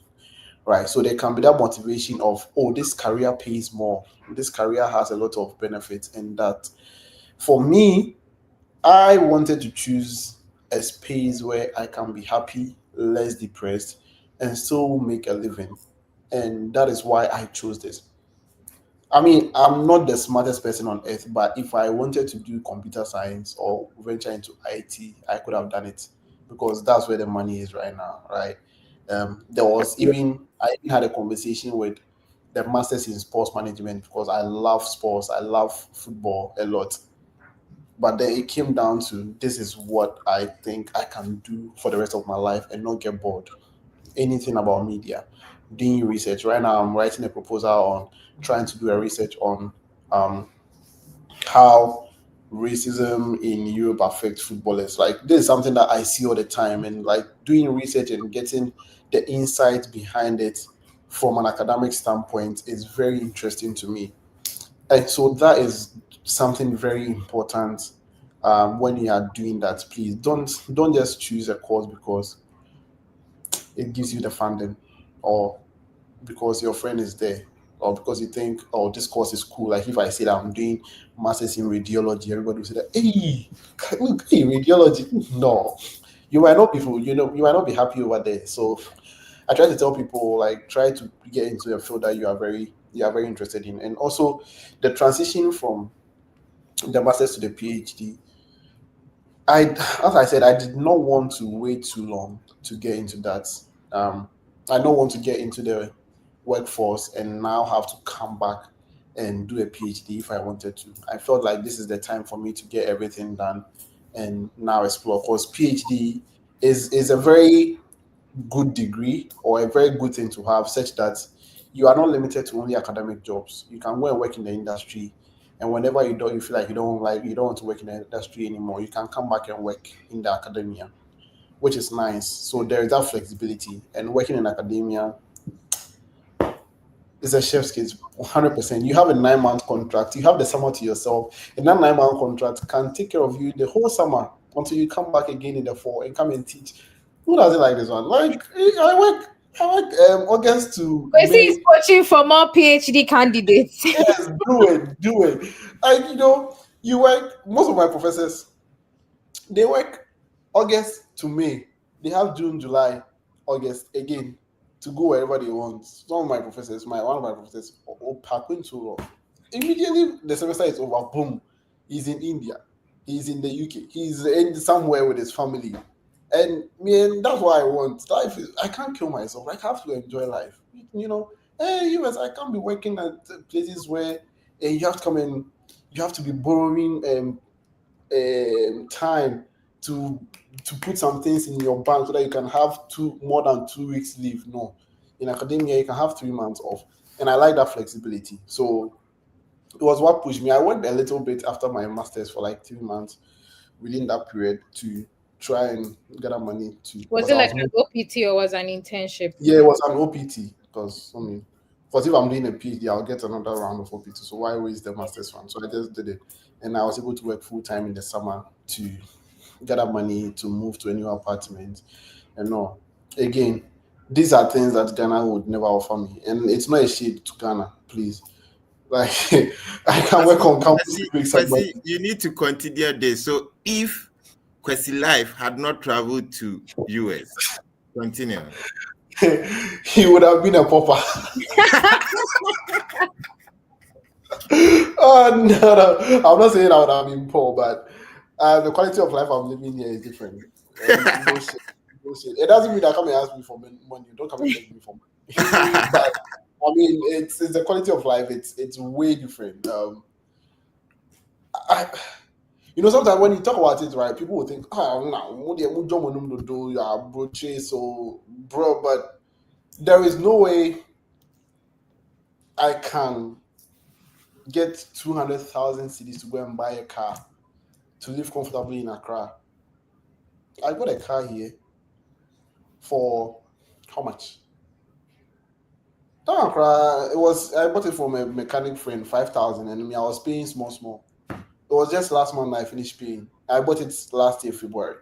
Right, so there can be that motivation of, oh, this career pays more, this career has a lot of benefits, and that for me, I wanted to choose a space where I can be happy, less depressed, and still make a living. And that is why I chose this. I mean, I'm not the smartest person on earth, but if I wanted to do computer science or venture into IT, I could have done it because that's where the money is right now, right? I even had a conversation with the masters in sports management because I love sports, I love football a lot. But then it came down to this is what I think I can do for the rest of my life and not get bored. Anything about media, doing research. Right now, I'm writing a proposal on trying to do a research on um, how racism in Europe affects footballers. Like this is something that I see all the time, and like doing research and getting the insight behind it from an academic standpoint is very interesting to me. And so that is something very important. When you are doing that, please don't just choose a course because it gives you the funding, or because your friend is there, or because you think, oh, this course is cool. Like if I say that I'm doing masters in radiology, everybody will say that, hey, look, hey, radiology. No, you might not be you might not be happy over there. So I try to tell people, like, try to get into a field that you are very interested in. And also the transition from the masters to the PhD, as I said, I did not want to wait too long to get into that. Um, I don't want to get into the workforce and now have to come back and do a PhD if I wanted to. I felt like this is the time for me to get everything done and now explore. Because PhD is a very good degree or a very good thing to have, such that you are not limited to only academic jobs. You can go and work in the industry, and whenever you feel like you don't want to work in the industry anymore, you can come back and work in the academia, which is nice. So there is that flexibility, and working in academia is a chef's kiss, 100%. You have a 9 month contract, you have the summer to yourself, and that 9 month contract can take care of you the whole summer until you come back again in the fall and come and teach. Who doesn't like this one? Like I work August to Kwesi is May. coaching for more PhD candidates. Yes, do it. Like you work. Most of my professors, they work August to May. They have June, July, August again to go wherever they want. Some of my professors, one of my professors, pack into immediately the semester is over. Boom, he's in India, he's in the UK, he's in somewhere with his family, and that's what I want. Life is, I can't kill myself. I have to enjoy life. Hey, US, I can't be working at places where you have to come in, you have to be borrowing time to put some things in your bank so that you can have more than 2 weeks leave. No, in academia you can have 3 months off, and I like that flexibility. So it was what pushed me. I worked a little bit after my masters for like 3 months within that period to try and gather money to. Was Because it I like was an OPT or was it an internship? Yeah, it was an OPT because because if I'm doing a PhD, I'll get another round of OPT. So why waste the master's fund? So I just did it, and I was able to work full time in the summer to gather money to move to a new apartment. And no, again, these are things that Ghana would never offer me, and it's not a shade to Ghana, please. Like I can work on campus to make some money. You need to continue this. So if Kwesi Life had not traveled to US, continue. He would have been a pauper. Oh no, I'm not saying I would have been poor, but the quality of life I'm living here is different. Bullshit, bullshit. It doesn't mean that come and ask me for money. Don't come and beg me for money. But I mean, it's the quality of life. It's way different. I, sometimes when you talk about it, right, people will think, so bro, but there is no way I can get 200,000 cedis to go and buy a car to live comfortably in Accra. I got a car here for how much? Down Accra, I bought it from a mechanic friend, 5,000, and I was paying small. It was just last month I finished paying. I bought it last year, February.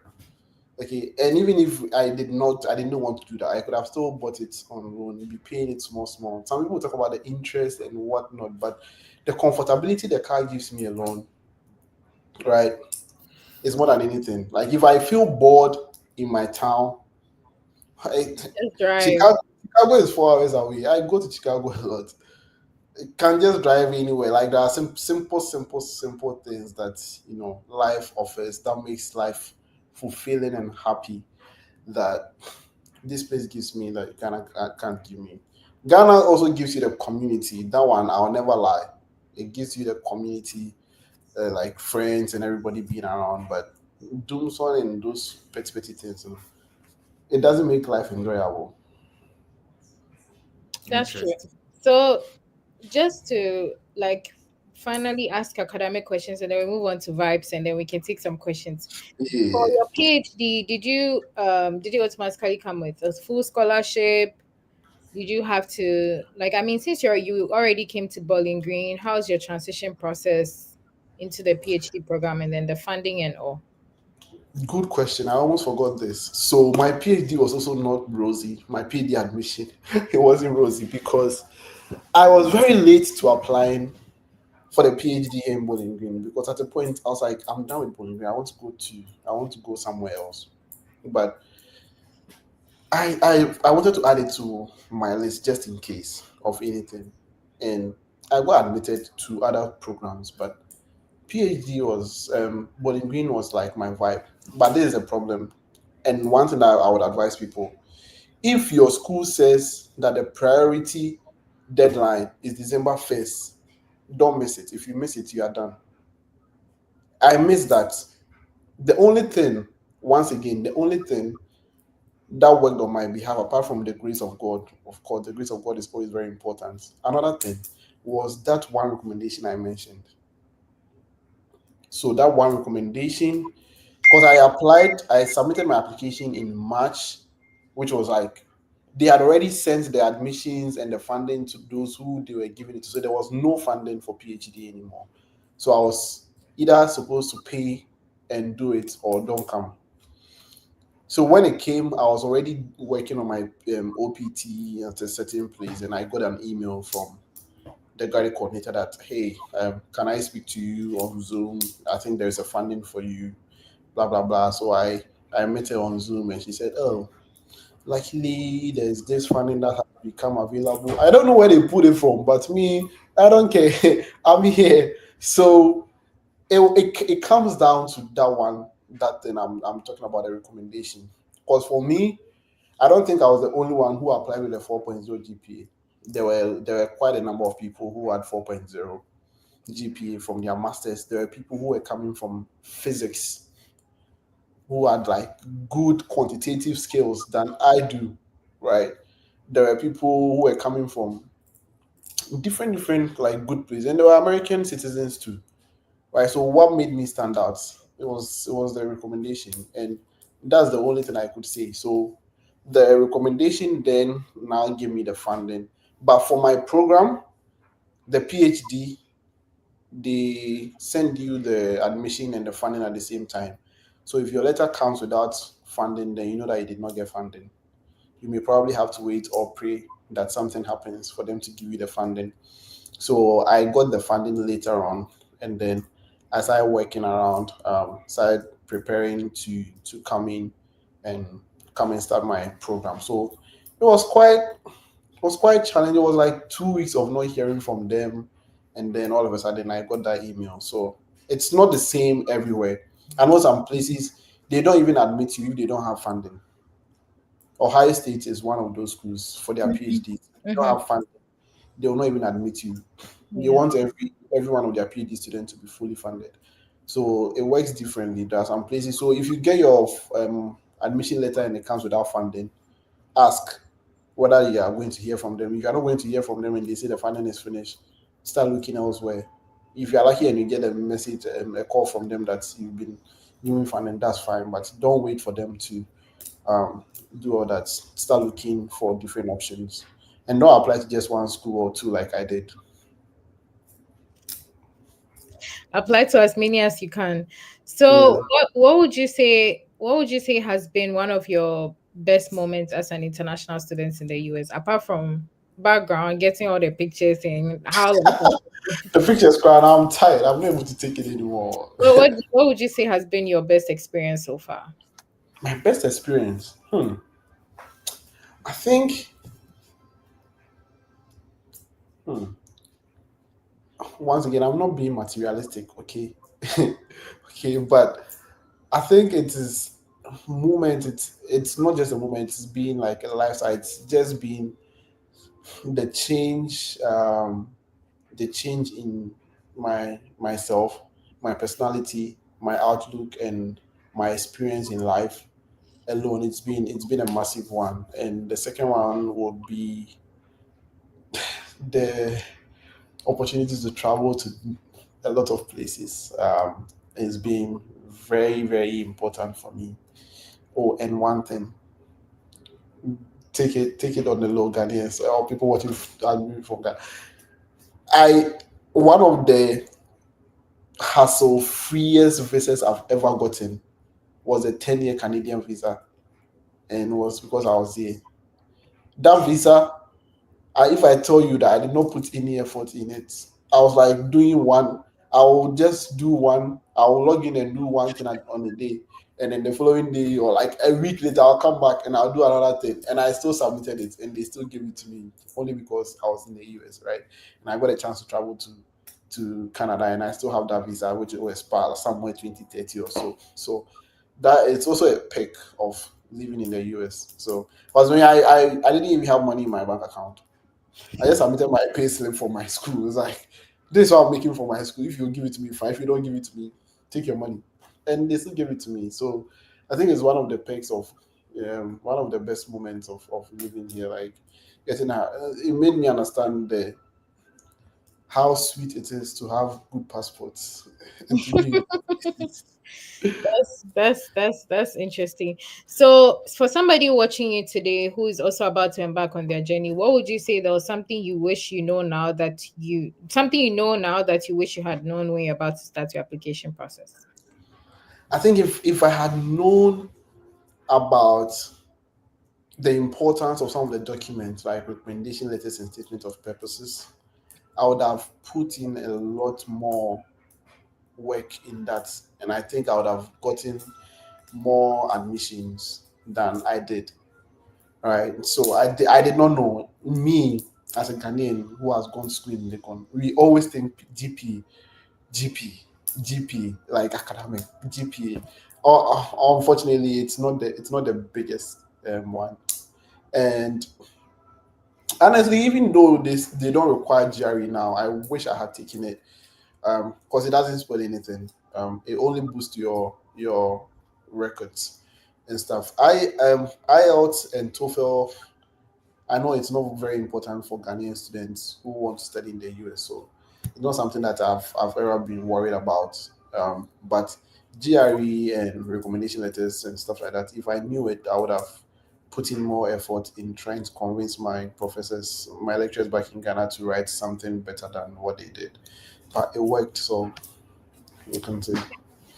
Okay, and even if I didn't want to do that, I could have still bought it on loan, be paying it small. Some people talk about the interest and whatnot, but the comfortability the car gives me alone, right, is more than anything. Like if I feel bored in my town, Just drive. Chicago is 4 hours away. I go to Chicago a lot. I can just drive anywhere. Like there are some simple things that life offers that makes life fulfilling and happy. That this place gives me that Ghana can't give me. Ghana also gives you the community. That one I'll never lie. It gives you the community, like friends and everybody being around. But doing so and those petty things, it doesn't make life enjoyable. That's true. So just to finally ask academic questions and then we move on to vibes and then we can take some questions. Yeah. For your PhD, did you automatically come with a full scholarship? Did you have to since you already came to Bowling Green, how's your transition process into the PhD program and then the funding and all? Good question. I almost forgot this. So my PhD was also not rosy. My PhD admission, it wasn't rosy because I was very late to applying for the PhD in Bowling Green because at a point I was like, I'm done with Bowling Green. I want to go somewhere else. But I wanted to add it to my list just in case of anything. And I got admitted to other programs, but PhD was Bowling Green was like my vibe. But there is a problem. And one thing that I would advise people, if your school says that the priority deadline is December 1st, don't miss it. If you miss it, you are done. I missed that. Once again, the only thing that worked on my behalf, apart from the grace of God, of course, the grace of God is always very important. Another thing was that one recommendation I mentioned. So that one recommendation, because I submitted my application in March, which was like they had already sent the admissions and the funding to those who they were giving it to. So there was no funding for PhD anymore. So I was either supposed to pay and do it or don't come. So when it came, I was already working on my OPT at a certain place, and I got an email from the guided coordinator that, hey, can I speak to you on Zoom? I think there's a funding for you, blah blah blah. So I met her on Zoom, and she said, oh, luckily there's this funding that has become available. I don't know where they put it from, but me, I don't care. I'm here. So it comes down to that one, that thing I'm talking about, the recommendation. Because for me, I don't think I was the only one who applied with a 4.0 GPA. There were quite a number of people who had 4.0 GPA from their masters. There were people who were coming from physics who had like good quantitative skills than I do, right? There were people who were coming from different like good places, and there were American citizens too, right? So what made me stand out? It was the recommendation, and that's the only thing I could say. So the recommendation then now gave me the funding, but for my program, the PhD, they send you the admission and the funding at the same time. So if your letter comes without funding, then you know that you did not get funding. You may probably have to wait or pray that something happens for them to give you the funding. So I got the funding later on, and then as I working around, started preparing to and come and start my program. So it was quite challenging. It was like 2 weeks of not hearing from them, and then all of a sudden I got that email. So it's not the same everywhere. I know some places they don't even admit you if they don't have funding. Ohio State is one of those schools for their PhDs. They don't have funding, they will not even admit you. They Yeah. want every one of their PhD students to be fully funded. So it works differently. There are some places. So if you get your admission letter and it comes without funding, ask whether you are going to hear from them. If you are not going to hear from them and they say the funding is finished, start looking elsewhere. If you are lucky and you get a message, a call from them that you've been given funding, that's fine. But don't wait for them to um, do all that. Start looking for different options, and don't apply to just one school or two like I did. Apply to as many as you can. So Yeah. what would you say has been one of your best moments as an international student in the US, apart from background, getting all the pictures and how The picture's crying. I'm tired. I'm not able to take it anymore. what would you say has been your best experience so far? My best experience. I think. Hmm, once again, I'm not being materialistic, okay? Okay, but I think it is moment. It's not just a moment. It's being like a lifestyle. It's just being the change. The change in myself, my personality, my outlook, and my experience in life alone. It's been a massive one. And the second one would be the opportunities to travel to a lot of places. Is being very very important for me. Oh, and one thing, take it on the low, Ghanaians or people watching from Ghana. I One of the hassle freest visas I've ever gotten was a 10-year Canadian visa, and it was because I was here. That visa, if I tell you that I did not put any effort in it, I was like doing one. I will just do one. I will log in and do one thing on a day, and then the following day or like a week later, I'll come back and I'll do another thing, and I still submitted it, and they still gave it to me only because I was in the US, right? And I got a chance to travel to Canada, and I still have that visa, which will expire somewhere 2030 or so. So that it's also a perk of living in the US. So because when I didn't even have money in my bank account. I just submitted my pay slip for my school. It's like, this is what I'm making for my school. If you give it to me, fine. If you don't give it to me, take your money. And they still give it to me. So I think it's one of the perks of, one of the best moments of living here. Like, it made me understand how sweet it is to have good passports and to be. That's interesting. So, for somebody watching you today who is also about to embark on their journey, what would you say there was something you wish you know now that you wish you had known when you're about to start your application process? I think if I had known about the importance of some of the documents, like recommendation letters and statement of purposes, I would have put in a lot more work in that, and I think I would have gotten more admissions than I did. Right. So I did not know. Me as a Ghanaian who has gone to school in Lincoln, we always think GP, GP, like academic GPA. Unfortunately, it's not the biggest one. And honestly, even though they don't require GRE now, I wish I had taken it because it doesn't spoil anything. It only boosts your records and stuff. IELTS and TOEFL, I know it's not very important for Ghanaian students who want to study in the US, so it's not something that I've ever been worried about. But GRE and recommendation letters and stuff like that, if I knew it, I would have put in more effort in trying to convince my professors, my lecturers back in Ghana to write something better than what they did. But it worked, so you can see.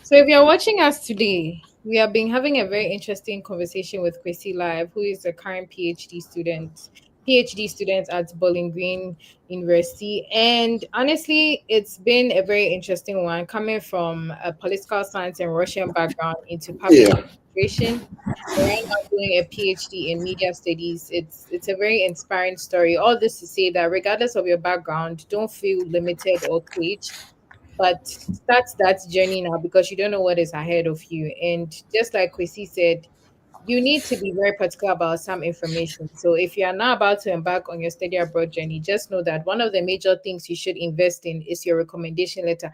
So if you're watching us today, we have been having a very interesting conversation with Chrissy Live, who is a current PhD student at Bowling Green University. And honestly, it's been a very interesting one coming from a political science and Russian background into public Yeah. administration. And right now doing a PhD in media studies. It's a very inspiring story. All this to say that regardless of your background, don't feel limited or caged, but start that journey now because you don't know what is ahead of you. And just like Kwesi said, you need to be very particular about some information. So if you are now about to embark on your study abroad journey, just know that one of the major things you should invest in is your recommendation letter.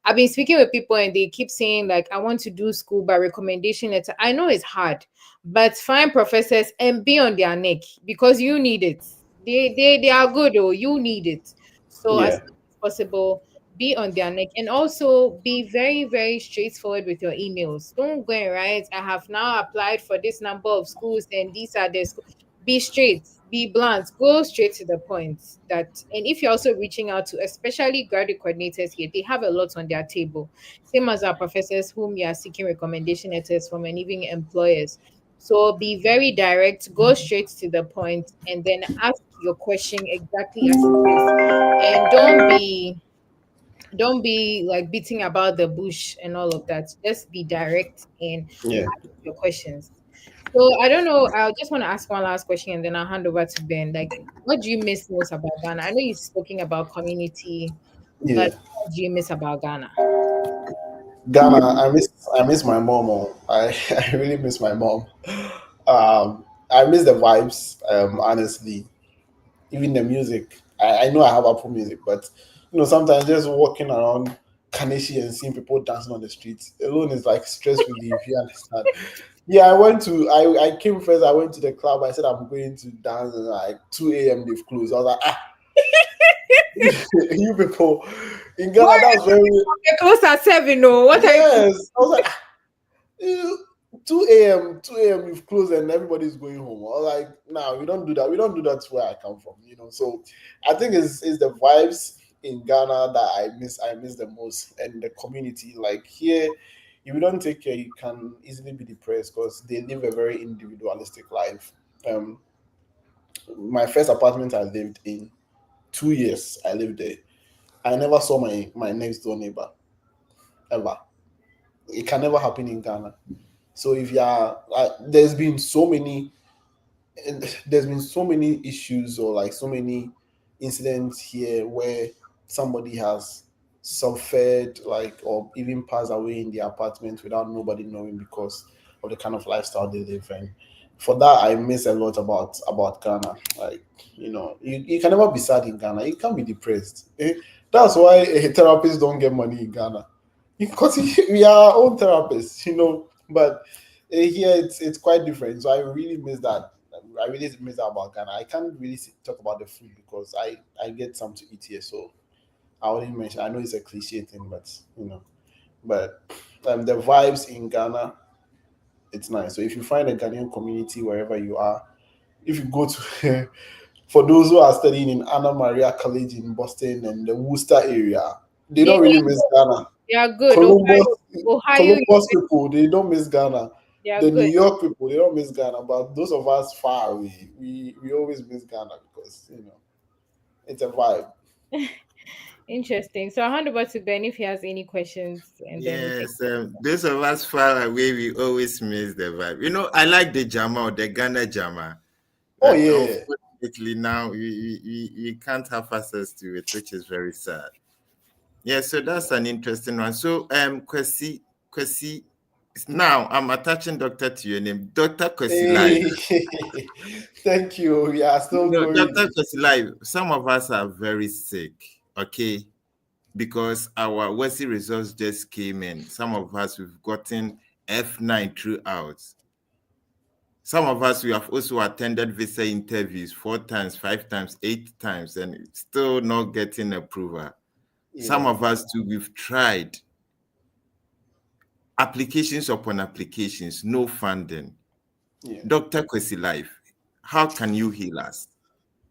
I've been speaking with people and they keep saying, like, I want to do school by recommendation letter. I know it's hard, but find professors and be on their neck because you need it. They are good, or you need it. So as Yeah. much as possible, be on their neck, and also be very, very straightforward with your emails. Don't go and write, I have now applied for this number of schools and these are the schools. Be straight, be blunt, go straight to the point. That, and if you're also reaching out to especially graduate coordinators here, they have a lot on their table, same as our professors whom you are seeking recommendation letters from, and even employers. So be very direct, go straight to the point, and then ask your question exactly as it is. And don't be like beating about the bush and all of that. Just be direct and Yeah. ask your questions. So I don't know. I just want to ask one last question and then I'll hand over to Ben. Like, what do you miss most about Ghana? I know you're speaking about community, but Yeah. what do you miss about Ghana? Ghana, I miss my mom. I really miss my mom. I miss the vibes. Honestly, even the music. I know I have Apple Music, but sometimes just walking around Kaneshi and seeing people dancing on the streets alone is like stress relief. You understand? Yeah, I came first. I went to the club. I said I'm going to dance, and like 2 a.m. they've closed. I was like, you people in Ghana, What? that's very You're close at 7, no? What are you? yes. I was like, 2 a.m., 2 a.m. you've closed and everybody's going home. I was like, no, we don't do that. We don't do that where I come from. So I think it's the vibes in Ghana that I miss the most, and the community. Like here, if you don't take care, you can easily be depressed because they live a very individualistic life. Um, my first apartment I lived in, 2 years I lived there. I never saw my next door neighbor ever. It can never happen in Ghana. So if you are, there's been so many issues or like so many incidents here where somebody has suffered like or even passed away in the apartment without nobody knowing because of the kind of lifestyle they live in. For that, I miss a lot about Ghana. Like you can never be sad in Ghana. You can't be depressed. That's why therapists don't get money in Ghana because we are our own therapists. But here it's quite different. So I really miss that. I really miss that about Ghana. I can't really talk about the food because I get some to eat here. So I wouldn't mention. I know it's a cliche thing, but the vibes in Ghana, it's nice. So if you find a Ghanaian community wherever you are, if you go to for those who are studying in Anna Maria College in Boston and the Worcester area, they They don't really miss Ghana. are good. Columbus, Ohio, Columbus people, they don't miss Ghana. Yeah, The New good. York people, they don't miss Ghana, but those of us far away, we always miss Ghana because it's a vibe. Interesting. So I'll hand over to Ben if he has any questions, and then we can. Yes, those of us far away, we always miss the vibe. I like the Jama or the Ghana Jama, Oh but yeah. unfortunately now we can't have access to it, which is very sad. Yeah, so that's an interesting one. So, Kwesi, now I'm attaching doctor to your name, Dr. Kwesi Live. Hey, thank you. We are still Dr. going. Kwesi Live, some of us are very sick, okay? Because our Wesley results just came in. Some of us, we've gotten F9 throughout. Some of us, we have also attended visa interviews 4 times, 5 times, 8 times, and still not getting approval. Some Yeah. of us too, we've tried applications upon applications, no funding. Yeah. Dr. Kwesi Life, how can you heal us?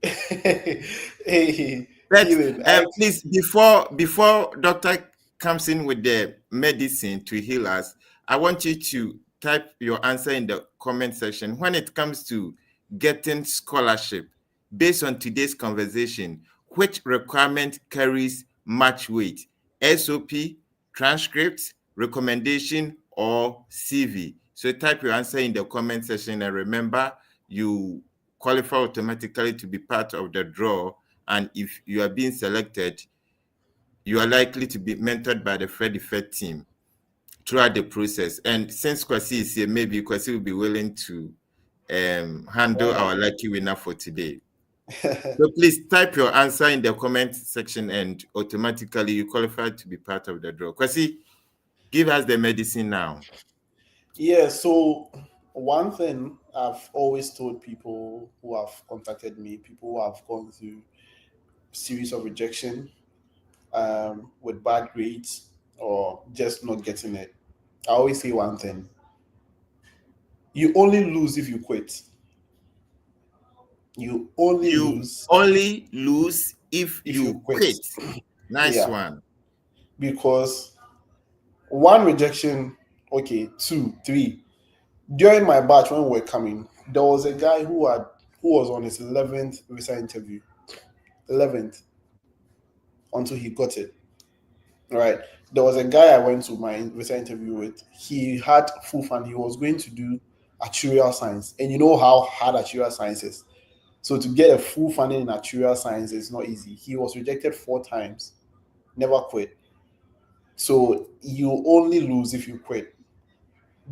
Hey, But healing. please, before doctor comes in with the medicine to heal us, I want you to type your answer in the comment section. When it comes to getting scholarship, based on today's conversation, which requirement carries much weight? SOP, transcript, recommendation, or CV? So type your answer in the comment section, and remember, you qualify automatically to be part of the draw. And if you are being selected, you are likely to be mentored by the Freddy Fed team throughout the process. And since Kwasi is here, maybe Kwasi will be willing to handle our lucky winner for today. So please type your answer in the comment section, and automatically you qualify to be part of the draw. Kwasi, give us the medicine now. Yeah, so one thing I've always told people who have contacted me, people who have gone through series of rejection with bad grades or just not getting it, I always say one thing: you only lose if you quit. You only You lose only lose if if you you quit. quit. Nice Yeah, one. because one rejection, okay, two, three. During my batch when we were coming, there was a guy who was on his 11th visa interview, 11th, until he got it. Right. There was a guy I went to my visa interview with. He had full fund. He was going to do actuarial science, and you know how hard actuarial science is. So to get a full funding in actuarial science is not easy. He was rejected 4 times, never quit. So you only lose if you quit.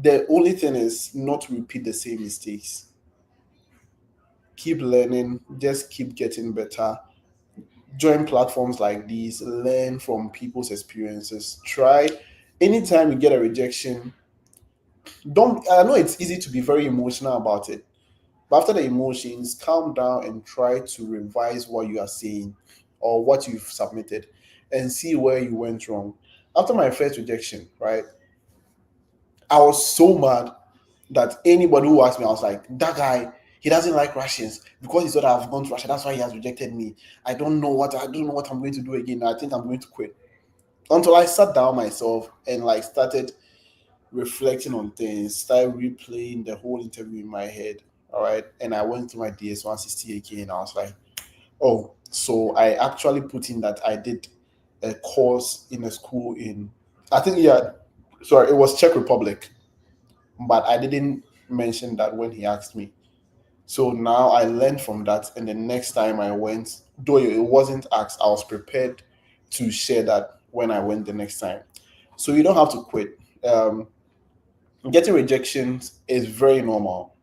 The only thing is not to repeat the same mistakes. Keep learning, just keep getting better. Join platforms like these, learn from people's experiences. Try anytime you get a rejection. Don't I know it's easy to be very emotional about it, but after the emotions, calm down and try to revise what you are saying or what you've submitted and see where you went wrong. After my first rejection, right, I was so mad that anybody who asked me, I was like, that guy, he doesn't like Russians because he thought I've gone to Russia. That's why he has rejected me. I don't know what I'm going to do again. I think I'm going to quit. Until I sat down myself and like started reflecting on things, started replaying the whole interview in my head. All right. And I went to my DS 160 again. I was like, oh, so I actually put in that I did a course in a school in, I think, yeah, sorry, it was Czech Republic, but I didn't mention that when he asked me. So now I learned from that. And the next time I went, though it wasn't asked, I was prepared to share that when I went the next time. So you don't have to quit. Getting rejections is very normal.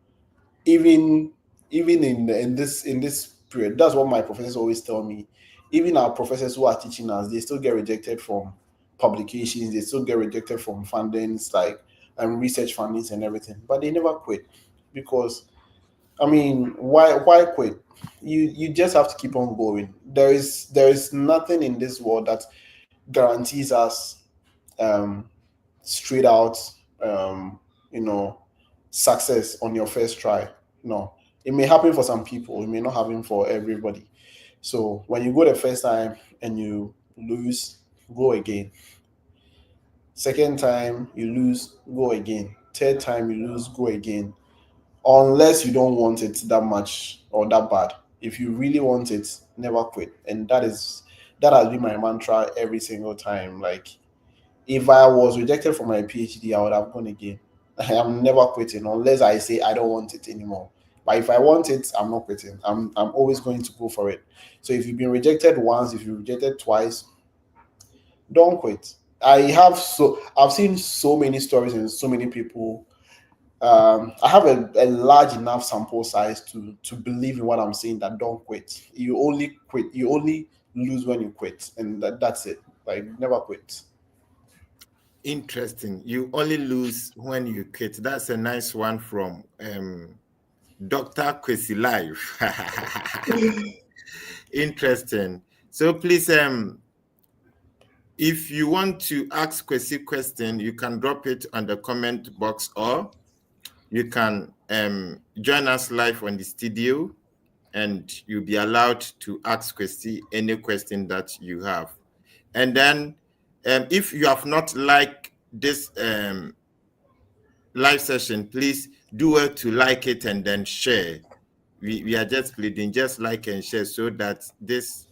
Even even in this period, that's what my professors always tell me. Even our professors who are teaching us, they still get rejected from publications. They still get rejected from fundings like research fundings and everything. But they never quit because I mean, why quit? You just have to keep on going. There is nothing in this world that guarantees us um, straight out um, you know success on your first try. No, it may happen for some people. It may not happen for everybody. So when you go the first time and you lose, go again. Second time you lose, go again. third time you lose, go again. Unless you don't want it that much or that bad. If you really want it, never quit. And that has been my mantra every single time. Like if I was rejected for my PhD, I would have gone again. I am never quitting unless I say I don't want it anymore. But if I want it, I'm not quitting. I'm always going to go for it. So if you've been rejected once, if you're rejected twice, don't quit. I've seen so many stories and so many people. I have a large enough sample size to believe in what I'm saying, that don't quit. You only quit. You only lose when you quit, and that's it. Like never quit. Interesting. You only lose when you quit. That's a nice one from Dr. Kwesi Life. Interesting. So please, if you want to ask Kwesi question, you can drop it on the comment box, or you can join us live on the studio, and you'll be allowed to ask Kwesi any question that you have. And then if you have not liked this live session, please do well to like it and then share. We are just pleading, just like and share, so that this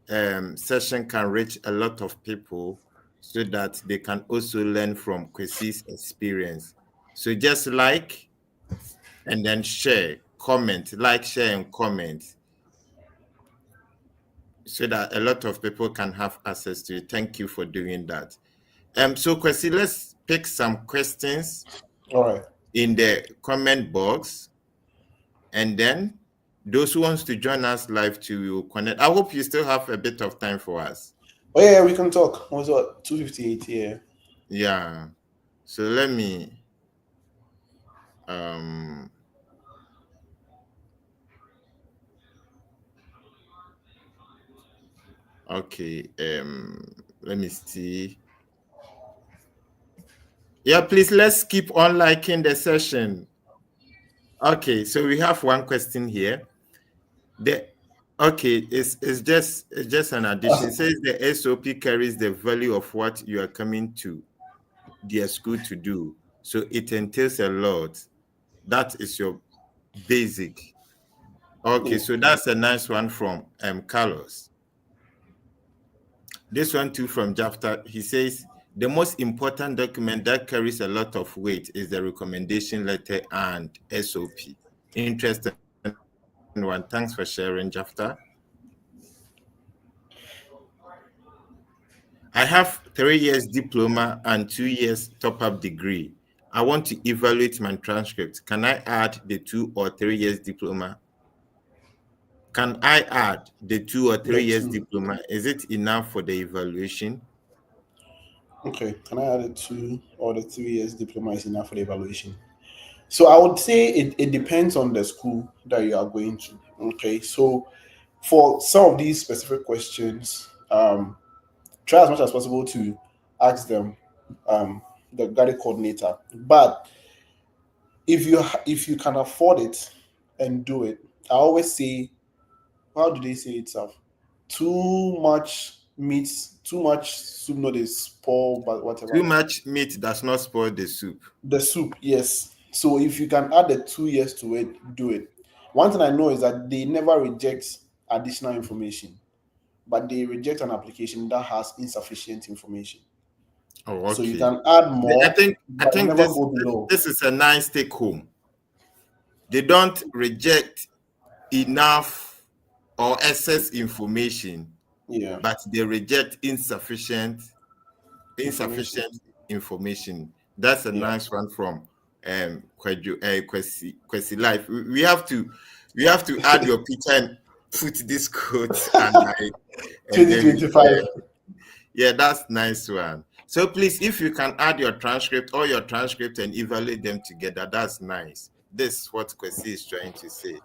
session can reach a lot of people, so that they can also learn from Kwesi's experience. So just like and then share, comment, like, share, and comment, so that a lot of people can have access to it. Thank you for doing that. So Kwesi, let's pick some questions All right. in the comment box, and then those who wants to join us live to connect. I hope you still have a bit of time for us. Oh yeah, we can talk. What's what? 2:58. Yeah. Yeah. So let me okay, let me see. Yeah, please, let's keep on liking the session. Okay, so we have one question here. It's just an addition. It says the SOP carries the value of what you are coming to their school to do. So it entails a lot. That is your basic. Okay, so that's a nice one from Carlos. This one too from Jafta. He says the most important document that carries a lot of weight is the recommendation letter and SOP. Interesting one. Thanks for sharing, Jafta. I have 3 years diploma and 2 years top-up degree. I want to evaluate my transcript. Can I add the 2 or 3 years diploma? Can I add the 2 or 3 years diploma? Is it enough for the evaluation? Okay. Can I add the 2 or the 3 years diploma is enough for the evaluation? So I would say it depends on the school that you are going to. Okay. So for some of these specific questions, try as much as possible to ask them, the guided coordinator. But if you can afford it and do it, I always say, how do they say it, Self? Too much meat, too much soup, not is spoil, but whatever. Too much meat does not spoil the soup. The soup, yes. So if you can add the 2 years to it, do it. One thing I know is that they never reject additional information, but they reject an application that has insufficient information. Oh, okay. So you can add more. I think never go below. this is a nice take home. They don't reject enough or excess information, but they reject insufficient information. That's a nice one from Kwesi Life. We have to add your picture and put this quote under it. 2025. Yeah, that's nice one. So please, if you can add your transcript or your transcript and evaluate them together, that's nice. This is what Kwesi is trying to say.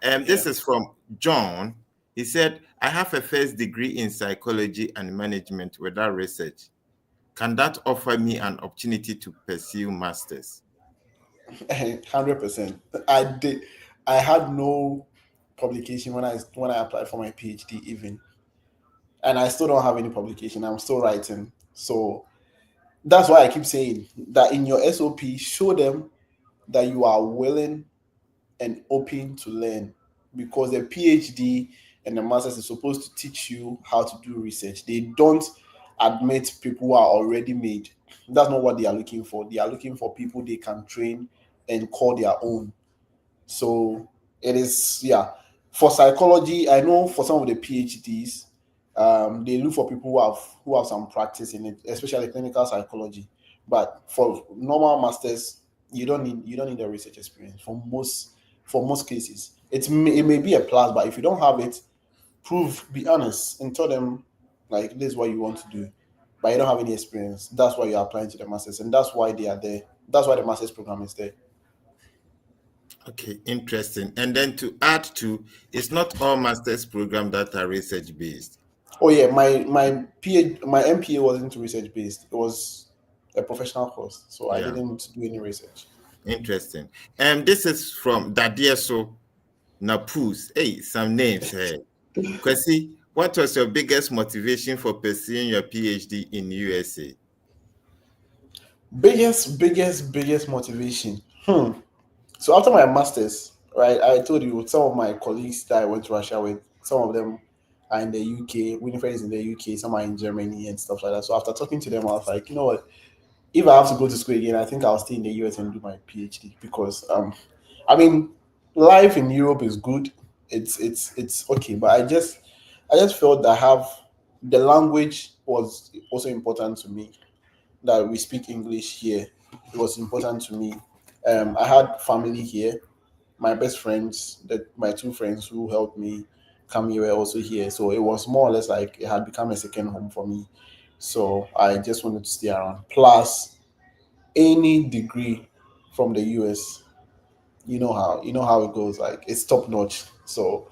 This is from John. He said, I have a first degree in psychology and management without research. Can that offer me an opportunity to pursue masters? 100%. I had no publication when I applied for my PhD even, and I still don't have any publication. I'm still writing. So that's why I keep saying that in your SOP, show them that you are willing and open to learn, because the PhD and the masters is supposed to teach you how to do research. They don't admit people who are already made. That's not what they are looking for. They are looking for people they can train and call their own. So it is, yeah. For psychology, I know for some of the PhDs, they look for people who have some practice in it, especially clinical psychology. But for normal masters, you don't need a research experience for most cases. It may be a plus, but if you don't have it, be honest, and tell them like this is what you want to do, but you don't have any experience. That's why you're applying to the masters, and that's why they are there. That's why the masters program is there. Okay, interesting. And then to add to, it's not all master's programs that are research based. Oh yeah, my MPA wasn't research based. It was a professional course, so I didn't do any research. Interesting. And this is from Dadieso Napus. Hey, some names here. Kwesi, what was your biggest motivation for pursuing your PhD in USA? Biggest motivation. So after my masters, right, I told you some of my colleagues that I went to Russia with, some of them are in the UK. Winifred is in the UK, some are in Germany and stuff like that. So after talking to them, I was like, you know what? If I have to go to school again, I think I'll stay in the US and do my PhD, because I mean, life in Europe is good. It's okay, but I just felt that the language was also important to me. That we speak English here, it was important to me. I had family here. My best friends, my two friends who helped me come here, were also here. So it was more or less like it had become a second home for me. So I just wanted to stay around. Plus, any degree from the US, you know how it goes. Like it's top notch. So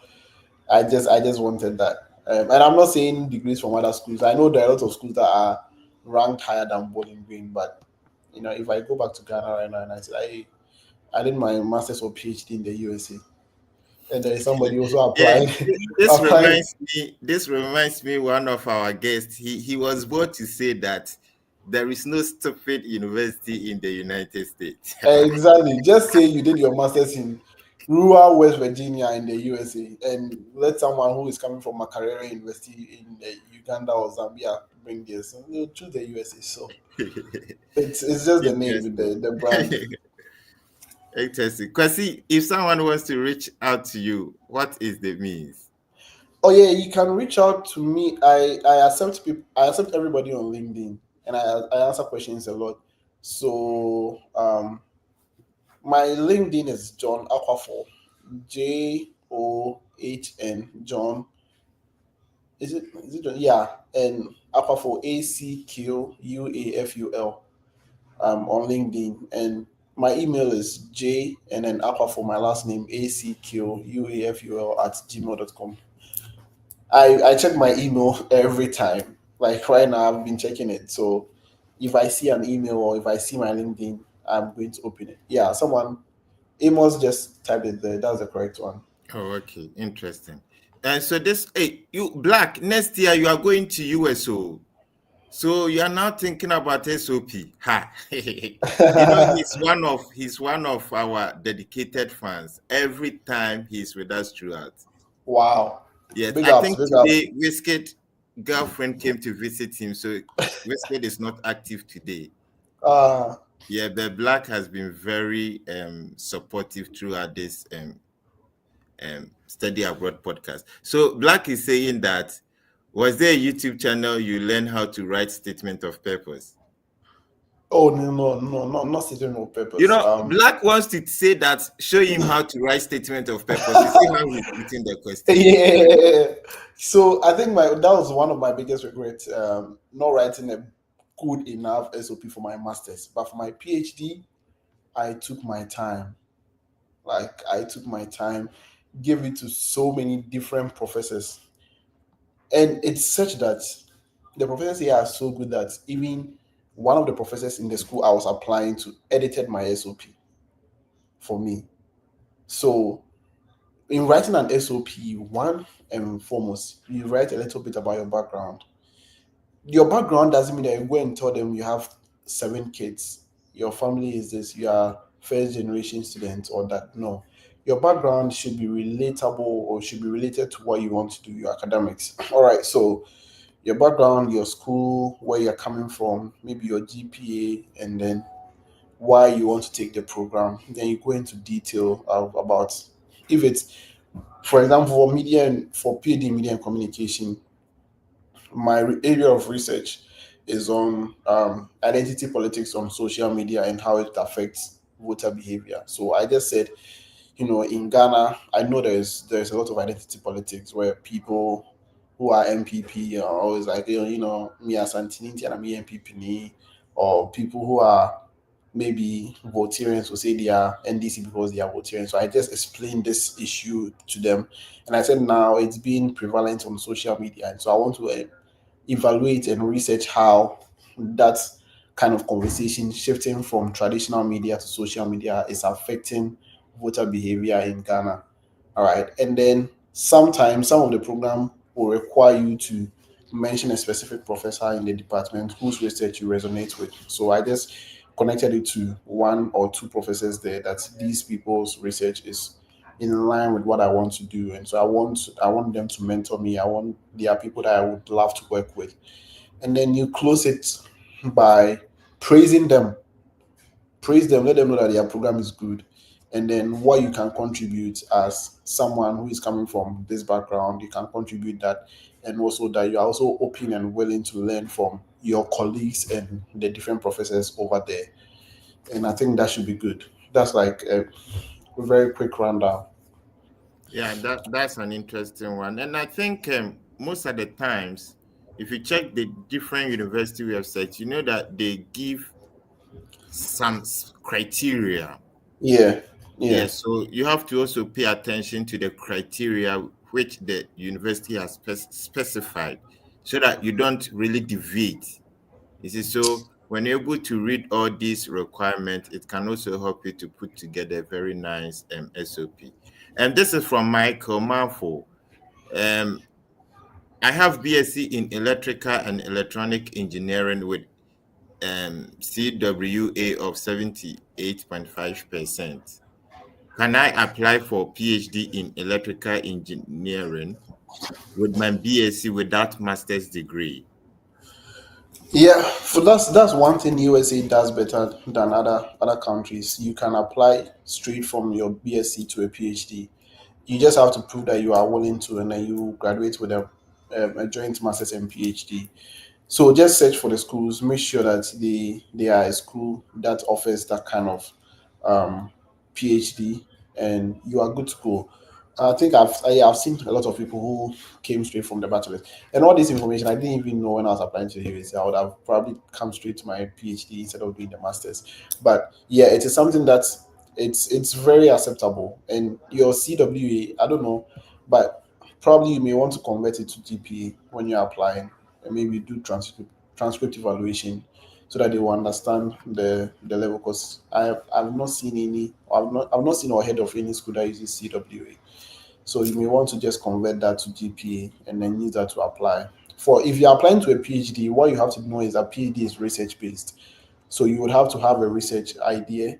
I just wanted that. And I'm not saying degrees from other schools. I know there are lots of schools that are ranked higher than Bowling Green, but if I go back to Ghana right now and I say I did my master's or PhD in the USA, and there is somebody also Yeah, applying. this applying. reminds me. This reminds me one of our guests. He was bold to say that there is no stupid university in the United States. Exactly. Just say you did your master's in rural West Virginia in the USA, and let someone who is coming from Makerere University in Uganda or Zambia bring this. And they'll choose the USA. So it's just the name, the brand. Interesting. Kwasi, if someone wants to reach out to you, what is the means? Oh yeah, you can reach out to me. I accept people. I accept everybody on LinkedIn, and I answer questions a lot. So my LinkedIn is John Aquafor, JOHN John. Is it John? Yeah, and Aquafor ACQUAFUL. On LinkedIn, and my email is J and then Aquafor my last name ACQUAFUL at gmail.com. I check my email every time. Like right now, I've been checking it. So if I see an email or if I see my LinkedIn, I'm going to open it. Yeah, someone Amos just typed it there. That's the correct one. Oh, okay, interesting. And so you Black, next year you are going to USO. So you are now thinking about SOP. Ha. He's one of our dedicated fans. Every time he's with us throughout. Wow. Yes, Big I ups, think big ups. today Wizkid girlfriend came to visit him, so Wizkid is not active today. Yeah, but Black has been very supportive throughout this Study Abroad podcast. So Black is saying that, was there a YouTube channel you learn how to write statement of purpose? Oh no, not statement of purpose. Black wants to say that, show him how to write statement of purpose. You see how he's putting the question. Yeah. So I think that was one of my biggest regrets, not writing a good enough SOP for my masters. But for my PhD, I took my time. Like I took my time, gave it to so many different professors. And it's such that the professors here are so good that even one of the professors in the school I was applying to edited my SOP for me. So in writing an SOP, one and foremost, you write a little bit about your background. Your background doesn't mean that you go and tell them you have 7 kids, your family is this, you are first generation student or that. No. Your background should be relatable or should be related to what you want to do, your academics. All right. So your background, your school, where you're coming from, maybe your GPA, and then why you want to take the program. Then you go into detail about if it's, for example, for media and for PhD in media and communication, my area of research is on identity politics on social media and how it affects voter behavior. So I just said, in Ghana, I know there's a lot of identity politics where people who are MPP are always like, me as Antinity and I'm MPP, ni," or people who are maybe Voltarians will say they are NDC because they are Voltarians. So I just explained this issue to them, and I said now it's being prevalent on social media, and so I want to evaluate and research how that kind of conversation shifting from traditional media to social media is affecting voter behavior in Ghana. All right. And then sometimes some of the program will require you to mention a specific professor in the department whose research you resonate with. So I just connected it to one or two professors there that these people's research is in line with what I want to do. And so I want them to mentor me. There are people that I would love to work with. And then you close it by praising them. Praise them, let them know that their program is good. And then what you can contribute as someone who is coming from this background, you can contribute that, and also that you are also open and willing to learn from your colleagues and the different professors over there. And I think that should be good. That's like a very quick rundown. Yeah, that's an interesting one. And I think most of the times, if you check the different university websites, you know that they give some criteria. Yeah, yeah. Yes, so you have to also pay attention to the criteria which the university has specified so that you don't really deviate. You see, so when you're able to read all these requirements, it can also help you to put together a very nice SOP. And this is from Michael Manfo. Um, I have BSc in Electrical and Electronic Engineering with CWA of 78.5%. Can I apply for PhD in Electrical Engineering with my BSc without master's degree? Yeah, so that's one thing USA does better than other countries. You can apply straight from your BSc to a PhD. You just have to prove that you are willing to, and then you graduate with a joint master's and PhD. So just search for the schools. Make sure that they are a school that offers that kind of um, PhD, and you are good to go. I think I've seen a lot of people who came straight from the bachelor's, and all this information I didn't even know when I was applying to the university. I would have probably come straight to my PhD instead of doing the masters. But yeah, it is something that it's very acceptable. And your CWA, I don't know, but probably you may want to convert it to GPA when you're applying, and maybe do transcript evaluation so that they will understand the level. Because I've not seen any, I've not seen or heard of any school that uses CWA. So you may want to just convert that to GPA and then use that to apply. For if you're applying to a PhD, what you have to know is that PhD is research based. So you would have to have a research idea,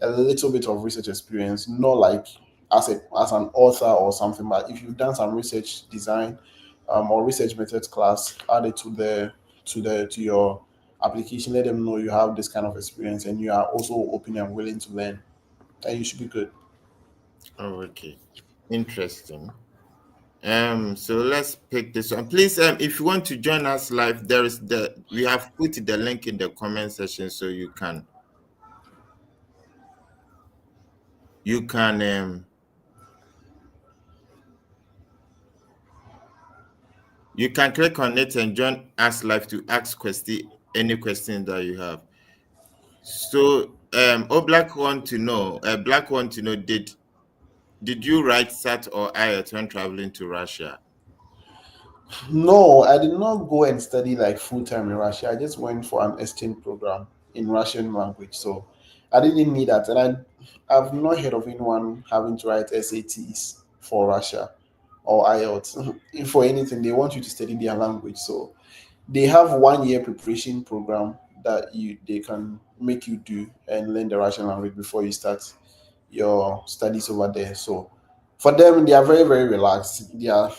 a little bit of research experience, not like as an author or something, but if you've done some research design or research methods class, add it to your application. Let them know you have this kind of experience and you are also open and willing to learn, and you should be good. Oh, okay. Interesting. So let's pick this one. Please, if you want to join us live, we have put the link in the comment section so you can you can click on it and join us live to ask any question that you have. So Black want to know, did you write SAT or IELTS when traveling to Russia? No, I did not go and study like full time in Russia. I just went for an exchange program in Russian language. So I didn't need that. And I've not heard of anyone having to write SATs for Russia or IELTS. For anything, they want you to study their language. So they have 1 year preparation program that they can make you do and learn the Russian language before you start your studies over there. So for them, they are very, very relaxed. They are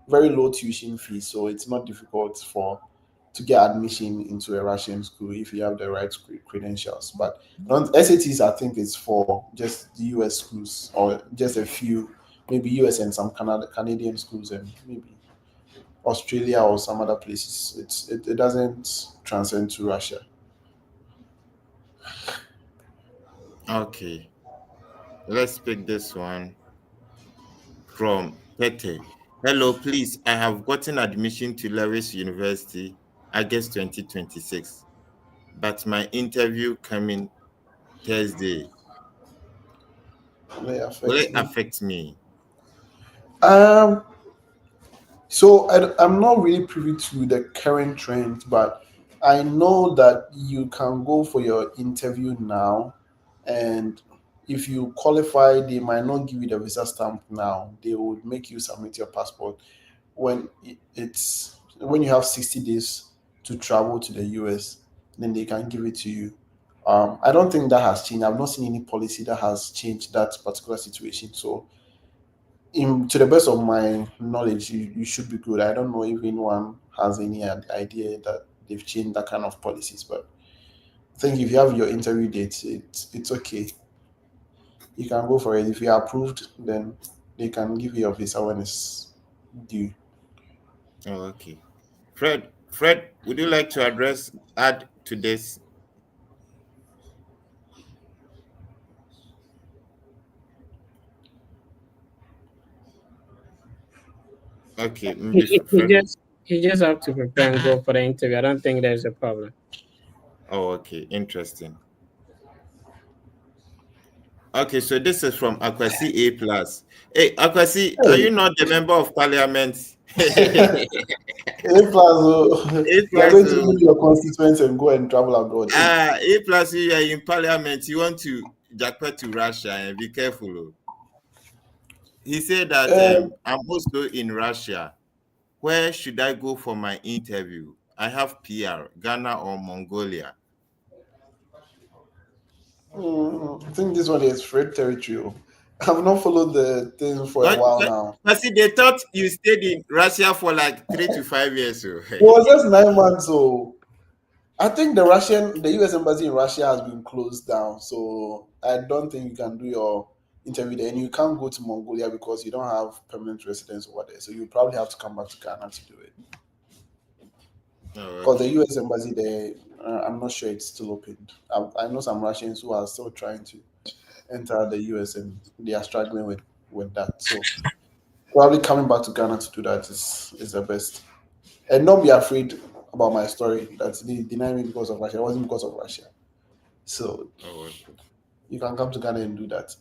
very low tuition fees, so it's not difficult to get admission into a Russian school if you have the right credentials. But SATs, I think, is for just the US schools or just a few, maybe US and some Canadian schools and maybe Australia or some other places. It doesn't transcend to Russia. Okay, let's pick this one from Pete. Hello, please. I have gotten admission to Lewis University, August 2026, but my interview coming Thursday. Will it Will affect it me? affect me? Um, so I'm not really privy to the current trend, but I know that you can go for your interview now, and if you qualify, they might not give you the visa stamp now. They would make you submit your passport when when you have 60 days to travel to the US, then they can give it to you. I don't think that has changed. I've not seen any policy that has changed that particular situation. So to the best of my knowledge, you should be good. I don't know if anyone has any idea that they've changed that kind of policies, but I think if you have your interview date, it's okay. You can go for it. If you are approved, then they can give you your visa when it's due. Oh, okay. Fred, would you like to add to this? Okay, Fred. He just have to prepare and go for the interview. I don't think there's a problem. Oh, okay, interesting. Okay, so this is from Akwasi A plus. Hey, Akwasi, are you not the member of parliament? A plus, A you are plus, going to leave your constituents and go and travel abroad. A plus, you are in parliament. You want to jackpot to Russia and be careful. Oh. He said that I'm also in Russia. Where should I go for my interview? I have PR, Ghana or Mongolia. I think this one is Fred territory. Oh. I've not followed the thing for a while now. But see, they thought you stayed in Russia for like 3 to 5 years. So. It was just 9 months. So I think the US embassy in Russia has been closed down. So I don't think you can do your interview there. And you can't go to Mongolia because you don't have permanent residence over there. So you probably have to come back to Ghana to do it. Because the US embassy there, I'm not sure it's still open. I know some Russians who are still trying to enter the US and they are struggling with that. So probably coming back to Ghana to do that is the best. And don't be afraid about my story that they denied me because of Russia. It wasn't because of Russia. So you can come to Ghana and do that.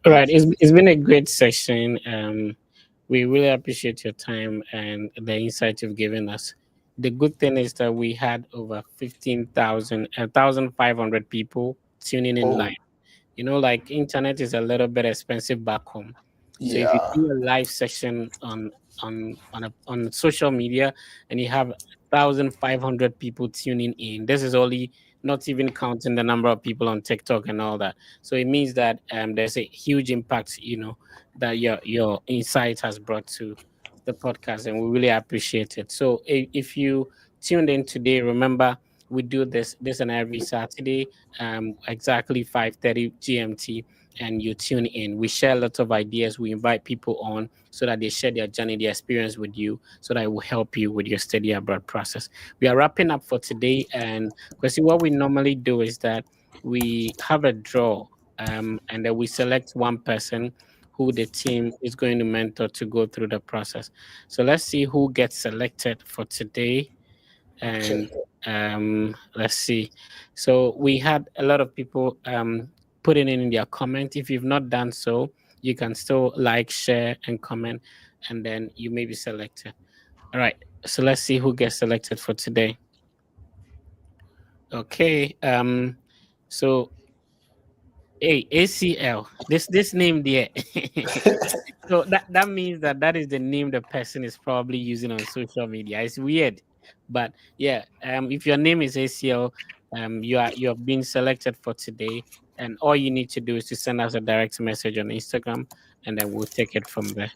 All right. It's been a great session. We really appreciate your time and the insight you've given us. The good thing is that we had over 1,500 people tuning in live. You know, like internet is a little bit expensive back home. So if you do a live session on social media and you have 1,500 people tuning in, this is only not even counting the number of people on TikTok and all that. So it means that there's a huge impact, you know, that your insight has brought to the podcast, and we really appreciate it. So if you tuned in today, remember we do this and every Saturday, exactly 5:30 GMT, and you tune in. We share lots of ideas. We invite people on so that they share their journey, their experience with you, so that it will help you with your study abroad process. We are wrapping up for today, and because what we normally do is that we have a draw, and then we select one person who the team is going to mentor to go through the process. So let's see who gets selected for today. And let's see. So we had a lot of people putting in their comment. If you've not done so, you can still like, share, and comment, and then you may be selected. All right. So let's see who gets selected for today. Okay. So ACL. This name there. So that means that is the name the person is probably using on social media. It's weird. But yeah, if your name is ACL, you have been selected for today, and all you need to do is to send us a direct message on Instagram, and then we'll take it from there.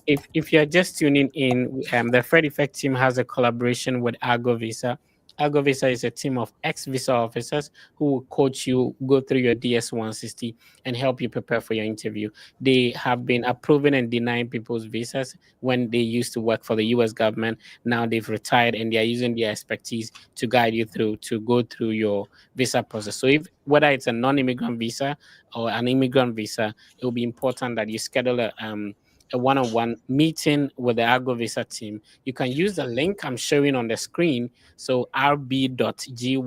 If you're just tuning in, the Fred Effect team has a collaboration with Argo Visa. Argo Visa is a team of ex-visa officers who will coach you, go through your DS 160, and help you prepare for your interview. They have been approving and denying people's visas when they used to work for the US government. Now they've retired and they are using their expertise to guide you through to go through your visa process. So if whether it's a non-immigrant visa or an immigrant visa, it will be important that you schedule a one-on-one meeting with the Argo Visa team. You can use the link I'm showing on the screen. So rb.gy/.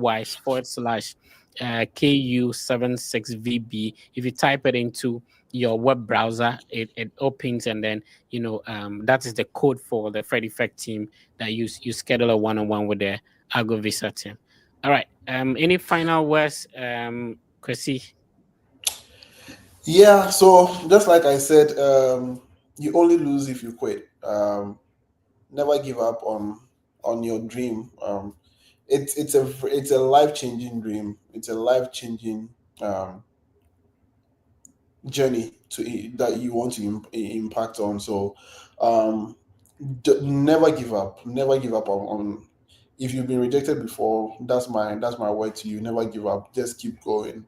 KU76VB. If you type it into your web browser, it opens, and then that is the code for the Fred Effect team that you schedule a one-on-one with the Argo Visa team. All right. Any final words, Chrissy? Yeah, so just like I said, you only lose if you quit. Never give up on your dream. It's a life-changing dream. It's a life-changing journey that you want to impact on. So never give up. Never give up on. If you've been rejected before, that's my word to you. Never give up. Just keep going,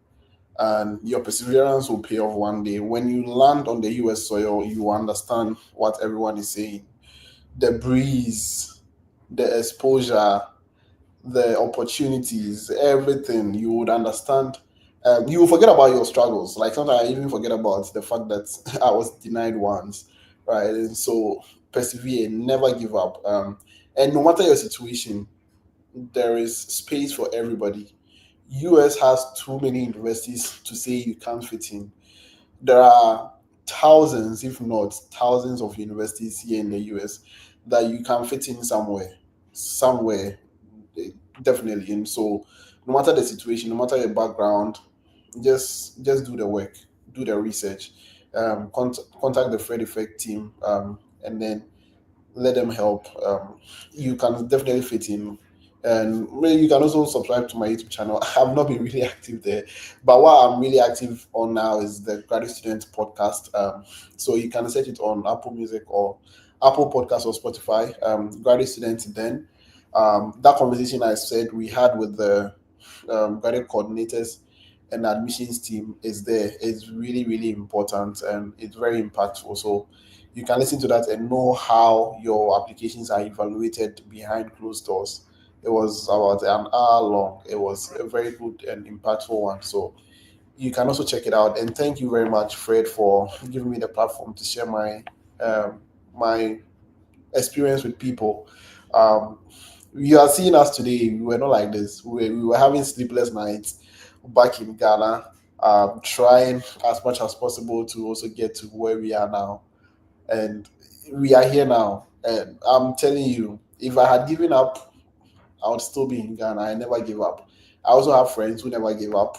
and your perseverance will pay off one day. When you land on the US soil, you understand what everyone is saying. The breeze, the exposure, the opportunities, everything, you would understand. You will forget about your struggles. Like sometimes I even forget about the fact that I was denied once, right? And so persevere, never give up. And no matter your situation, there is space for everybody. US has too many universities to say you can't fit in. There are thousands, if not thousands, of universities here in the US that you can fit in somewhere, definitely. And so, no matter the situation, no matter your background, just do the work, do the research, contact the Fred Effect team, and then let them help. You can definitely fit in. And maybe you can also subscribe to my YouTube channel. I've not been really active there, but what I'm really active on now is the Graduate Student Podcast. So you can search it on Apple Music or Apple Podcast or Spotify. Graduate Student. Then that conversation I said we had with the graduate coordinators and admissions team is there. It's really, really important and it's very impactful. So you can listen to that and know how your applications are evaluated behind closed doors. It was about an hour long. It was a very good and impactful one. So you can also check it out. And thank you very much, Fred, for giving me the platform to share my experience with people. Um, you are seeing us today. We were not like this. We were having sleepless nights back in Ghana, trying as much as possible to also get to where we are now. And we are here now. And I'm telling you, if I had given up, I would still be in Ghana. I never give up. I also have friends who never gave up.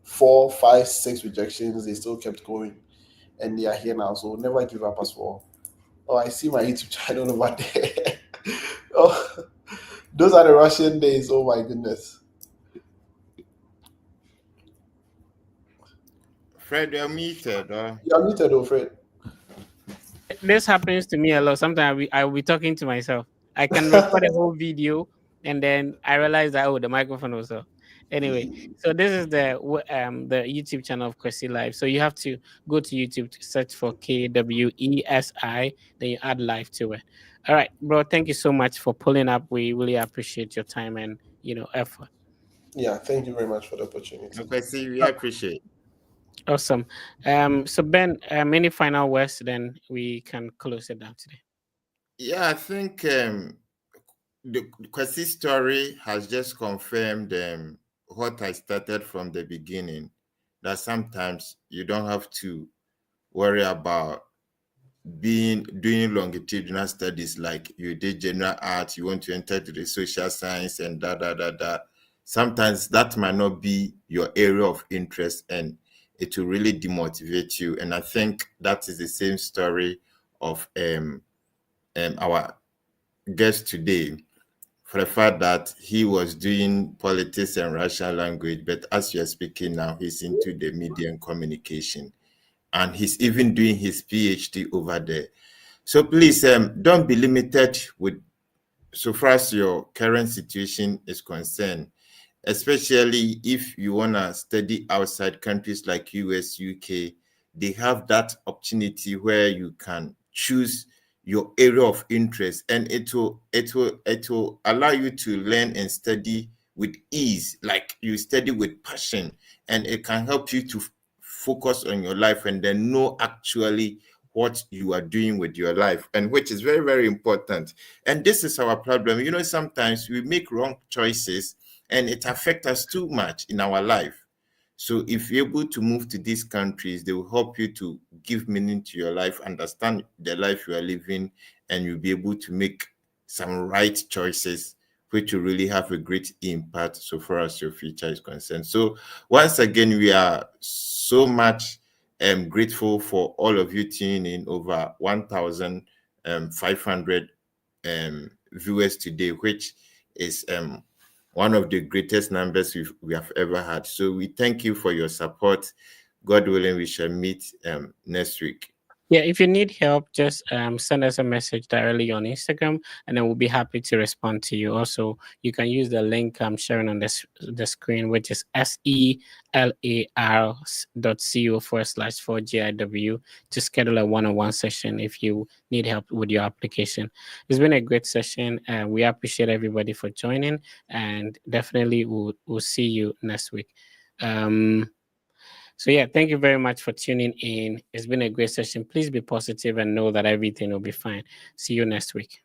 4, 5, 6 rejections, they still kept going. And they are here now. So never give up as well. Oh, I see my YouTube channel over there. Oh, those are the Russian days. Oh my goodness. Fred, you're muted. You're muted, oh Fred. This happens to me a lot. Sometimes I will be talking to myself. I can record a whole video, and then I realize that the microphone was off. Anyway, so this is the YouTube channel of Kwesi Live. So you have to go to YouTube to search for KWESI, then you add live to it. All right, bro. Thank you so much for pulling up. We really appreciate your time and effort. Yeah, thank you very much for the opportunity. Okay, see, we appreciate. Awesome. So Ben, any final words? Then we can close it down today. Yeah, I think the Kwesi story has just confirmed what I started from the beginning, that sometimes you don't have to worry about doing longitudinal studies like you did general arts, you want to enter to the social science and da. Sometimes that might not be your area of interest and it will really demotivate you. And I think that is the same story of our guest today. for the fact that he was doing politics and Russian language, but as you're speaking now, he's into the media and communication, and he's even doing his PhD over there. So please, don't be limited with, so far as your current situation is concerned, especially if you want to study outside countries like US, UK, they have that opportunity where you can choose your area of interest, and it will allow you to learn and study with ease, like you study with passion, and it can help you to focus on your life and then know actually what you are doing with your life, and which is very, very important. And this is our problem. You know, sometimes we make wrong choices and it affects us too much in our life. So if you're able to move to these countries, they will help you to give meaning to your life, understand the life you are living, and you'll be able to make some right choices, which will really have a great impact so far as your future is concerned. So once again, we are so much grateful for all of you tuning in, over 1,500 viewers today, which is one of the greatest numbers we have ever had. So we thank you for your support. God willing, we shall meet next week. Yeah, if you need help, just send us a message directly on Instagram, and then we'll be happy to respond to you. Also, you can use the link I'm sharing on the screen, which is selar.co/4GIW, to schedule a one-on-one session if you need help with your application. It's been a great session, and we appreciate everybody for joining, and definitely we'll see you next week. So yeah, thank you very much for tuning in. It's been a great session. Please be positive and know that everything will be fine. See you next week.